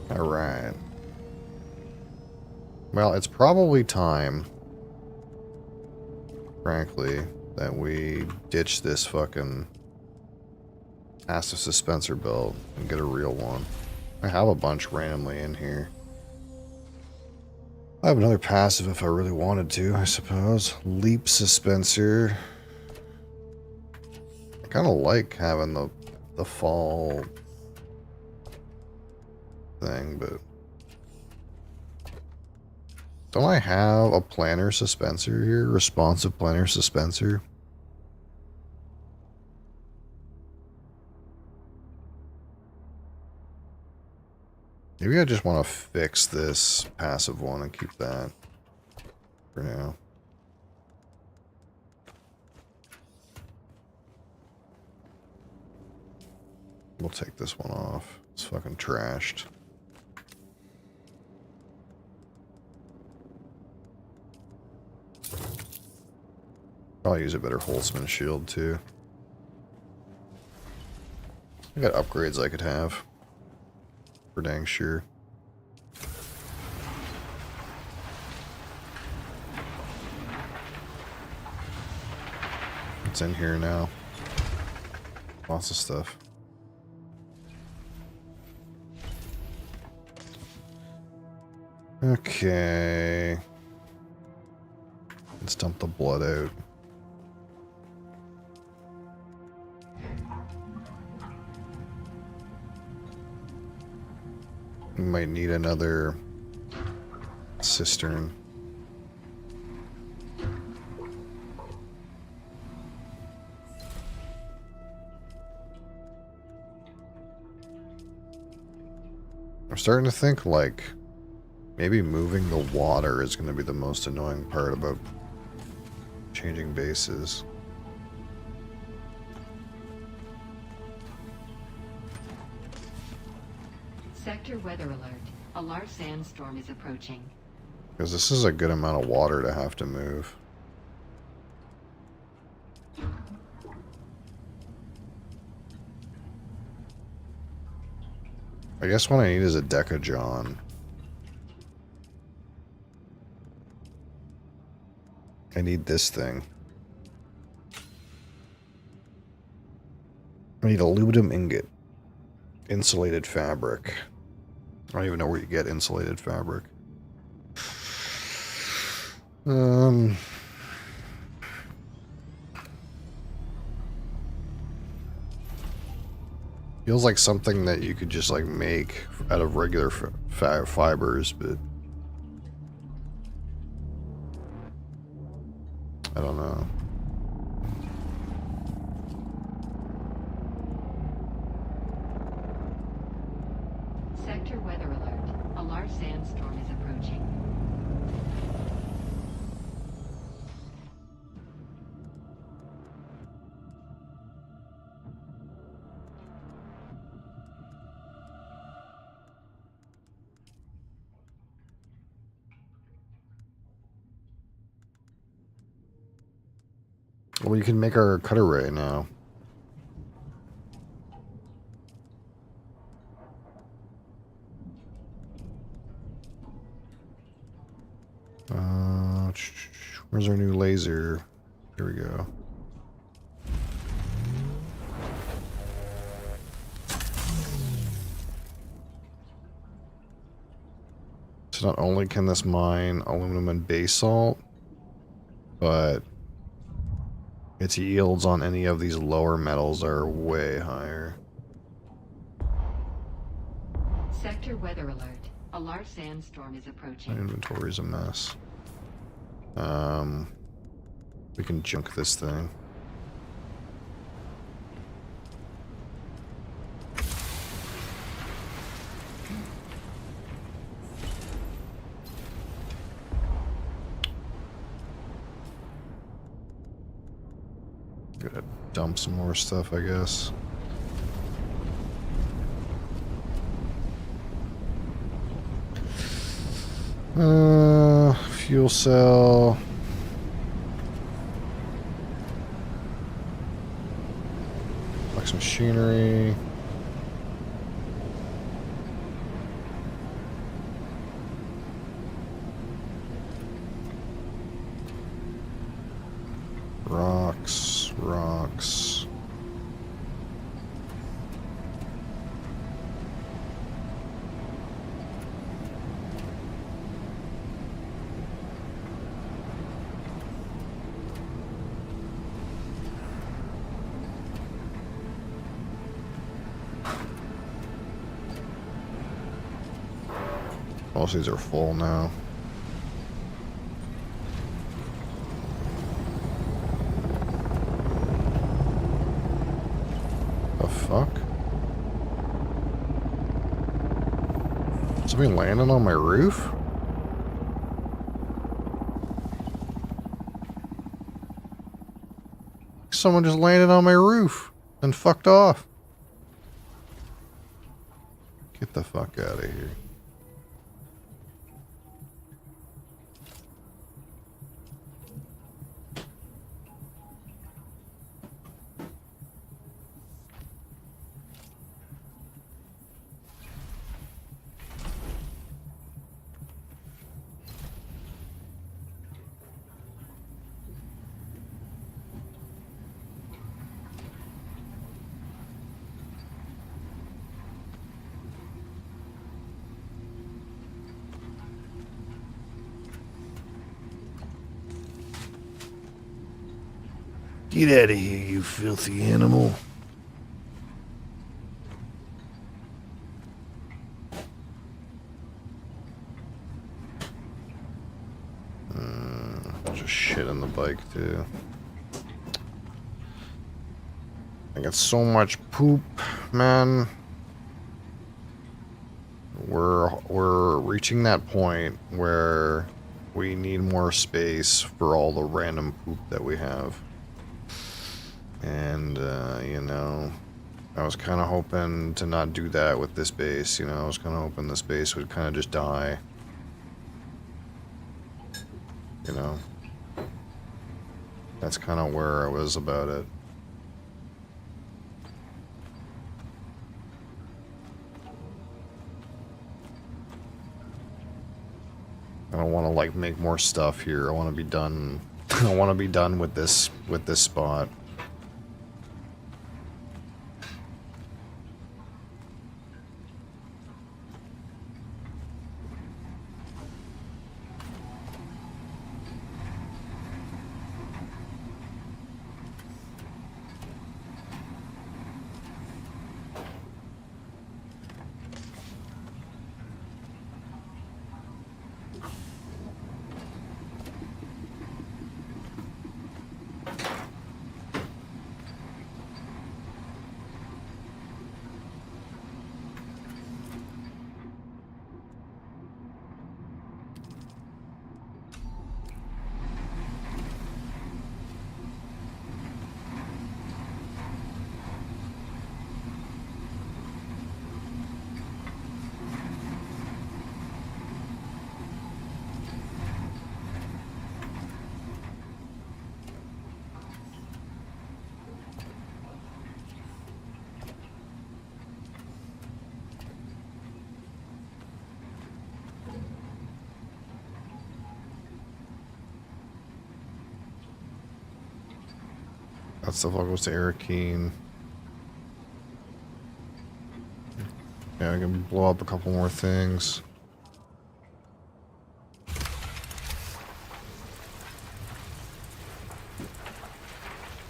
Alright. Well, it's probably time, frankly, that we ditch this fucking passive dispenser build and get a real one. I have a bunch randomly in here. I have another passive if I really wanted to, I suppose. Leap dispenser. I kind of like having the fall thing, but don't I have a planar suspensor here? Responsive planar suspensor? Maybe I just want to fix this passive one and keep that for now. We'll take this one off. It's fucking trashed. I'll use a better Holtzman shield too. I got upgrades I could have. For dang sure. It's in here now. Lots of stuff. Okay. Let's dump the blood out. We might need another cistern. I'm starting to think like maybe moving the water is going to be the most annoying part about changing bases. Sector weather alert. A large sandstorm is approaching. Because this is a good amount of water to have to move. I guess what I need is a Decajon. I need this thing. I need aluminum ingot. Insulated fabric. I don't even know where you get insulated fabric. Feels like something that you could just like make out of regular fibers, but I don't know. Sector weather alert. A large sandstorm is approaching. Well, we can make our cutter ray now. Where's our new laser? Here we go. So not only can this mine aluminum and basalt, but its yields on any of these lower metals are way higher. Sector weather alert. A large sandstorm is approaching. My inventory's a mess. We can junk this thing. Gotta dump some more stuff, I guess. Fuel cell. Flex machinery. Rocks, rocks. Most of these are full now. The fuck? Somebody landing on my roof? Someone just landed on my roof and fucked off. Get the fuck out of here. Get out of here, you filthy animal. Bunch of shit on the bike, too. I got so much poop, man. We're reaching that point where we need more space for all the random poop that we have. And, you know, I was kind of hoping to not do that with this base, you know, I was kind of hoping this base would kind of just die. You know, that's kind of where I was about it. I don't want to, like, make more stuff here. I want to be done. I want to be done with this spot. That stuff all goes to Arakeen. Yeah, I can blow up a couple more things.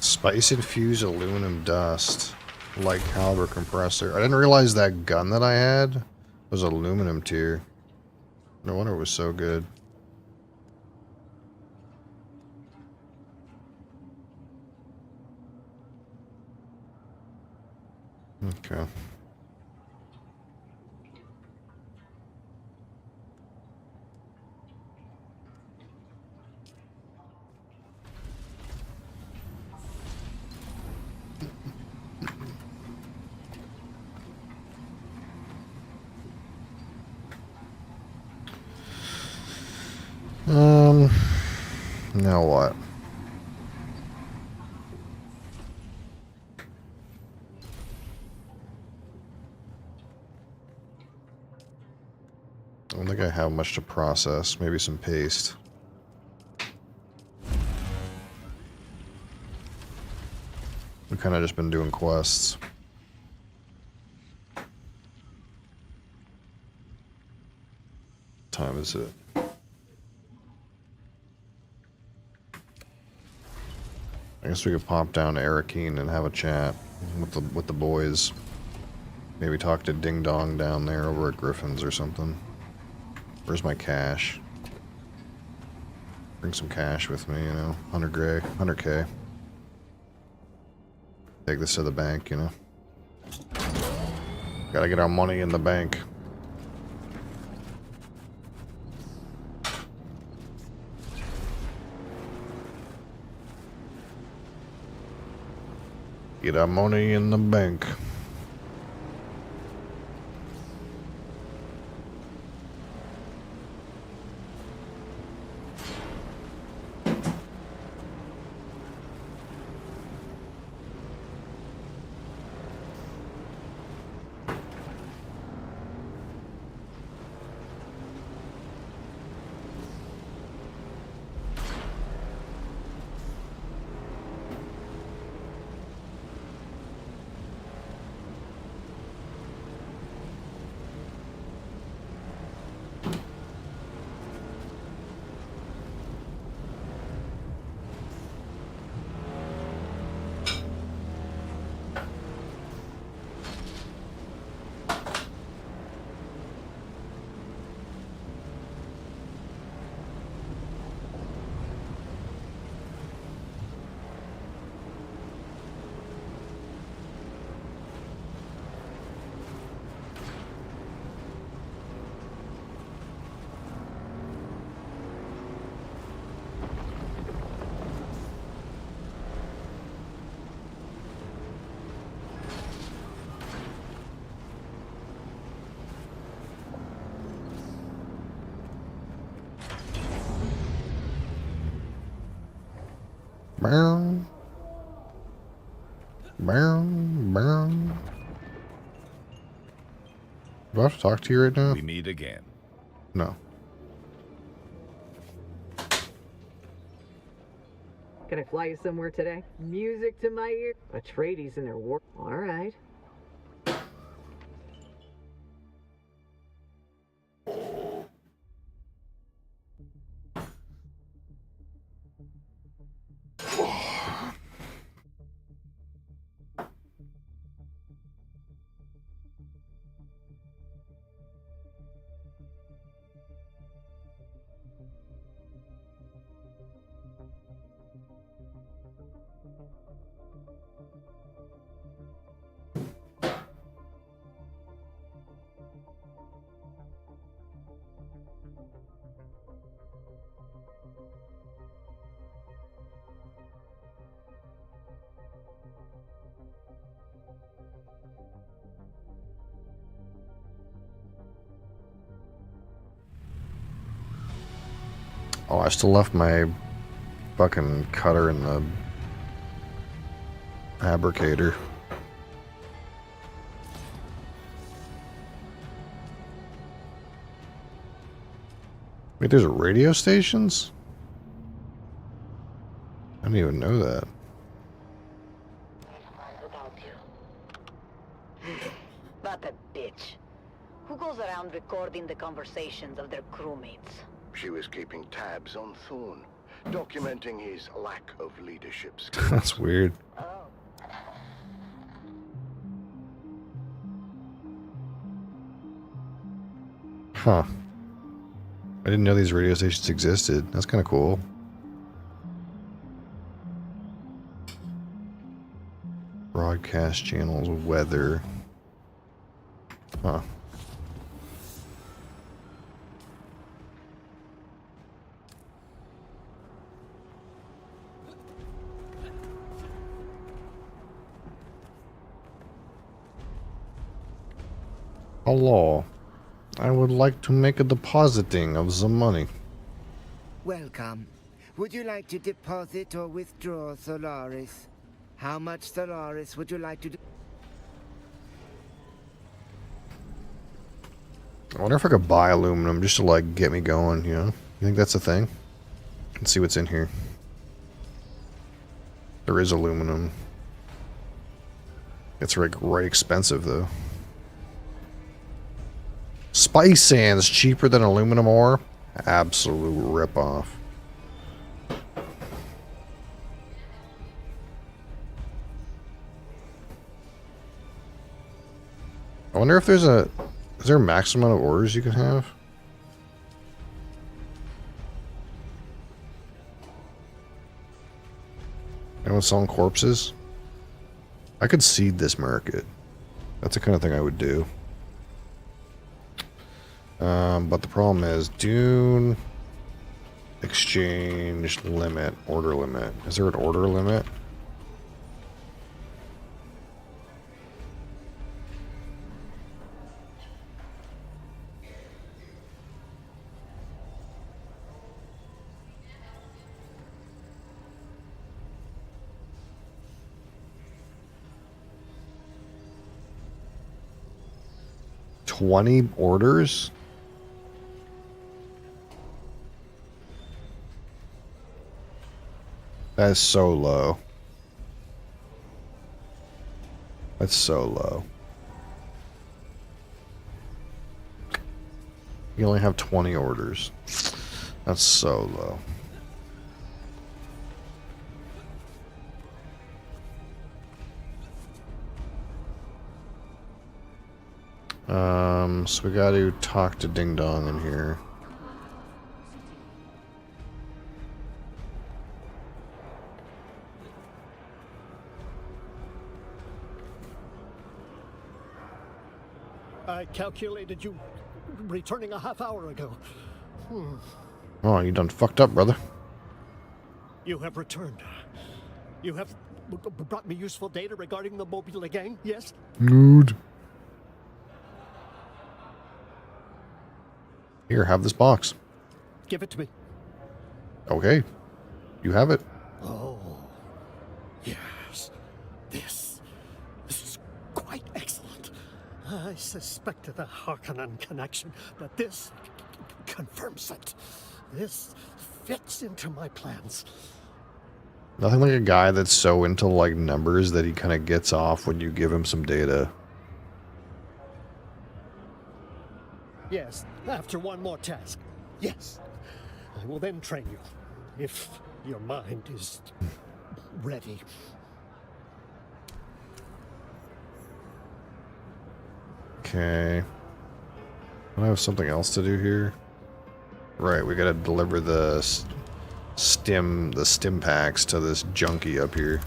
Spice-infused aluminum dust. Light caliber compressor. I didn't realize that gun that I had was aluminum tier. No wonder it was so good. Okay. Now what? I don't think I have much to process. Maybe some paste. We've kind of just been doing quests. What time is it? I guess we could pop down to Arakeen and have a chat with the boys. Maybe talk to Ding Dong down there over at Griffin's or something. Where's my cash? Bring some cash with me, you know. 100K. Take this to the bank, you know. Gotta get our money in the bank. Get our money in the bank. Bow. Bow. Bow. Do I have to talk to you right now? We meet again. No. Can I fly you somewhere today? Music to my ear. Atreides in their war. All right. Oh, I still left my fucking cutter in the fabricator. Wait, there's radio stations? I didn't even know that. About you. What a bitch. Who goes around recording the conversations of their crewmates? She was keeping tabs on Thorn, documenting his lack of leadership skills. That's weird. Oh. Huh. I didn't know these radio stations existed. That's kind of cool. Broadcast channels, weather. Huh. Hello. I would like to make a depositing of the money. Welcome. Would you like to deposit or withdraw Solaris? How much Solaris would you like to do? I wonder if I could buy aluminum just to like get me going, you know? You think that's a thing? Let's see what's in here. There is aluminum. It's like right expensive though. Spice sand's cheaper than aluminum ore? Absolute ripoff. I wonder if there's a... Is there a maximum amount of ores you can have? Oh, selling corpses? I could seed this market. That's the kind of thing I would do. But the problem is dune exchange limit, order limit. Is there an order limit? $20 orders? That is so low. That's so low. You only have 20 orders. That's so low. So we got to talk to Ding Dong in here. I calculated you returning a half hour ago. Oh, you done fucked up, brother. You have returned. You have brought me useful data regarding the Mobile gang, yes? Good. Here, have this box. Give it to me. Okay. You have it. Oh, yes. This is quite excellent. I suspected the Harkonnen connection, but this confirms it. This fits into my plans. Nothing like a guy that's so into like numbers that he kind of gets off when you give him some data. Yes, after one more task. Yes. I will then train you, if your mind is ready. Okay. I have something else to do here. Right, we gotta deliver the stim packs to this junkie up here.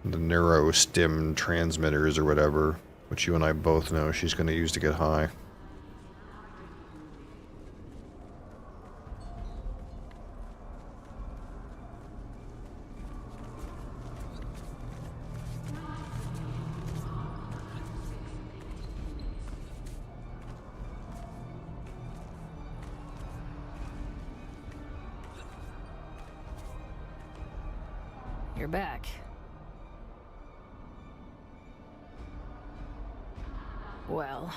The neuro stim transmitters or whatever, which you and I both know she's gonna use to get high. You're back. Well,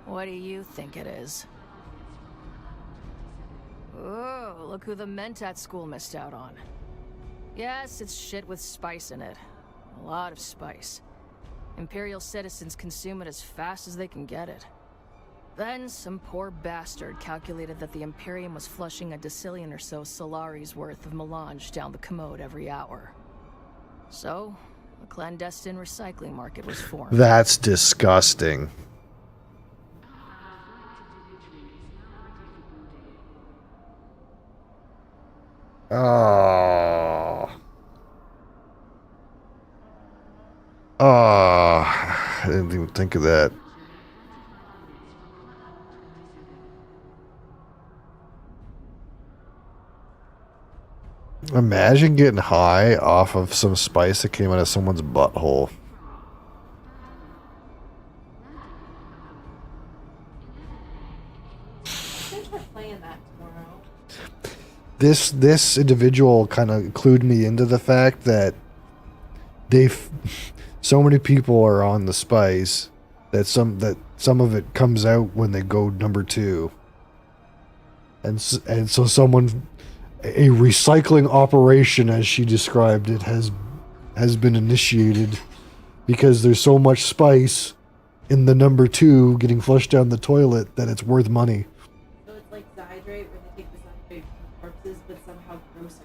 what do you think it is? Oh, look who the Mentat school missed out on. Yes, it's shit with spice in it. A lot of spice. Imperial citizens consume it as fast as they can get it. Then some poor bastard calculated that the Imperium was flushing a decillion or so Solari's worth of melange down the commode every hour. So, a clandestine recycling market was formed. That's disgusting. Oh. Oh. I didn't even think of that. Imagine getting high off of some spice that came out of someone's butthole. This individual kind of clued me into the fact that so many people are on the spice that some of it comes out when they go number 2, and so a recycling operation, as she described it, has been initiated because there's so much spice in the number 2 getting flushed down the toilet that it's worth money. So it's like Zydrate, where they take the Zydrate from corpses, but somehow grosser.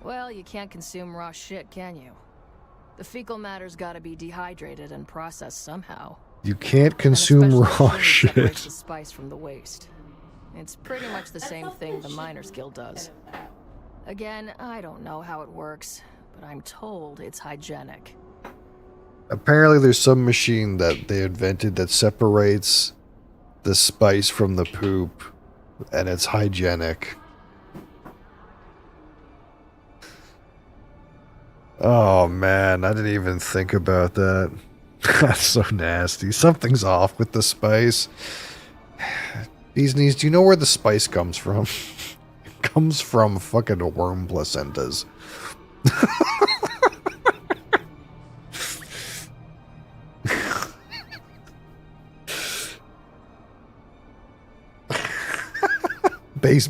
Well, you can't consume raw shit, can you? The fecal matter's gotta be dehydrated and processed somehow. You can't And consume especially raw dune separates shit. the spice from the waste. It's pretty much the same thing the Miners Guild does. Again, I don't know how it works, but I'm told it's hygienic. Apparently there's some machine that they invented that separates the spice from the poop, and it's hygienic. Oh man, I didn't even think about that. That's so nasty. Something's off with the spice. Bees Knees, do you know where the spice comes from? It comes from fucking worm placentas.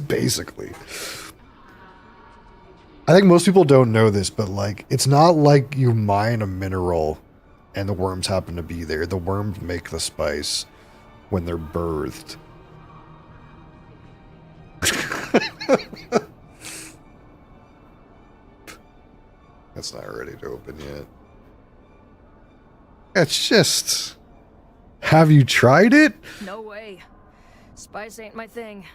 Basically. I think most people don't know this, but like, it's not like you mine a mineral and the worms happen to be there. The worms make the spice when they're birthed. That's not ready to open yet. It's just... Have you tried it? No way. Spice ain't my thing.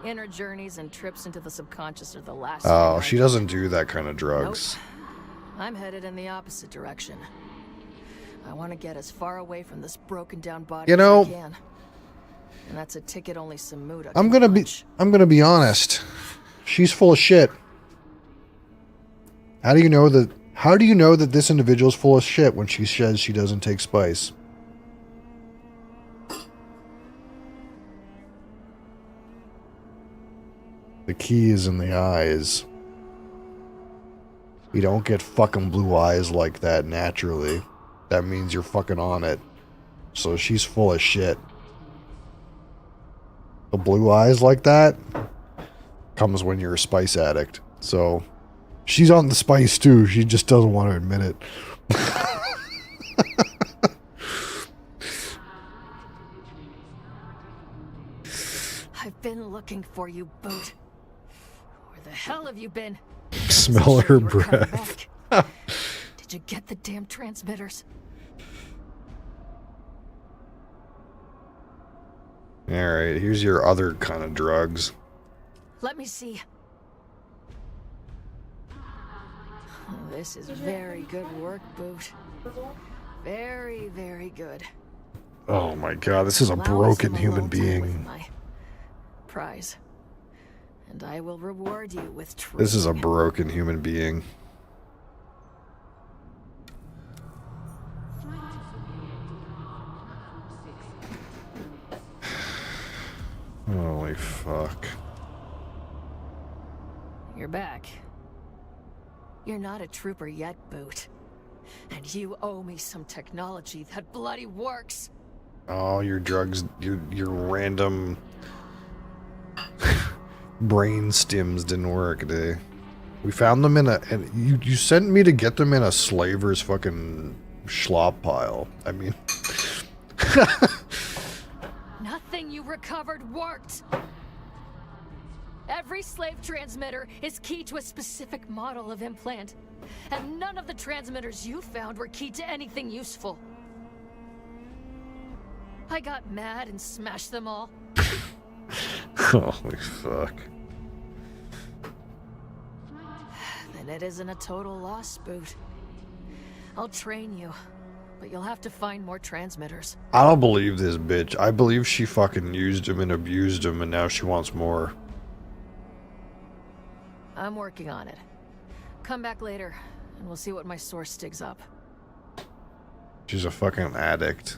Inner journeys and trips into the subconscious are the last thing Oh, I she do. doesn't do that kind of drugs. Nope. I'm headed in the opposite direction. I want to get as far away from this broken down body You know, as I can. And that's a ticket only Samuda I'm can gonna be honest. She's full of shit. How do you know that this individual's full of shit when she says she doesn't take spice? The key is in the eyes. You don't get fucking blue eyes like that naturally. That means you're fucking on it. So she's full of shit. The blue eyes like that comes when you're a spice addict. So she's on the spice too. She just doesn't want to admit it. I've been looking for you, Boot. Where the hell have you been? Smell her You were coming breath. back. Did you get the damn transmitters? Alright, here's your other kind of drugs. Let me see. Oh, this is very good work, Boot. Very, very good. Oh my god, this is a Allow me broken some human alone time with being. my prize. And I will reward you with truth. This is a broken human being. Holy fuck. You're back. You're not a trooper yet, Boot. And you owe me some technology that bloody works. Oh, your drugs, your random brain stims didn't work, did they? We found them in and you sent me to get them in a slaver's fucking schlop pile. I mean... Nothing you recovered worked. Every slave transmitter is key to a specific model of implant, and none of the transmitters you found were key to anything useful. I got mad and smashed them all. Holy fuck. Then it isn't a total loss, Boot. I'll train you, but you'll have to find more transmitters. I don't believe this bitch. I believe she fucking used him and abused him and now she wants more. I'm working on it. Come back later, and we'll see what my source digs up. She's a fucking addict.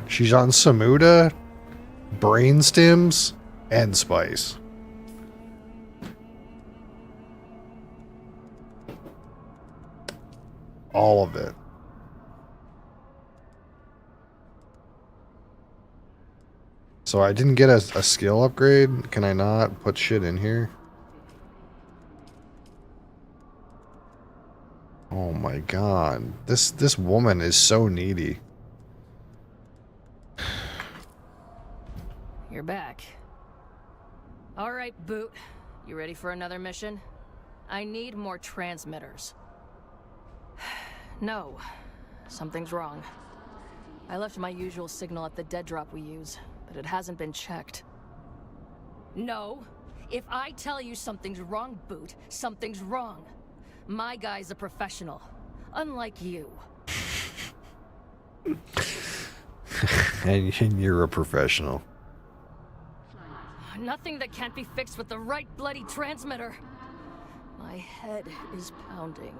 She's on Samuda, brain stims, and spice. All of it. So I didn't get a skill upgrade. Can I not put shit in here? Oh my god. This woman is so needy. You're back. All right, Boot. You ready for another mission? I need more transmitters. No, something's wrong. I left my usual signal at the dead drop we use, but it hasn't been checked. No. If I tell you something's wrong, Boot, something's wrong. My guy's a professional, unlike you. And you're a professional. Nothing that can't be fixed with the right bloody transmitter. My head is pounding.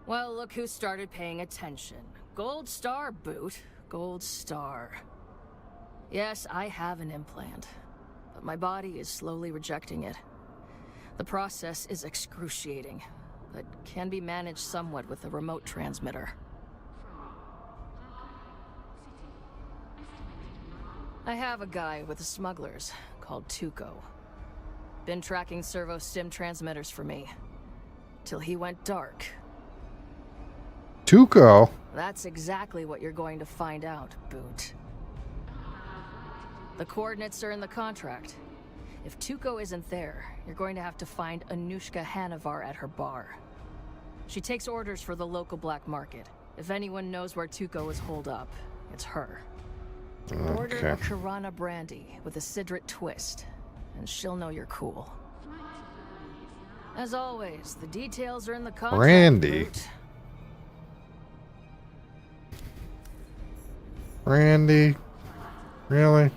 Well, look who started paying attention. Gold star, Boot. Gold star. Yes, I have an implant, but my body is slowly rejecting it. The process is excruciating, but can be managed somewhat with a remote transmitter. I have a guy with the smugglers called Tuco. Been tracking servo stim transmitters for me, till he went dark. Tuco? That's exactly what you're going to find out, Boot. The coordinates are in the contract. If Tuco isn't there, you're going to have to find Anushka Hanavar at her bar. She takes orders for the local black market. If anyone knows where Tuco is holed up, it's her. Order a Kirana brandy with a Sidrit twist, and she'll know you're cool. As always, the details are in the contract. Brandy? Boot. Brandy? Really?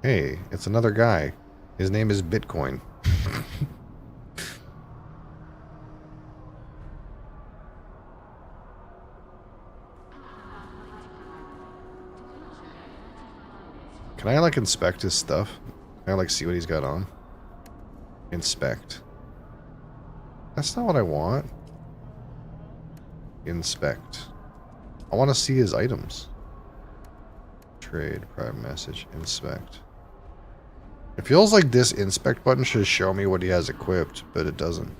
Hey, it's another guy. His name is Bitcoin. Can I, like, inspect his stuff? Can I, like, see what he's got on? Inspect. That's not what I want. Inspect. I want to see his items. Trade, private message, inspect. It feels like this inspect button should show me what he has equipped, but it doesn't.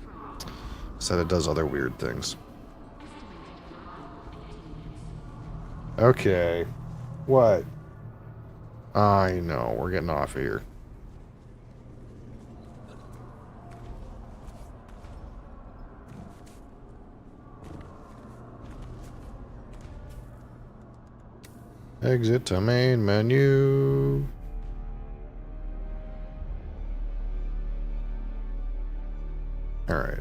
Instead it does other weird things. Okay. What? I know, we're getting off of here. Exit to main menu. Alright.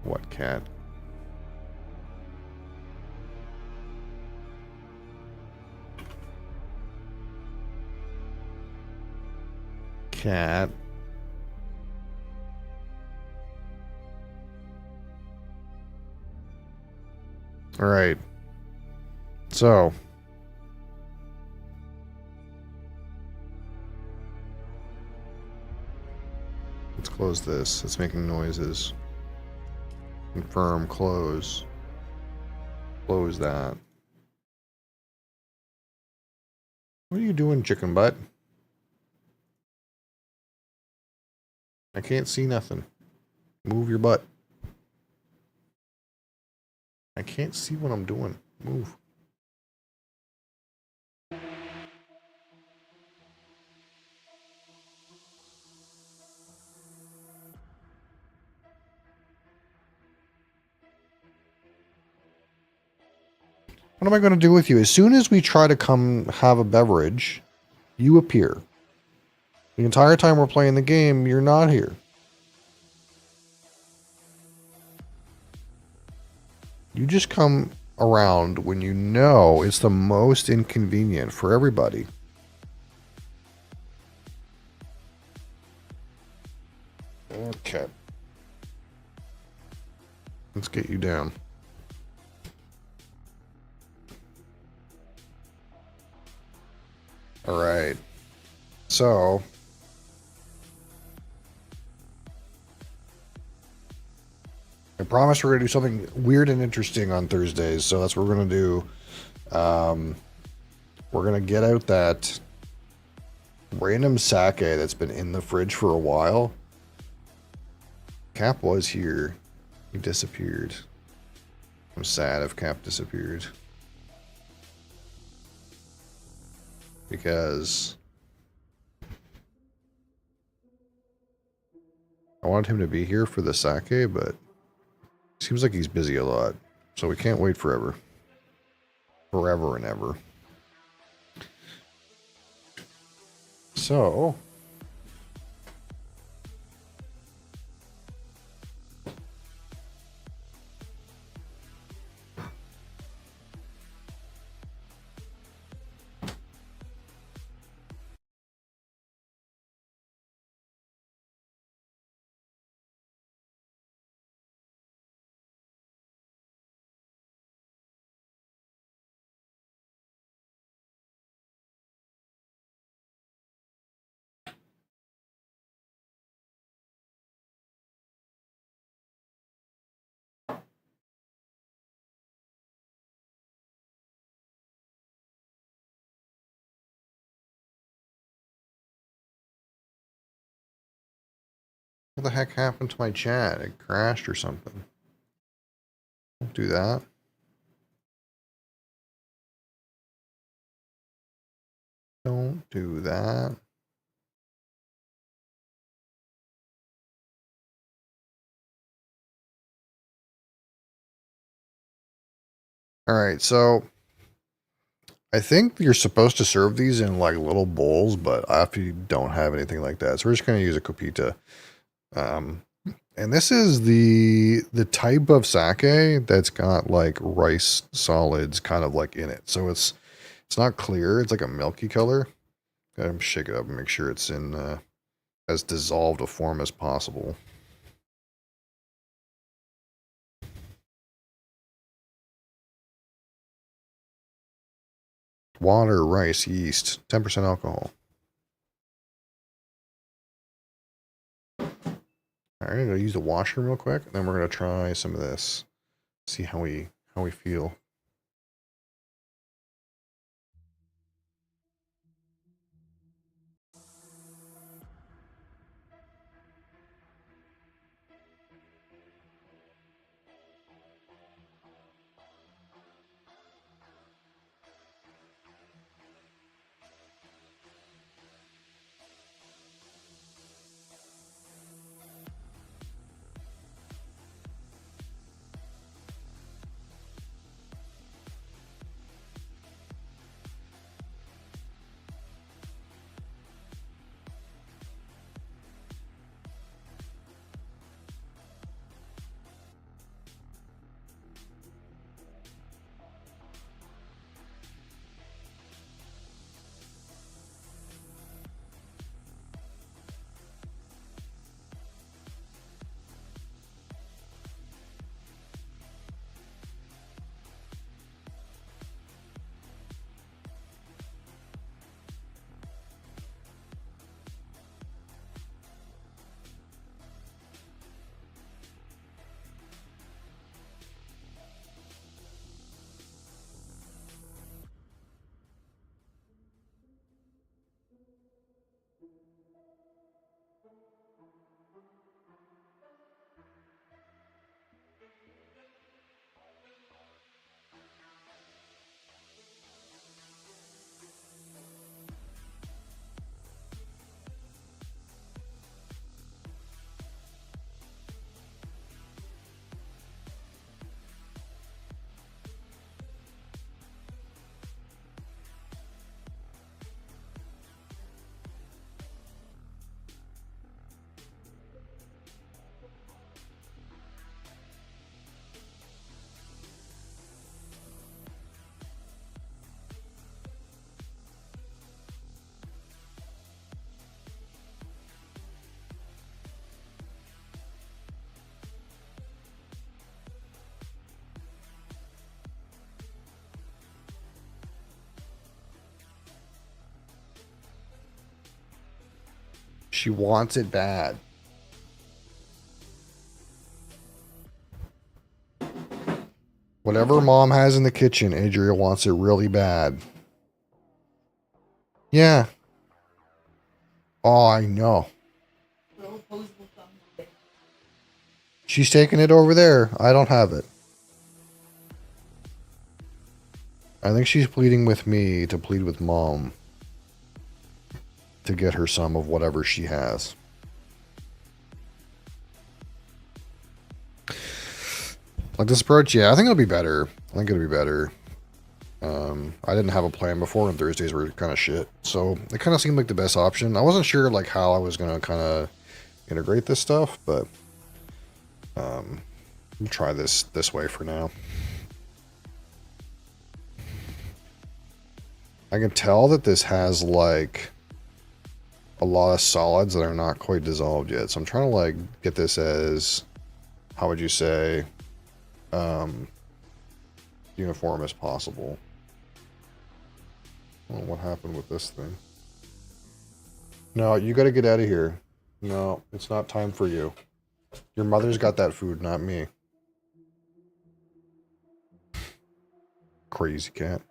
What cat? Cat. Alright. So. Let's close this. It's making noises. Confirm, close. Close that. What are you doing, chicken butt? I can't see nothing. Move your butt. I can't see what I'm doing. Move. What am I going to do with you? As soon as we try to come have a beverage, you appear. The entire time we're playing the game, you're not here. You just come around when you know it's the most inconvenient for everybody. Okay. Let's get you down. All right. So, I promise we're going to do something weird and interesting on Thursdays. So that's what we're going to do. We're going to get out that random sake that's been in the fridge for a while. Cap was here. He disappeared. I'm sad if Cap disappeared. Because I wanted him to be here for the sake, but seems like he's busy a lot. So we can't wait forever. Forever and ever. So what the heck happened to my chat? It crashed or something. Don't do that. Don't do that. Alright, so I think you're supposed to serve these in like little bowls, but I actually don't have anything like that. So we're just going to use a copita. And this is the type of sake that's got like rice solids kind of like in it. So it's not clear. It's like a milky color. Gotta shake it up and make sure it's in as dissolved a form as possible. Water, rice, yeast, 10% alcohol. Alright, I'm gonna use the washroom real quick, and then we're gonna try some of this. See how we feel. She wants it bad. Whatever mom has in the kitchen, Adria wants it really bad. Yeah. Oh, I know. Little opposable thumbstick. She's taking it over there. I don't have it. I think she's pleading with me to plead with Mom to get her some of whatever she has. Like this approach, yeah, I think it'll be better. I think it'll be better. I didn't have a plan before, and Thursdays were kind of shit. So it kind of seemed like the best option. I wasn't sure like how I was gonna kind of integrate this stuff, but we'll try this way for now. I can tell that this has like a lot of solids that are not quite dissolved yet. So I'm trying to like get this as, how would you say, uniform as possible. Oh, what happened with this thing? No, you got to get out of here. No, it's not time for you. Your mother's got that food, not me. Crazy cat.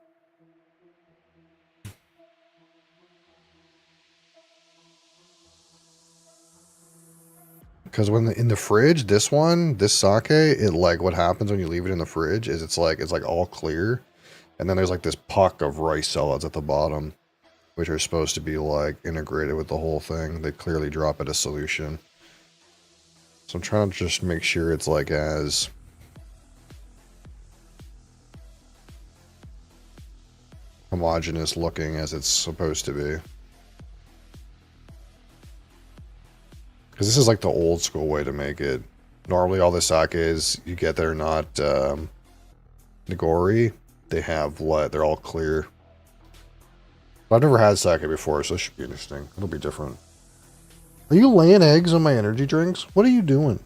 Because when in the fridge, this sake, it like what happens when you leave it in the fridge is it's like all clear, and then there's like this puck of rice solids at the bottom, which are supposed to be like integrated with the whole thing. They clearly drop it as solution. So I'm trying to just make sure it's like as homogeneous looking as it's supposed to be. Because this is like the old school way to make it. Normally all the sakes you get that are not nigori, they have they're all clear. But I've never had sake before, so this should be interesting. It'll be different. Are you laying eggs on my energy drinks? What are you doing?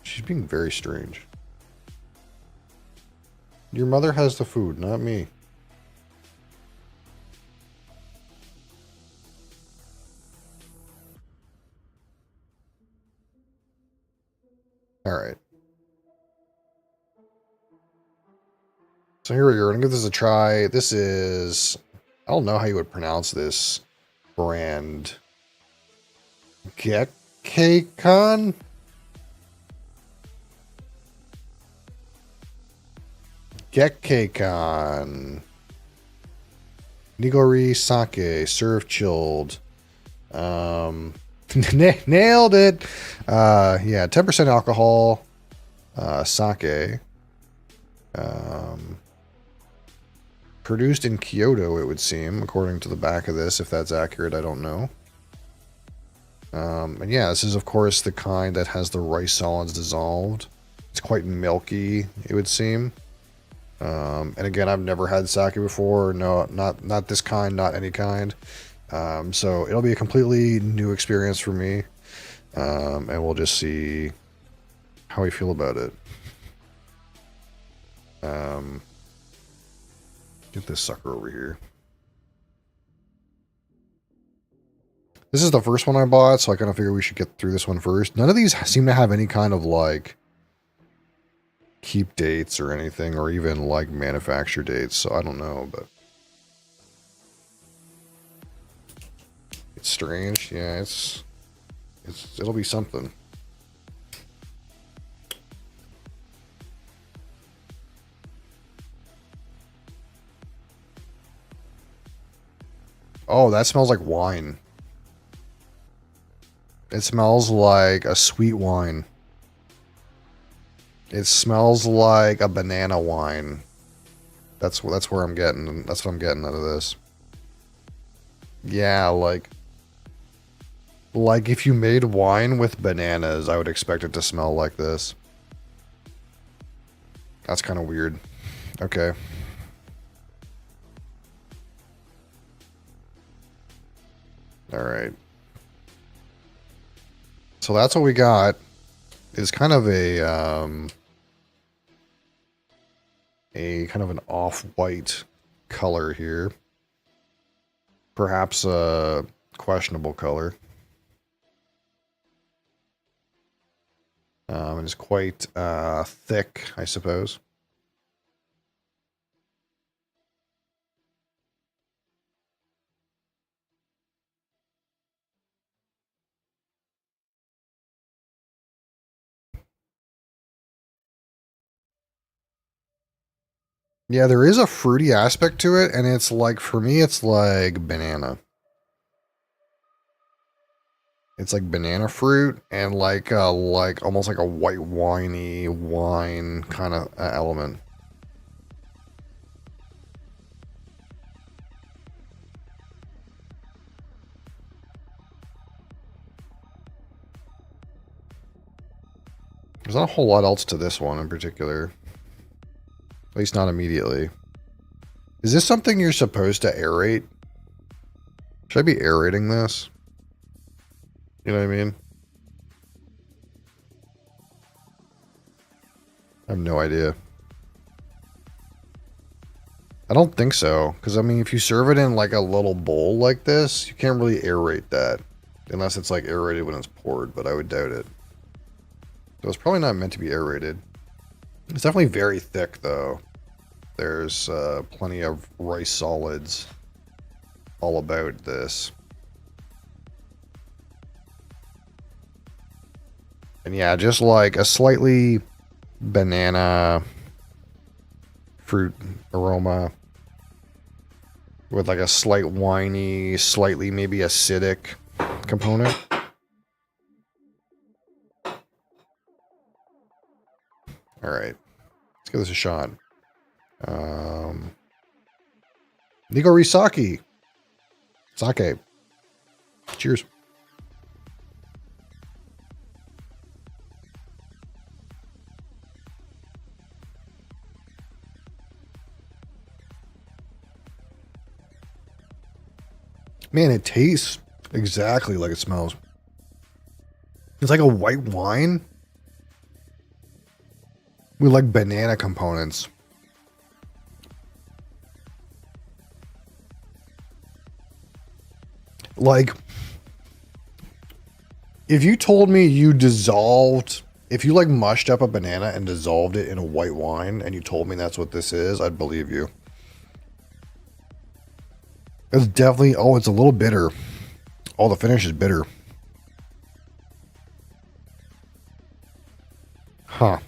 She's being very strange. Your mother has the food, not me. Alright. So here we go. We're going to give this a try. This is... I don't know how you would pronounce this brand. Gekkeikan? Gekkeikan. Nigori sake, served chilled. Nailed it. Yeah, 10% alcohol. Sake. Produced in Kyoto, it would seem, according to the back of this. If that's accurate, I don't know. And yeah, this is, of course, the kind that has the rice solids dissolved. It's quite milky, it would seem. And again, I've never had sake before. No, not this kind, not any kind. So it'll be a completely new experience for me. And we'll just see how we feel about it. Get this sucker over here. This is the first one I bought, so I kind of figure we should get through this one first. None of these seem to have any kind of like keep dates or anything, or even like manufacture dates, so I don't know, but it's strange. Yeah, it'll be something. Oh, that smells like wine. It smells like a sweet wine. It smells like a banana wine. That's where I'm getting. That's what I'm getting out of this. Yeah, like if you made wine with bananas, I would expect it to smell like this. That's kind of weird. Okay. All right. So that's what we got. It's kind of a kind of an off-white color here. Perhaps a questionable color. And it's quite thick, I suppose. Yeah, there is a fruity aspect to it, and it's like, for me, it's like banana. It's like banana fruit and like almost like a white winey wine kind of element. There's not a whole lot else to this one in particular. At least not immediately. Is this something you're supposed to aerate? Should I be aerating this? You know what I mean? I have no idea. I don't think so. Because, I mean, if you serve it in like a little bowl like this, you can't really aerate that. Unless it's like aerated when it's poured, but I would doubt it. So it's probably not meant to be aerated. It's definitely very thick, though. There's plenty of rice solids all about this. And yeah, just like a slightly banana fruit aroma with like a slight winey, slightly maybe acidic component. All right, let's give this a shot. Nigori sake. Sake. Cheers. Man, it tastes exactly like it smells. It's like a white wine with like banana components. Like, if you told me you dissolved, if you like mushed up a banana and dissolved it in a white wine and you told me that's what this is, I'd believe you. It's definitely, oh, it's a little bitter. Oh, the finish is bitter. Huh.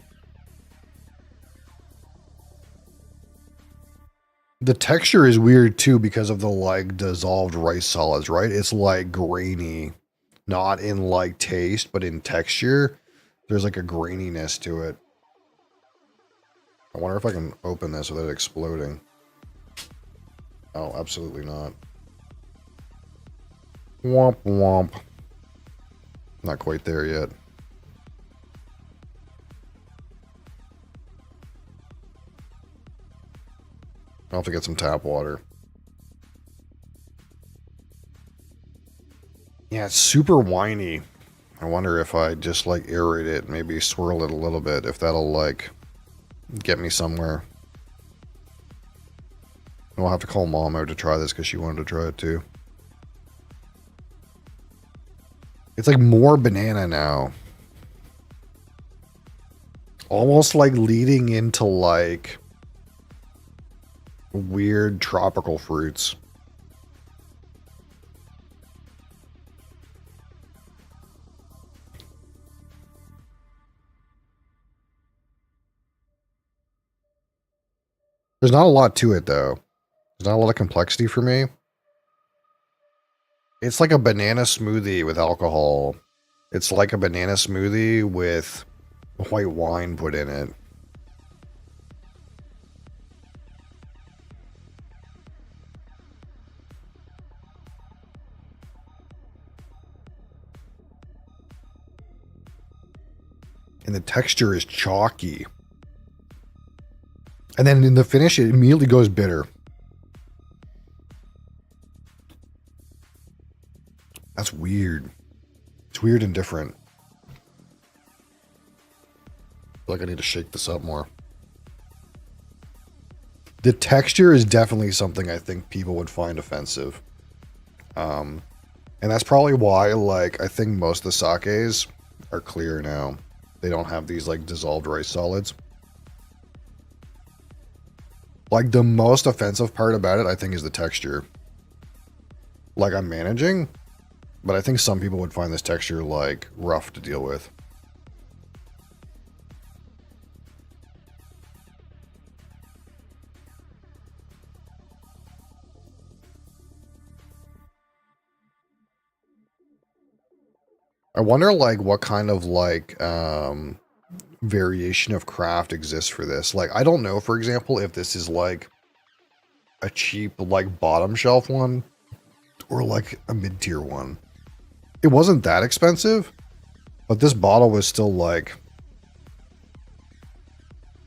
The texture is weird too because of the like dissolved rice solids, right? It's like grainy, not in like taste, but in texture. There's like a graininess to it. I wonder if I can open this without exploding. Oh, absolutely not. Womp womp. Not quite there yet. I'll have to get some tap water. Yeah, it's super whiny. I wonder if I just like aerate it, maybe swirl it a little bit, if that'll like get me somewhere. I'll have to call Mom out to try this because she wanted to try it too. It's like more banana now. Almost like leading into like weird tropical fruits. There's not a lot to it though. There's not a lot of complexity for me. It's like a banana smoothie with alcohol. It's like a banana smoothie with white wine put in it. And the texture is chalky. And then in the finish, it immediately goes bitter. That's weird. It's weird and different. I feel like I need to shake this up more. The texture is definitely something I think people would find offensive. And that's probably why, like, I think most of the sakes are clear now. they don't have these like dissolved rice solids. Like the most offensive part about it, I think, is the texture. Like I'm managing, but I think some people would find this texture like rough to deal with. I wonder like what kind of like variation of craft exists for this. Like I don't know, for example, if this is like a cheap like bottom shelf one or like a mid-tier one. It wasn't that expensive, but this bottle was still like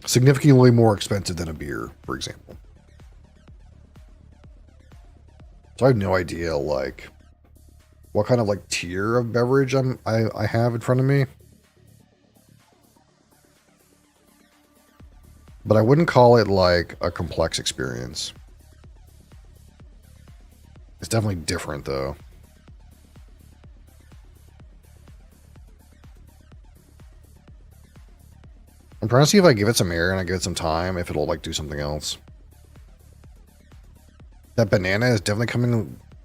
significantly more expensive than a beer, for example. So I have no idea like what kind of like tier of beverage I have in front of me. But I wouldn't call it like a complex experience. It's definitely different though. I'm trying to see if I give it some air and I give it some time, if it'll like do something else. That banana is definitely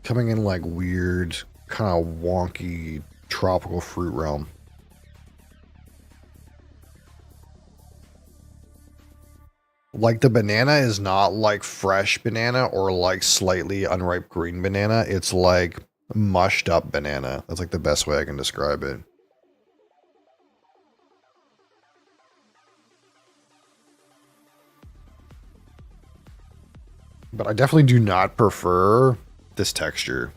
coming in like weird, kind of wonky tropical fruit realm. Like the banana is not like fresh banana or like slightly unripe green banana. It's like mushed up banana. That's like the best way I can describe it. But I definitely do not prefer this texture.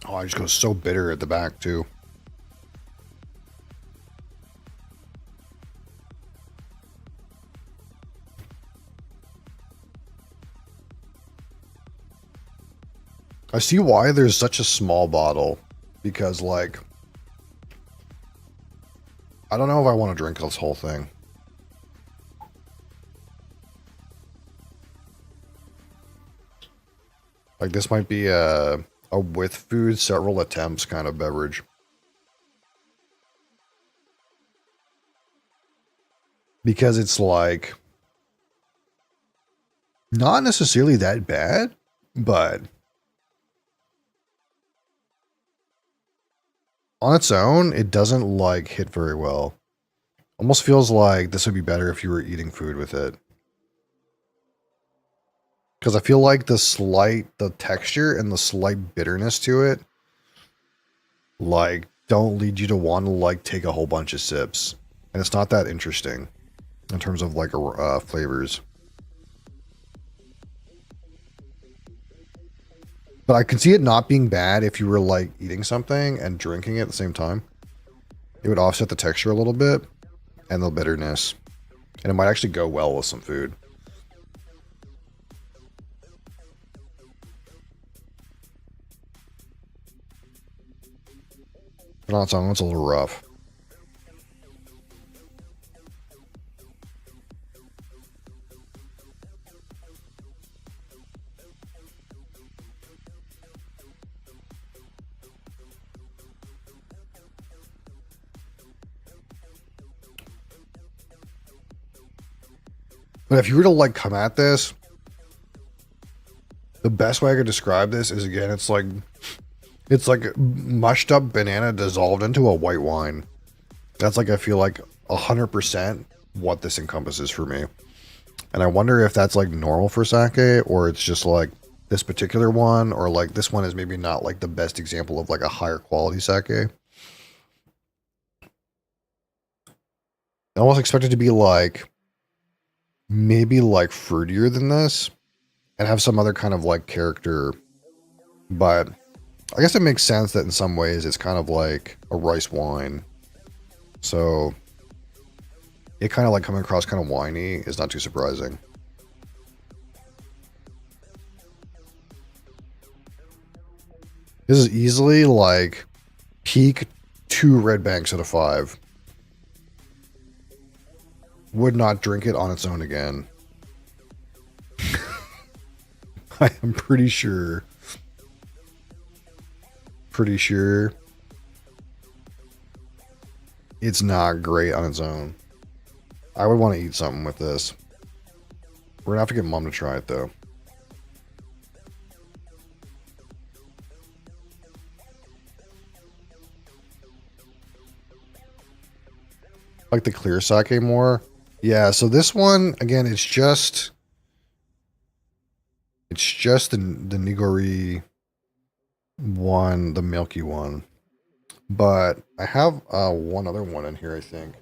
Oh, I just go so bitter at the back too. I see why there's such a small bottle, because like, I don't know if I want to drink this whole thing. Like this might be a with food several attempts kind of beverage. Because it's like, not necessarily that bad, but on its own, it doesn't like hit very well. Almost feels like this would be better if you were eating food with it. Because I feel like the texture and the slight bitterness to it, like, don't lead you to want to, like, take a whole bunch of sips. And it's not that interesting in terms of, like, flavors. But I can see it not being bad if you were, like, eating something and drinking it at the same time. It would offset the texture a little bit and the bitterness. And it might actually go well with some food. But on its own, it's a little rough. But if you were to like come at this, the best way I could describe this is, again, it's like mushed up banana dissolved into a white wine. That's like, I feel like 100% what this encompasses for me. And I wonder if that's like normal for sake, or it's just like this particular one, or like this one is maybe not like the best example of like a higher quality sake. I almost expect it to be like, maybe like fruitier than this and have some other kind of like character. But I guess it makes sense that in some ways it's kind of like a rice wine. So it kind of like coming across kind of winey is not too surprising. This is easily like peak 2 red banks out of 5. Would not drink it on its own again. I am pretty sure. Pretty sure it's not great on its own. I would want to eat something with this. We're gonna have to get Mom to try it though. Like the clear sake more. Yeah, so this one, again, it's just the Nigori one, the milky one. But I have one other one in here, I think.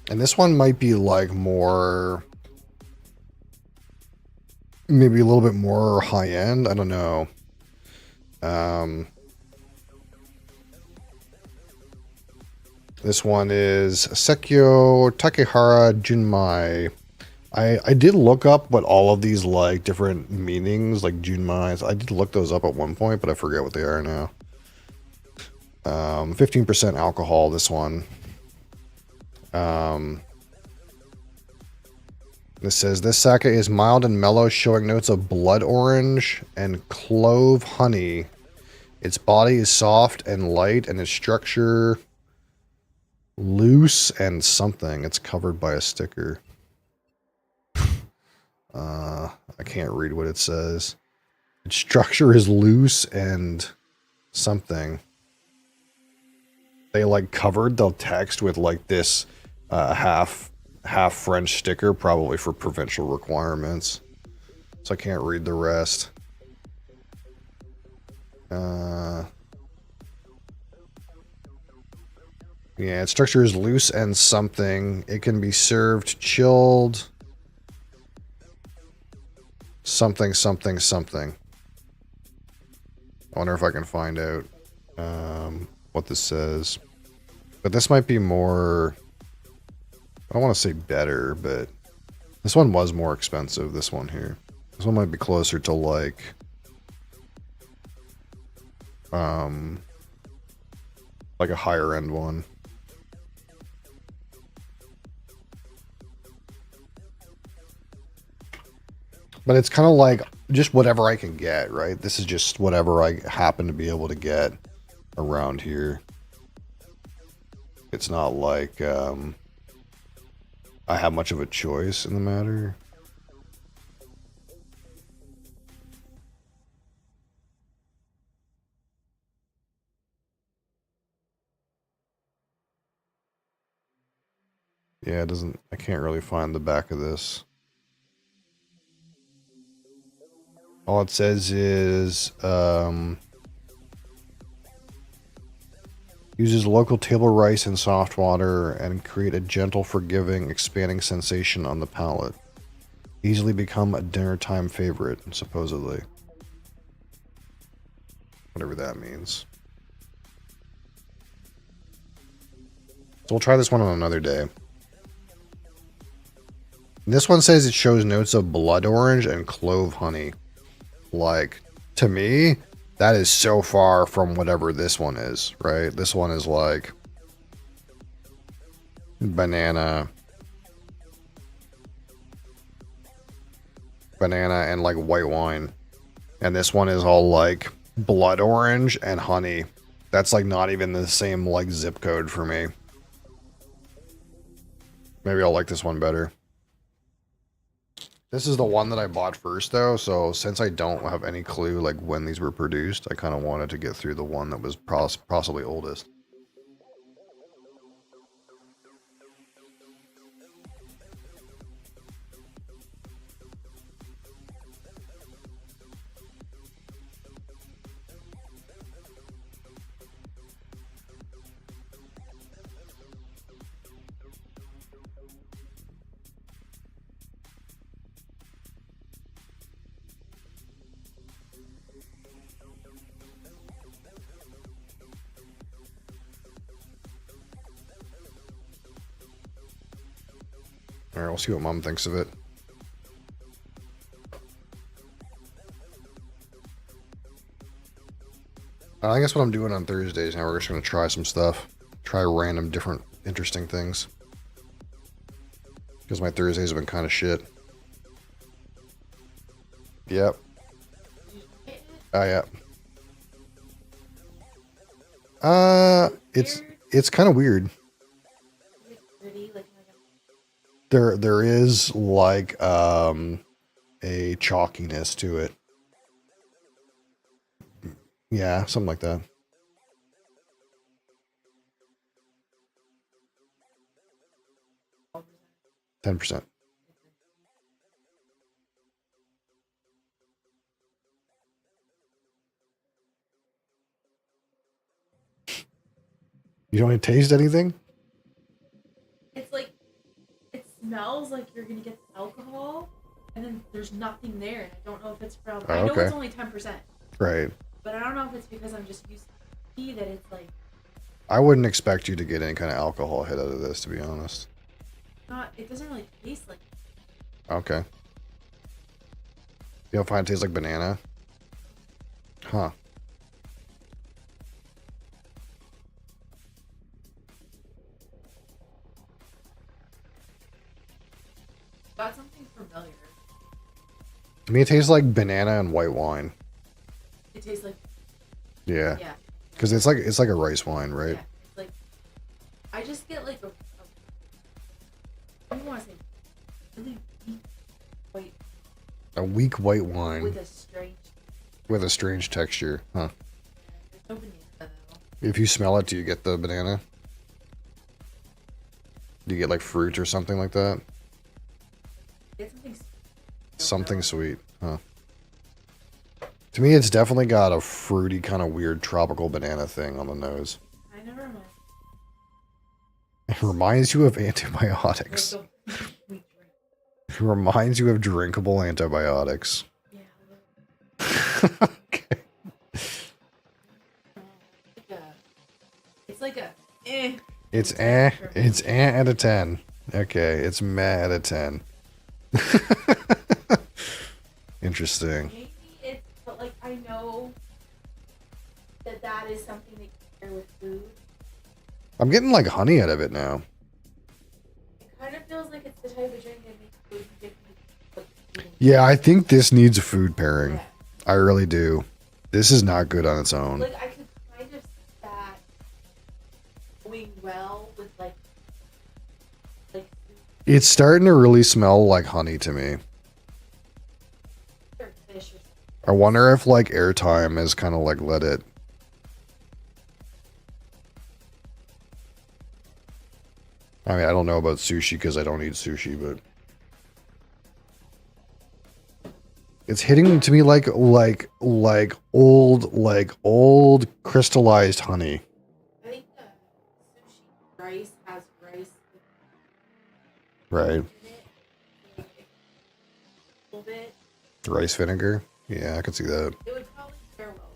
And this one might be like more, maybe a little bit more high end. I don't know. This one is Sekyo Takehara Junmai. I did look up what all of these like different meanings, like Junmai. I did look those up at one point, but I forget what they are now. 15% alcohol, this one. This says, this sake is mild and mellow, showing notes of blood orange and clove honey. Its body is soft and light, and its structure loose and something. It's covered by a sticker. I can't read what it says. Its structure is loose and something. They like covered the text with like this half French sticker, probably for provincial requirements. So I can't read the rest. Yeah, its structure is loose and something. It can be served chilled. Something, something, something. I wonder if I can find out what this says. But this might be more... I don't want to say better, but this one was more expensive, this one here. This one might be closer to like... like a higher end one. But it's kind of like just whatever I can get, right? This is just whatever I happen to be able to get around here. It's not like I have much of a choice in the matter. Yeah, it doesn't... I can't really find the back of this. All it says is, uses local table rice and soft water and create a gentle, forgiving, expanding sensation on the palate. Easily become a dinner time favorite, supposedly. Whatever that means. So we'll try this one on another day. This one says it shows notes of blood orange and clove honey. Like, to me, that is so far from whatever this one is, right? This one is like banana and like white wine. And this one is all like blood orange and honey. That's like not even the same like zip code for me. Maybe I'll like this one better. This is the one that I bought first, though, so since I don't have any clue like when these were produced, I kind of wanted to get through the one that was possibly oldest. Alright, we'll see what Mom thinks of it. I think that's what I'm doing on Thursdays now. We're just going to try some stuff. Try random, different, interesting things. Because my Thursdays have been kind of shit. Yep. Oh, yeah. It's kind of weird. There is like a chalkiness to it. Yeah, something like that. %. You don't taste anything? It's like, it smells like you're gonna get alcohol, and then there's nothing there. And I don't know if it's from. Oh, I know okay. it's only 10%. Right. But I don't know if it's because I'm just used to tea that it's like. I wouldn't expect you to get any kind of alcohol hit out of this, to be honest. Not. It doesn't really taste like. Okay. You don't find it tastes like banana? Huh. Got something familiar. To me, it tastes like banana and white wine. It tastes like. Yeah. Yeah. Because it's like a rice wine, right? Yeah. It's like. I just get like a I don't want to say really deep white. A weak white wine. With a strange texture, huh? There's no banana though. If you smell it, do you get the banana? Do you get like fruit or something like that? Get something sweet. Something sweet, huh? To me, it's definitely got a fruity kind of weird tropical banana thing on the nose. I never mind. It reminds you of antibiotics. It reminds you of drinkable antibiotics. Okay. It's like a eh. It's out of 10. Okay, it's meh out of 10. Interesting. Maybe it's, but like I know that is something that you pair with food. I'm getting like honey out of it now. It kind of feels like it's the type of drink that makes food different. Yeah, I think this needs a food pairing. Yeah. I really do. This is not good on its own. Like I could kind of see that going well with like it's starting to really smell like honey to me. I wonder if like airtime has kind of like let it. I mean, I don't know about sushi because I don't eat sushi, but it's hitting to me like old crystallized honey. I think the sushi rice has rice. Right. In it, like, a little bit. Rice vinegar. Yeah, I could see that. It would probably pair well.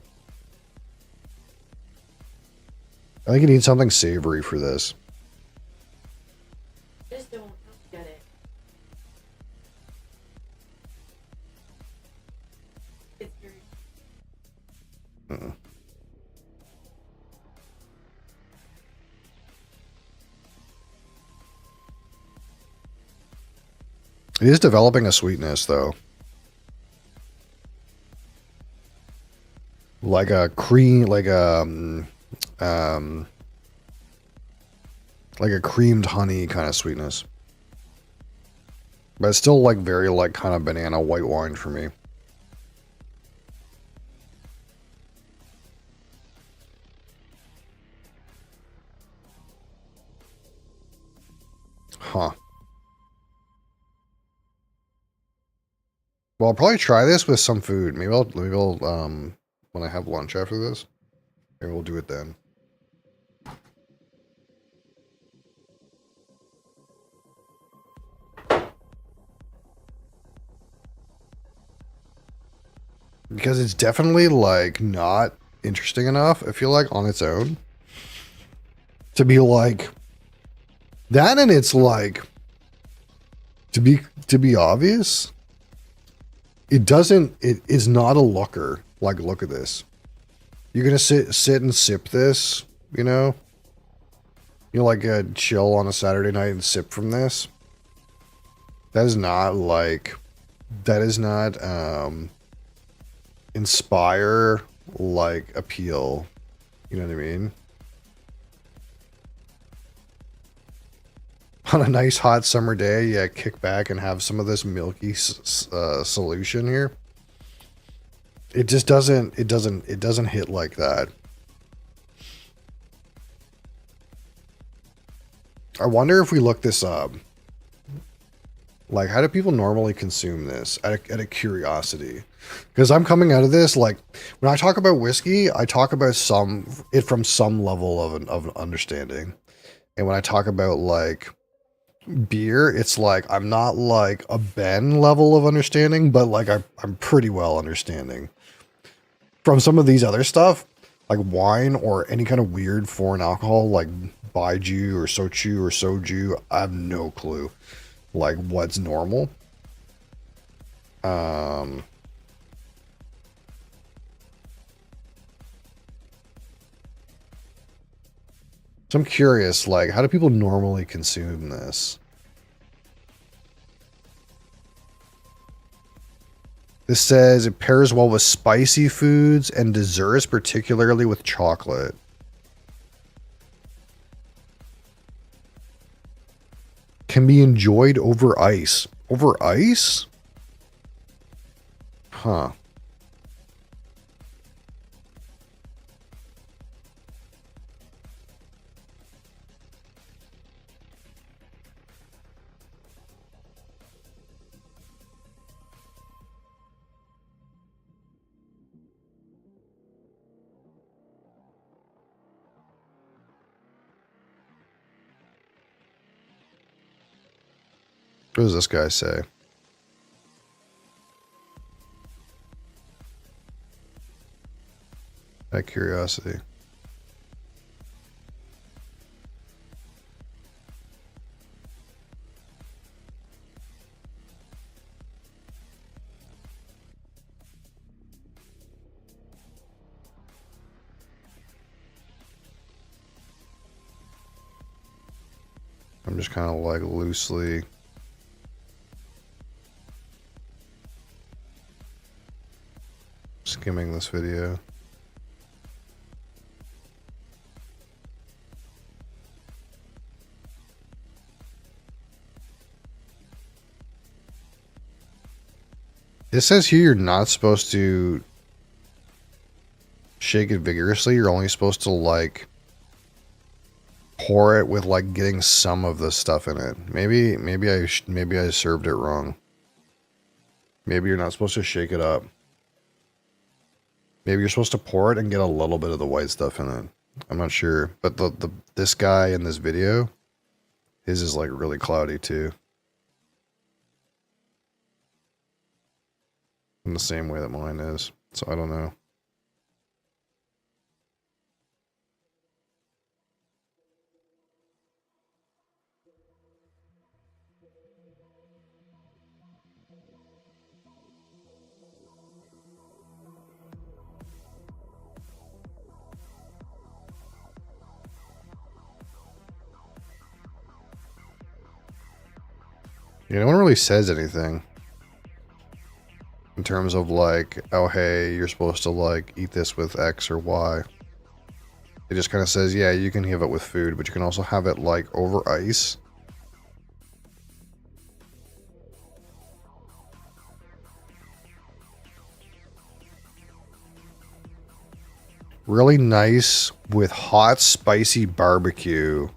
I think you need something savory for this. I just don't get it. It's very. It is developing a sweetness, though. Like a cream, like a creamed honey kind of sweetness. But it's still like very like kind of banana white wine for me. Huh. Well, I'll probably try this with some food. Maybe I'll when I have lunch after this, maybe we'll do it then. Because it's definitely like not interesting enough, I feel like, on its own. To be like that, and it's like to be obvious, it is not a looker. Like, look at this. You're gonna sit and sip this, you know? You like chill on a Saturday night and sip from this. That is not inspire like appeal. You know what I mean? On a nice hot summer day, yeah, kick back and have some of this milky solution here. It just doesn't hit like that. I wonder if we look this up. Like, how do people normally consume this out of curiosity? Because I'm coming out of this, like, when I talk about whiskey, I talk about it from some level of an understanding. And when I talk about, like, beer, it's like, I'm not, like, a Ben level of understanding, but, like, I'm pretty well understanding. From some of these other stuff, like wine or any kind of weird foreign alcohol, like Baiju or Soju, I have no clue. Like, what's normal. So I'm curious, like, how do people normally consume this? This says it pairs well with spicy foods and desserts, particularly with chocolate. Can be enjoyed over ice. Over ice? Huh. What does this guy say? Out of curiosity. I'm just kind of like loosely skimming this video. It says here you're not supposed to shake it vigorously. You're only supposed to, like, pour it with, like, getting some of the stuff in it. Maybe I served it wrong. Maybe you're not supposed to shake it up. Maybe you're supposed to pour it and get a little bit of the white stuff in it. I'm not sure. But this guy in this video, his is, like, really cloudy too. In the same way that mine is. So I don't know. Yeah, no one really says anything. In terms of, like, oh, hey, you're supposed to, like, eat this with X or Y. It just kind of says, yeah, you can have it with food, but you can also have it, like, over ice. Really nice with hot, spicy barbecue.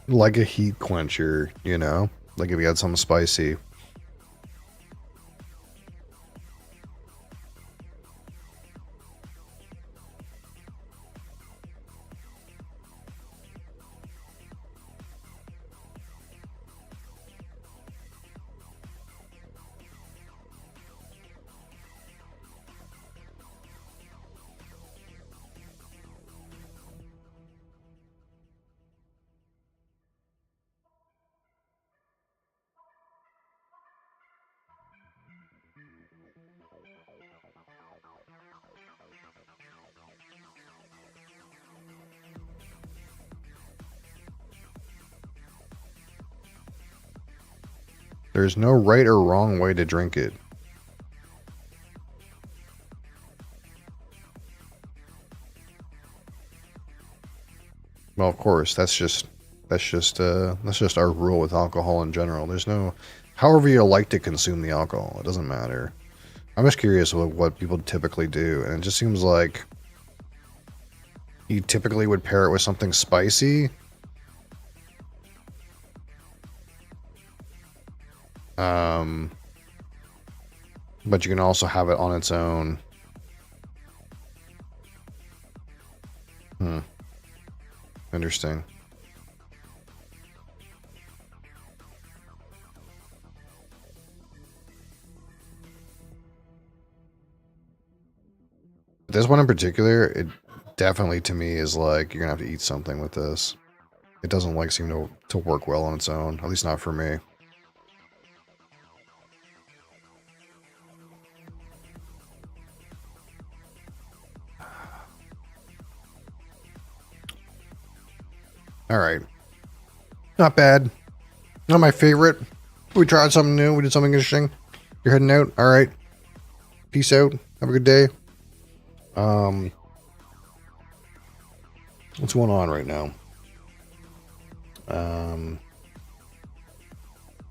Like a heat quencher, you know? Like if you had something spicy. There's no right or wrong way to drink it. Well, of course, that's just our rule with alcohol in general. There's no, however you like to consume the alcohol, it doesn't matter. I'm just curious what people typically do, and it just seems like you typically would pair it with something spicy. But you can also have it on its own. Interesting. This one in particular, it definitely to me is like you're gonna have to eat something with this. It doesn't like seem to work well on its own, at least not for me. All right, not bad. Not my favorite. We tried something new. We did something interesting. You're heading out. All right. Peace out. Have a good day. What's going on right now?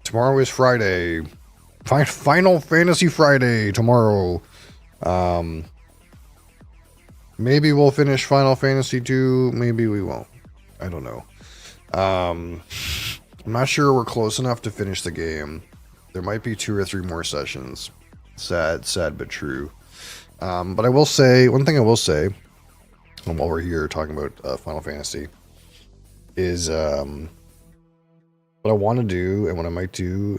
Tomorrow is Friday. Final Fantasy Friday tomorrow. Maybe we'll finish Final Fantasy 2. Maybe we won't. I don't know. I'm not sure we're close enough to finish the game. There might be 2 or 3 more sessions. Sad but true. But I will say, one thing I will say, while we're here talking about Final Fantasy, is what I want to do and what I might do.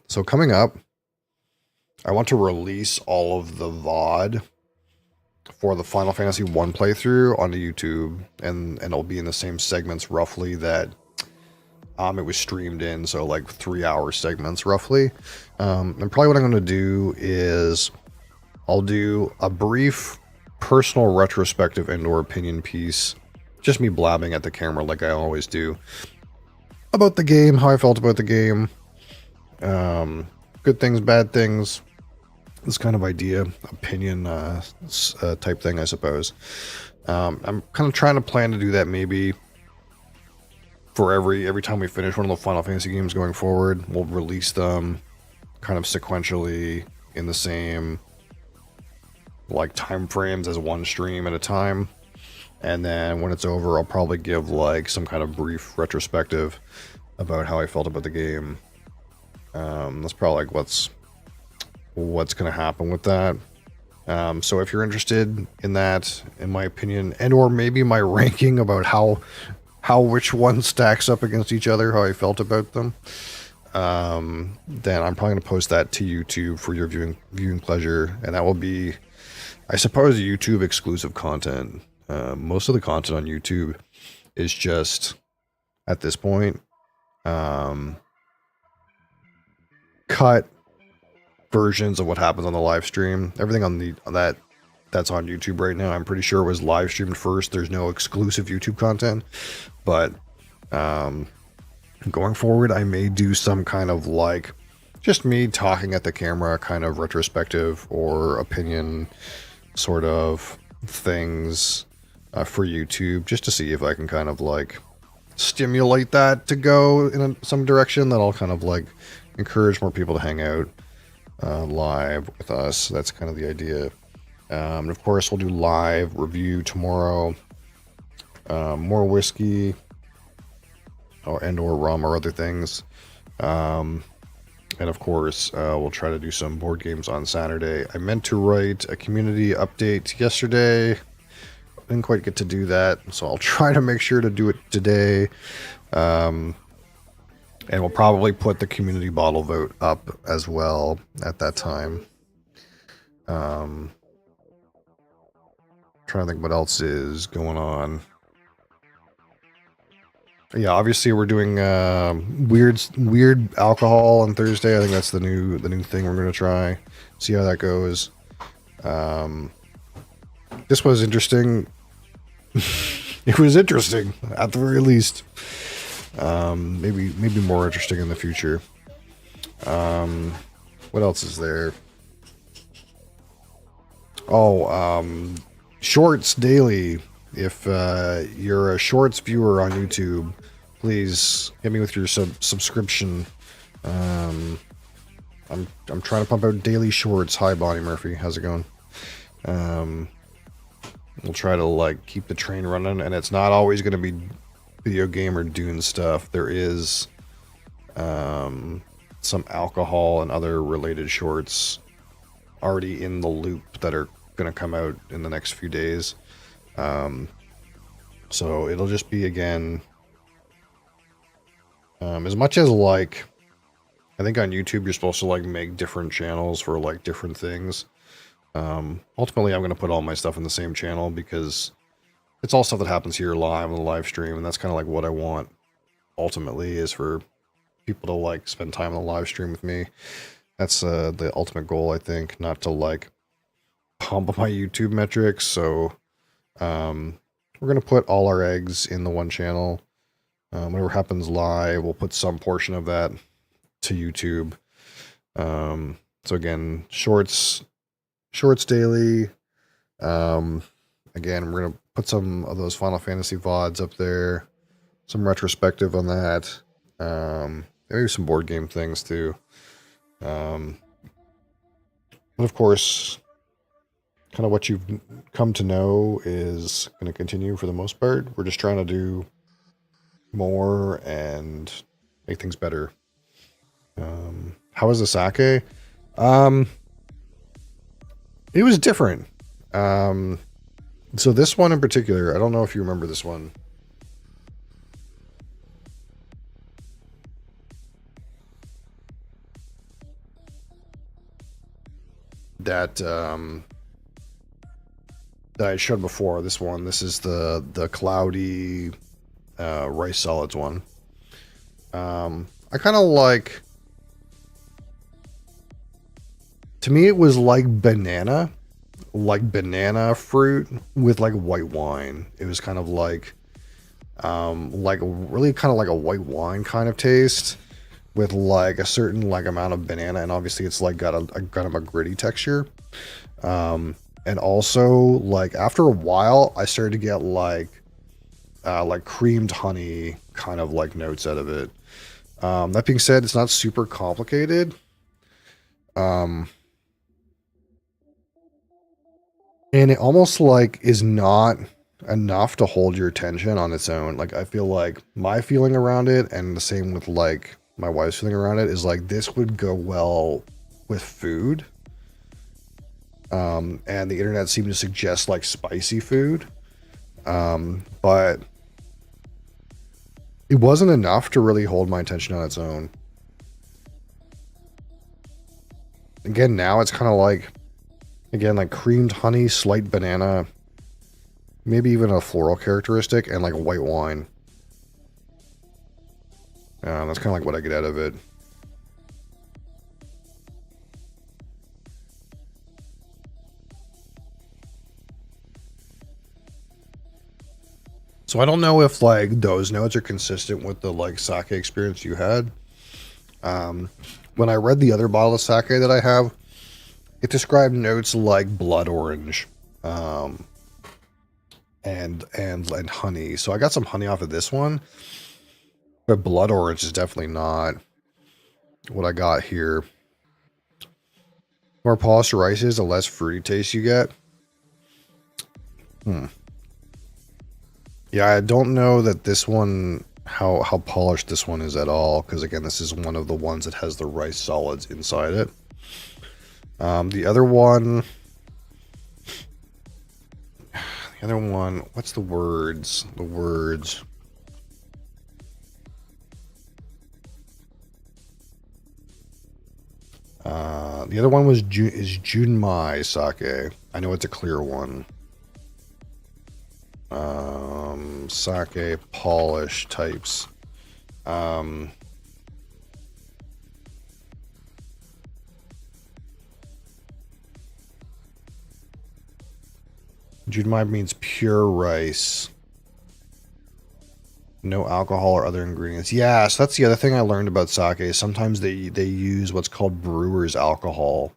So coming up, I want to release all of the VOD for the Final Fantasy 1 playthrough onto YouTube, and it'll be in the same segments roughly that it was streamed in, so like 3-hour segments roughly. And probably what I'm going to do is I'll do a brief personal retrospective and/or opinion piece, just me blabbing at the camera like I always do, about the game, how I felt about the game, good things, bad things, this kind of idea, opinion type thing, I suppose. I'm kind of trying to plan to do that maybe for every time we finish one of the Final Fantasy games going forward. We'll release them kind of sequentially in the same like time frames as one stream at a time, and then when it's over I'll probably give like some kind of brief retrospective about how I felt about the game. That's probably like what's gonna happen with that. So if you're interested in that, in my opinion, and or maybe my ranking about how which one stacks up against each other, how I felt about them, then I'm probably gonna post that to YouTube for your viewing pleasure, and that will be, I suppose, YouTube exclusive content. Most of the content on YouTube is just, at this point, cut versions of what happens on the live stream. Everything on that's on YouTube right now, I'm pretty sure was live streamed first. There's no exclusive YouTube content, but going forward I may do some kind of like just me talking at the camera kind of retrospective or opinion sort of things for YouTube, just to see if I can kind of like stimulate that to go in some direction that'll kind of like encourage more people to hang out live with us. That's kind of the idea. And of course we'll do live review tomorrow, more whiskey or rum or other things, and of course we'll try to do some board games on Saturday. I meant to write a community update yesterday, didn't quite get to do that, so I'll try to make sure to do it today. And we'll probably put the community bottle vote up as well at that time. Trying to think what else is going on. Yeah, obviously we're doing weird alcohol on Thursday. I think that's the new thing we're gonna try. See how that goes. This was interesting. It was interesting at the very least. Maybe more interesting in the future. What else is there? Oh, shorts daily. If you're a shorts viewer on YouTube, please hit me with your subscription. I'm trying to pump out daily shorts. Hi, Bonnie Murphy. How's it going? We'll try to like keep the train running, and it's not always going to be video game or Dune stuff. There is some alcohol and other related shorts already in the loop that are going to come out in the next few days. So it'll just be, again, as much as like, I think on YouTube you're supposed to like make different channels for like different things. Ultimately I'm going to put all my stuff in the same channel because it's all stuff that happens here live on the live stream, and that's kind of like what I want ultimately, is for people to like spend time on the live stream with me. That's the ultimate goal, I think, not to like pump my YouTube metrics. So we're going to put all our eggs in the one channel. Whatever happens live, we'll put some portion of that to YouTube. So again, shorts daily. Again, we're going to put some of those Final Fantasy VODs up there, some retrospective on that. Maybe some board game things too. But of course, kind of what you've come to know is going to continue for the most part. We're just trying to do more and make things better. How was the sake? It was different. So this one in particular, I don't know if you remember this one. That I showed before. This is the cloudy rice solids one. I kind of like, to me it was like banana fruit with like white wine. It was kind of like really kind of like a white wine kind of taste with like a certain like amount of banana, and obviously it's like got a kind of a gritty texture. And also, like, after a while I started to get like creamed honey kind of like notes out of it. That being said, it's not super complicated. And it almost like is not enough to hold your attention on its own. Like, I feel like my feeling around it, and the same with like my wife's feeling around it, is like this would go well with food. And the internet seemed to suggest like spicy food. But it wasn't enough to really hold my attention on its own. Again, now it's kind of like, again, like creamed honey, slight banana, maybe even a floral characteristic, and like white wine. That's kind of like what I get out of it. So I don't know if like those notes are consistent with the like sake experience you had. When I read the other bottle of sake that I have, it described notes like blood orange, and honey. So I got some honey off of this one, but blood orange is definitely not what I got here. More polished rices, the less fruity taste you get. Yeah, I don't know that this one, how polished this one is at all, because again, this is one of the ones that has the rice solids inside it. The other one, what's the words? The words. The other one is Junmai sake. I know it's a clear one. Sake polish types. Junmai means pure rice. No alcohol or other ingredients. Yeah, so that's the other thing I learned about sake. Sometimes they use what's called brewer's alcohol.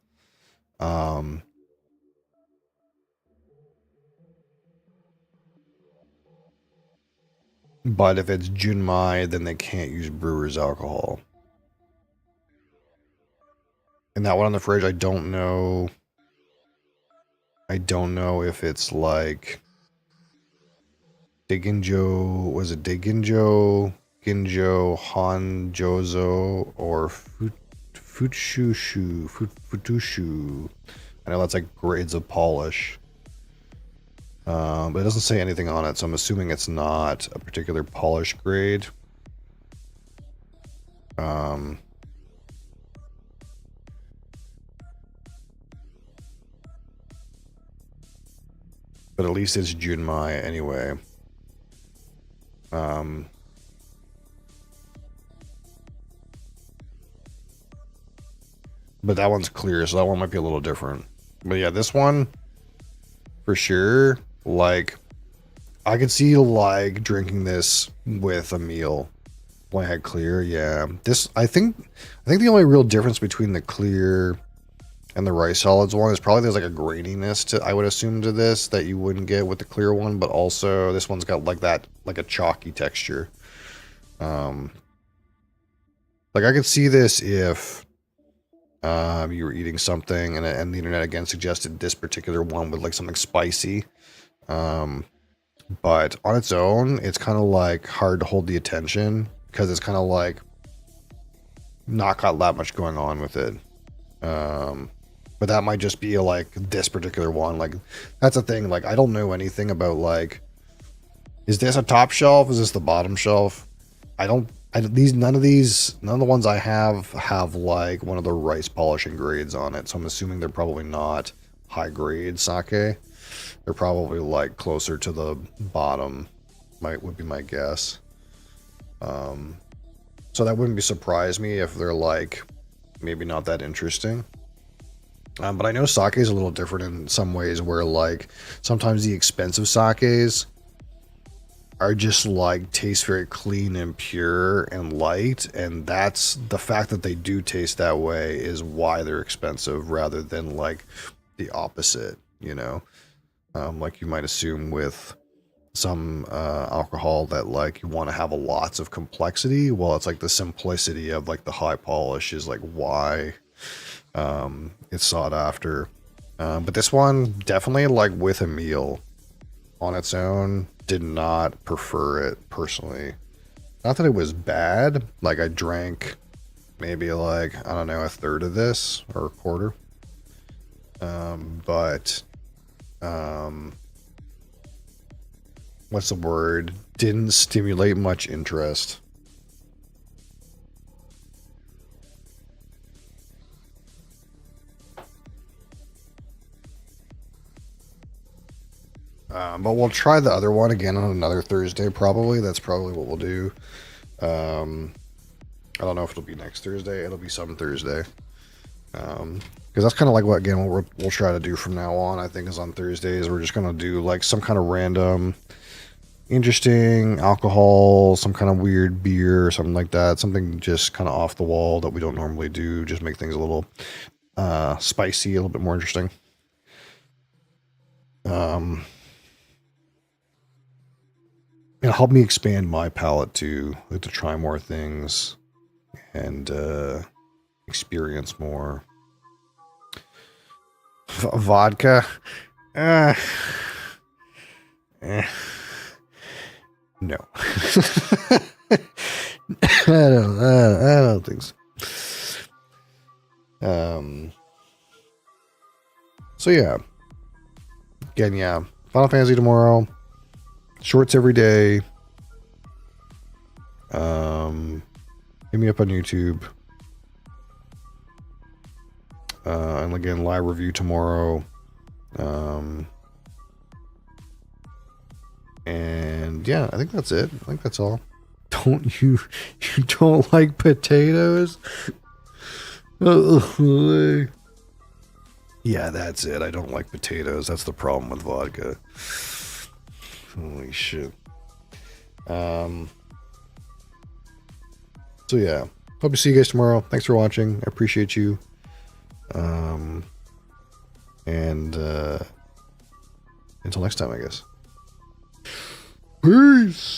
But if it's junmai, then they can't use brewer's alcohol. And that one on the fridge, I don't know. I don't know if it's like Daginjo, was it Daginjo, Ginjo, Hanjozo, or Futushu. I know that's like grades of polish. But it doesn't say anything on it, so I'm assuming it's not a particular polish grade. But at least it's junmai anyway. But that one's clear, so that one might be a little different. But yeah, this one, for sure, like, I could see, like, drinking this with a meal. When I had clear, yeah. This, I think the only real difference between the clear and the rice solids one is probably there's like a graininess to, I would assume, to this that you wouldn't get with the clear one, but also this one's got like that, like a chalky texture. Like I could see this if you were eating something and the internet again suggested this particular one with like something spicy. But on its own, it's kind of like hard to hold the attention because it's kind of like not got that much going on with it. But that might just be like this particular one. Like that's a thing. Like I don't know anything about like, is this a top shelf? Is this the bottom shelf? None of the ones I have like one of the rice polishing grades on it. So I'm assuming they're probably not high grade sake. They're probably like closer to the bottom, would be my guess. So that wouldn't surprise me if they're like maybe not that interesting. But I know sake is a little different in some ways where like sometimes the expensive sakes are just like taste very clean and pure and light, and that's the fact that they do taste that way is why they're expensive rather than like the opposite, you know. Like you might assume with some alcohol that like you want to have lots of complexity. Well, it's like the simplicity of like the high polish is like why it's sought after. But this one definitely like with a meal on its own did not prefer it personally. Not that it was bad. Like I drank maybe like, I don't know, a third of this or a quarter. But what's the word? Didn't stimulate much interest. But we'll try the other one again on another Thursday, probably. That's probably what we'll do. I don't know if it'll be next Thursday. It'll be some Thursday. Because that's kind of like what we'll try to do from now on, I think, is on Thursdays. We're just going to do like some kind of random, interesting alcohol, some kind of weird beer or something like that. Something just kind of off the wall that we don't normally do. Just make things a little spicy, a little bit more interesting. It'll help me expand my palate too, like to try more things and experience more. Vodka? No. I don't think so. So yeah. Again, yeah. Final Fantasy tomorrow. Shorts every day. Hit me up on YouTube. And again, live review tomorrow. And yeah, I think that's it. I think that's all. You don't like potatoes? Yeah, that's it. I don't like potatoes. That's the problem with vodka. Holy shit. So yeah, hope to see you guys tomorrow. Thanks for watching. I appreciate you. And until next time, I guess. Peace.